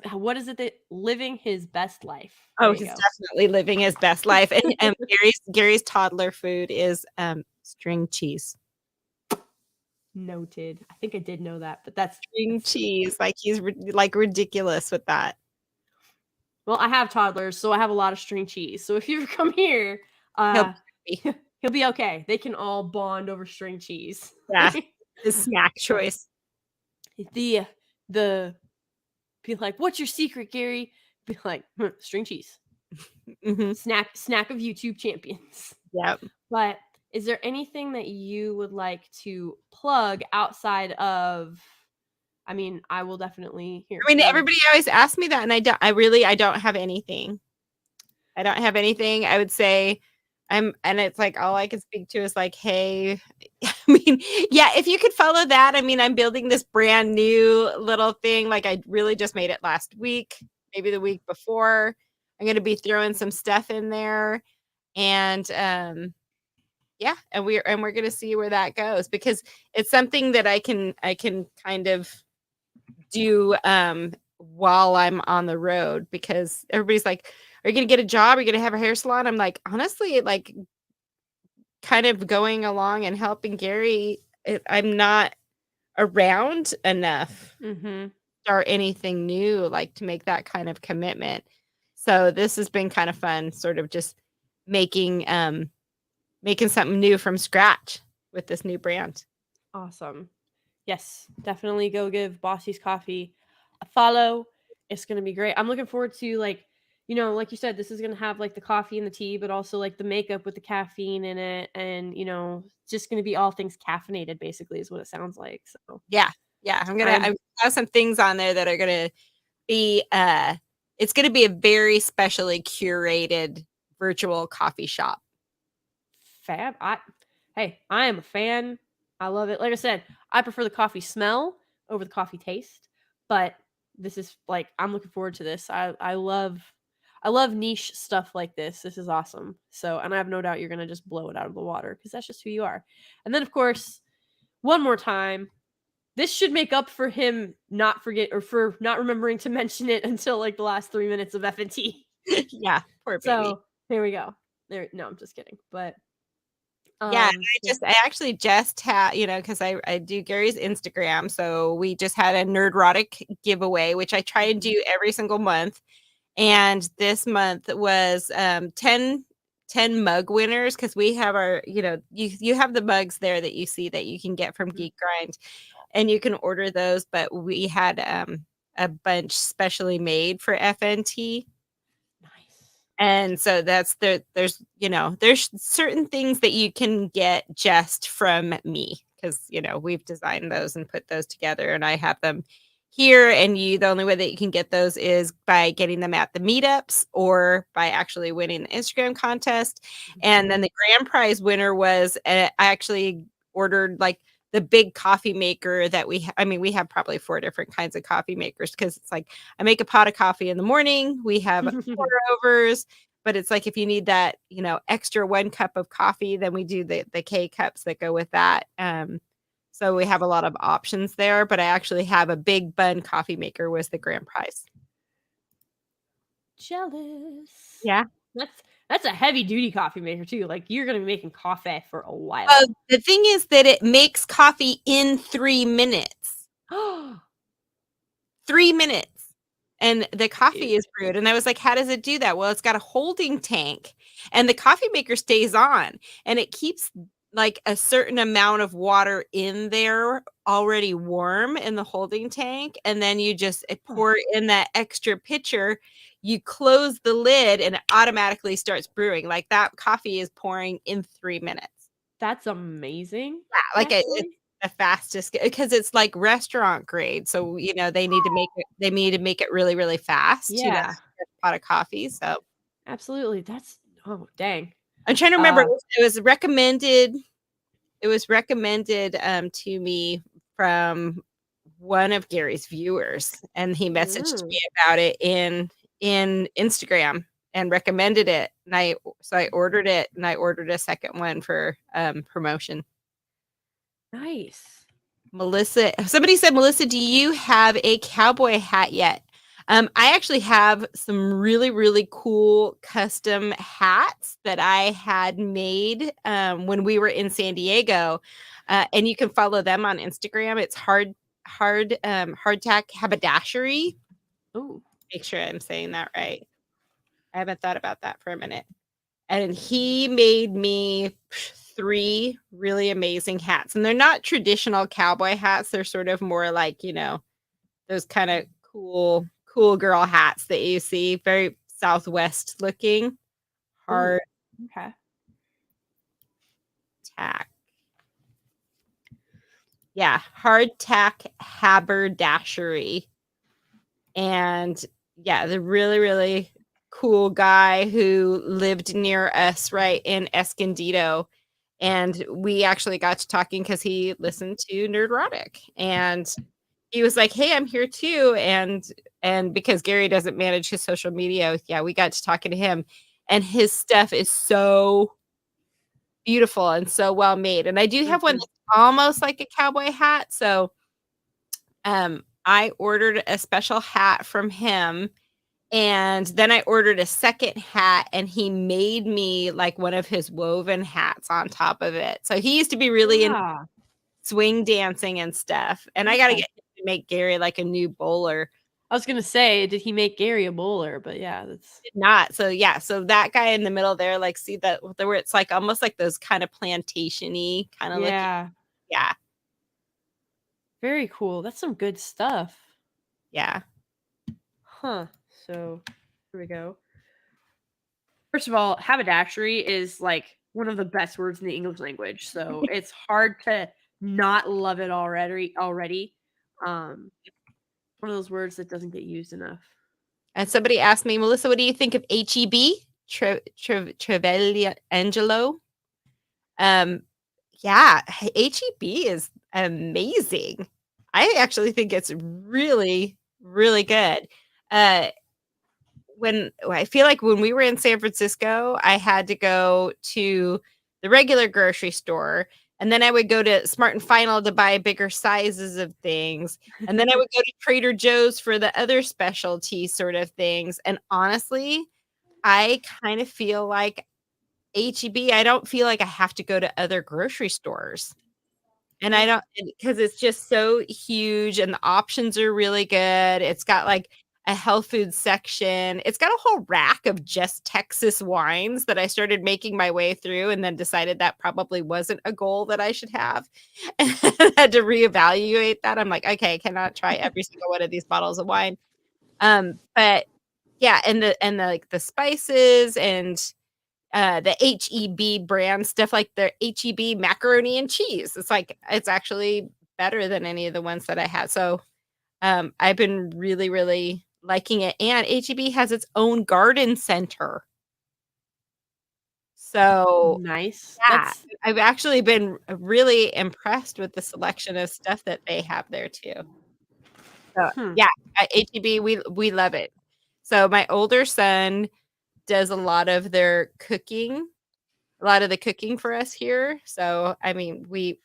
best life.
Oh, he's definitely living his best life. And Gary's toddler food is string cheese.
Noted. I think I did know that, but that's
string cheese. Like, he's like ridiculous with that.
Well, I have toddlers, so I have a lot of string cheese. So if you ever come here, he'll be okay. They can all bond over string cheese.
Yeah, his snack choice.
The be like, what's your secret, Gary? Be like, string cheese.
Mm-hmm.
Snack of YouTube champions.
Yep.
But is there anything that you would like to plug outside of? I mean, I will definitely hear.
I mean, everybody always asks me that, and I don't have anything. I don't have anything. I would say and it's like, all I can speak to is like, hey, I mean, yeah, if you could follow that. I mean, I'm building this brand new little thing. Like, I really just made it last week, maybe the week before. I'm going to be throwing some stuff in there, and yeah, and we're going to see where that goes, because it's something that I can kind of do while I'm on the road, because everybody's like, are you going to get a job? Are you going to have a hair salon? I'm like, honestly, like, kind of going along and helping Gary, I'm not around enough to start anything new, like, to make that kind of commitment. So this has been kind of fun, sort of just making something new from scratch with this new brand.
Awesome. Yes, definitely go give Bossy's Coffee a follow. It's going to be great. I'm looking forward to, like, you know, like you said, this is going to have like the coffee and the tea, but also like the makeup with the caffeine in it. And, you know, just going to be all things caffeinated, basically, is what it sounds like. So
yeah. I have some things on there that are going to be, it's going to be a very specially curated virtual coffee shop.
Fab. I am a fan. I love it. Like I said, I prefer the coffee smell over the coffee taste, but this is like, I'm looking forward to this. I love niche stuff like this. This is awesome. So, and I have no doubt you're going to just blow it out of the water, because that's just who you are. And then, of course, one more time, this should make up for him for not remembering to mention it until like the last 3 minutes of FNT.
Yeah, poor baby.
So there we go. No, I'm just kidding. But
yeah, I actually just had, you know, because I do Gary's Instagram, so we just had a Nerdrotic giveaway, which I try and do every single month. And this month was 10 mug winners, because we have our, you know, you have the mugs there that you see that you can get from Geek Grind, and you can order those. But we had a bunch specially made for FNT.
Nice.
And so there's there's certain things that you can get just from me because we've designed those and put those together, and I have them here. And the only way that you can get those is by getting them at the meetups or by actually winning the Instagram contest. And then the grand prize winner was I actually ordered like the big coffee maker that we have probably 4 different kinds of coffee makers because it's like I make a pot of coffee in the morning. We have pour overs, but it's like if you need that, extra 1 cup of coffee, then we do the K cups that go with that. So we have a lot of options there, but I actually have a big bun coffee maker was the grand prize.
Jealous.
Yeah.
That's a heavy duty coffee maker too. Like you're gonna be making coffee for a while.
The thing is that it makes coffee in 3 minutes. 3 minutes. And the coffee is brewed. And I was like, how does it do that? Well, it's got a holding tank and the coffee maker stays on and it keeps like a certain amount of water in there already warm in the holding tank. And then you just pour in that extra pitcher, you close the lid and it automatically starts brewing. Like that coffee is pouring in 3 minutes.
That's amazing.
Yeah, like it's the fastest because it's like restaurant grade. So, they need to make it really, really fast to get a pot of coffee. So
absolutely. That's dang.
I'm trying to remember. It was recommended to me from one of Gary's viewers, and he messaged me about it in Instagram and recommended it. And I ordered it, and I ordered a second one for promotion.
Nice.
Melissa, somebody said, Melissa, do you have a cowboy hat yet? I actually have some really, really cool custom hats that I had made when we were in San Diego. And you can follow them on Instagram. It's hardtack haberdashery.
Oh,
make sure I'm saying that right. I haven't thought about that for a minute. And he made me 3 really amazing hats. And they're not traditional cowboy hats. They're sort of more like, those kind of cool girl hats that you see, very Southwest looking. Hard tack. Yeah, hardtack haberdashery. And yeah, the really, really cool guy who lived near us right in Escondido. And we actually got to talking because he listened to Nerdrotic. And he was like, hey, I'm here too. And because Gary doesn't manage his social media, we got to talking to him. And his stuff is so beautiful and so well made. And I do have one that's almost like a cowboy hat. So I ordered a special hat from him. And then I ordered a second hat and he made me like one of his woven hats on top of it. So he used to be really into swing dancing and stuff. And I got to get him to make Gary like a new bowler.
I was going to say, did he make Gary a bowler? But yeah, that's
did not. So yeah. So that guy in the middle there, like see that where it's like almost like those kind of plantation-y kind of looking. Yeah.
Very cool. That's some good stuff.
Yeah.
Huh. So here we go. First of all, haberdashery is like one of the best words in the English language. So it's hard to not love it already. One of those words that doesn't get used enough.
And somebody asked me, Melissa, what do you think of HEB? Trevelangelo. Yeah, HEB is amazing. I actually think it's really, really good. When I feel like when we were in San Francisco, I had to go to the regular grocery store, and then I would go to Smart and Final to buy bigger sizes of things, and then I would go to Trader Joe's for the other specialty sort of things. And honestly, I kind of feel like HEB, I don't feel like I have to go to other grocery stores. And I don't, because it's just so huge and the options are really good. It's got like a health food section. It's got a whole rack of just Texas wines that I started making my way through and then decided that probably wasn't a goal that I should have. And I had to reevaluate that. I'm like, okay, I cannot try every single one of these bottles of wine. But Yeah, and the spices and the HEB brand stuff, like the HEB macaroni and cheese. It's actually better than any of the ones that I had. So I've been really, really liking it. And HEB has its own garden center. So
Nice.
yeah, I've actually been really impressed with the selection of stuff that they have there too. So yeah, at HEB we love it. So my older son does a lot of the cooking for us here. So I mean, we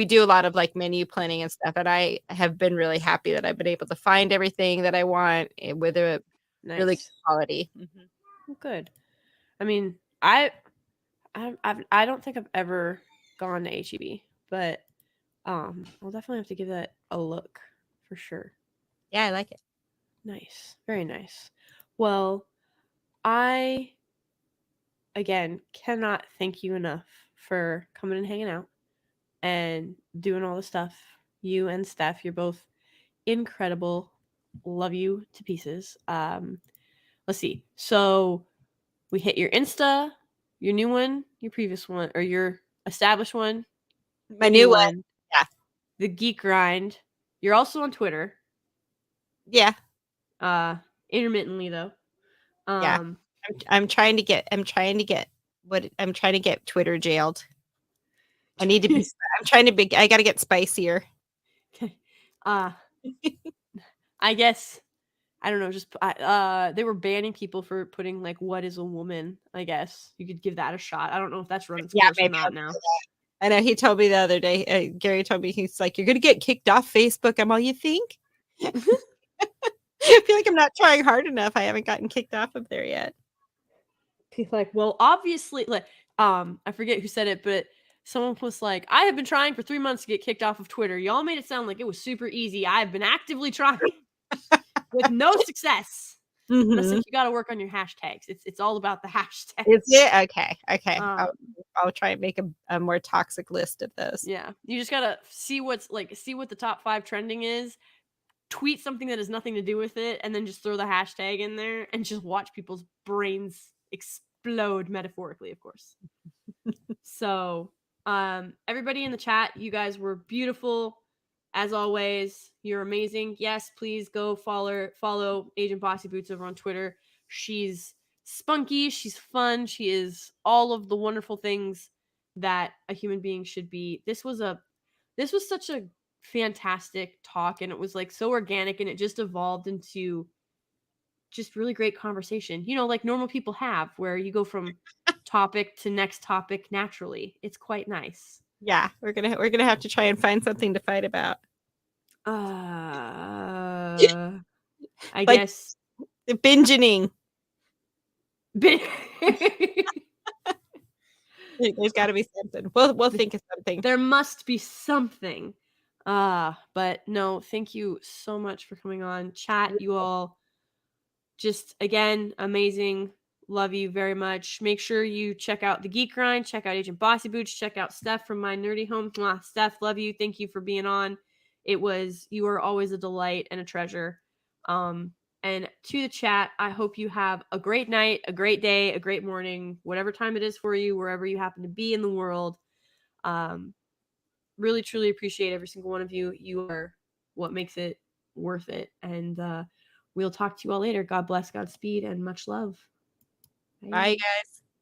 do a lot of like menu planning and stuff, and I have been really happy that I've been able to find everything that I want with a really good
Nice.
quality.
Good. I mean, I don't think I've ever gone to HEB, but I'll definitely have to give that a look for sure.
Yeah, I like it.
Nice. Very nice. Well, I again cannot thank you enough for coming and hanging out and doing all the stuff. You and Steph, you're both incredible. Love you to pieces. Let's see. So we hit your Insta, your new one, your previous one, or your established one,
My
your
new one. Yeah.
the Geek Grind. You're also on Twitter.
Yeah.
Intermittently though.
Yeah. I'm trying to get Twitter jailed. I need to be I got to get spicier.
I guess I don't know, just they were banning people for putting like what is a woman, I guess. You could give that a shot. I don't know if that's run its course or not now.
I know he told me the other day, Gary told me, he's like, you're going to get kicked off Facebook. I'm all, you think? I feel like I'm not trying hard enough. I haven't gotten kicked off of there yet.
He's like, well, obviously, like, I forget who said it, but someone was like, I have been trying for 3 months to get kicked off of Twitter. Y'all made it sound like it was super easy. I've been actively trying with no success. And I said, you got to work on your hashtags. It's all about the hashtags.
Is it? Okay. I'll try and make a more toxic list of those.
Yeah. You just got to see what the top 5 trending is, tweet something that has nothing to do with it, and then just throw the hashtag in there and just watch people's brains explode, metaphorically, of course. So, everybody in the chat, you guys were beautiful. As always, you're amazing. Yes, please go follow Agent Bossy Boots over on Twitter. She's spunky, she's fun, she is all of the wonderful things that a human being should be. This was such a fantastic talk, and it was like so organic, and it just evolved into just really great conversation. You know, like normal people have, where you go from topic to next topic naturally. It's quite nice.
Yeah, we're gonna have to try and find something to fight about.
I
Like,
guess
the binging.
There's
There's got to be something. We'll think of something.
There must be something. But no, thank you so much for coming on. Chat, you all just again amazing. Love you very much. Make sure you check out the Geek Grind, check out Agent Bossy Boots, check out Steph from My Nerdy Home. Mwah. Steph, love you. Thank you for being on. You are always a delight and a treasure. And to the chat, I hope you have a great night, a great day, a great morning, whatever time it is for you, wherever you happen to be in the world. Really, truly appreciate every single one of you. You are what makes it worth it. And we'll talk to you all later. God bless, Godspeed, and much love.
Bye, guys.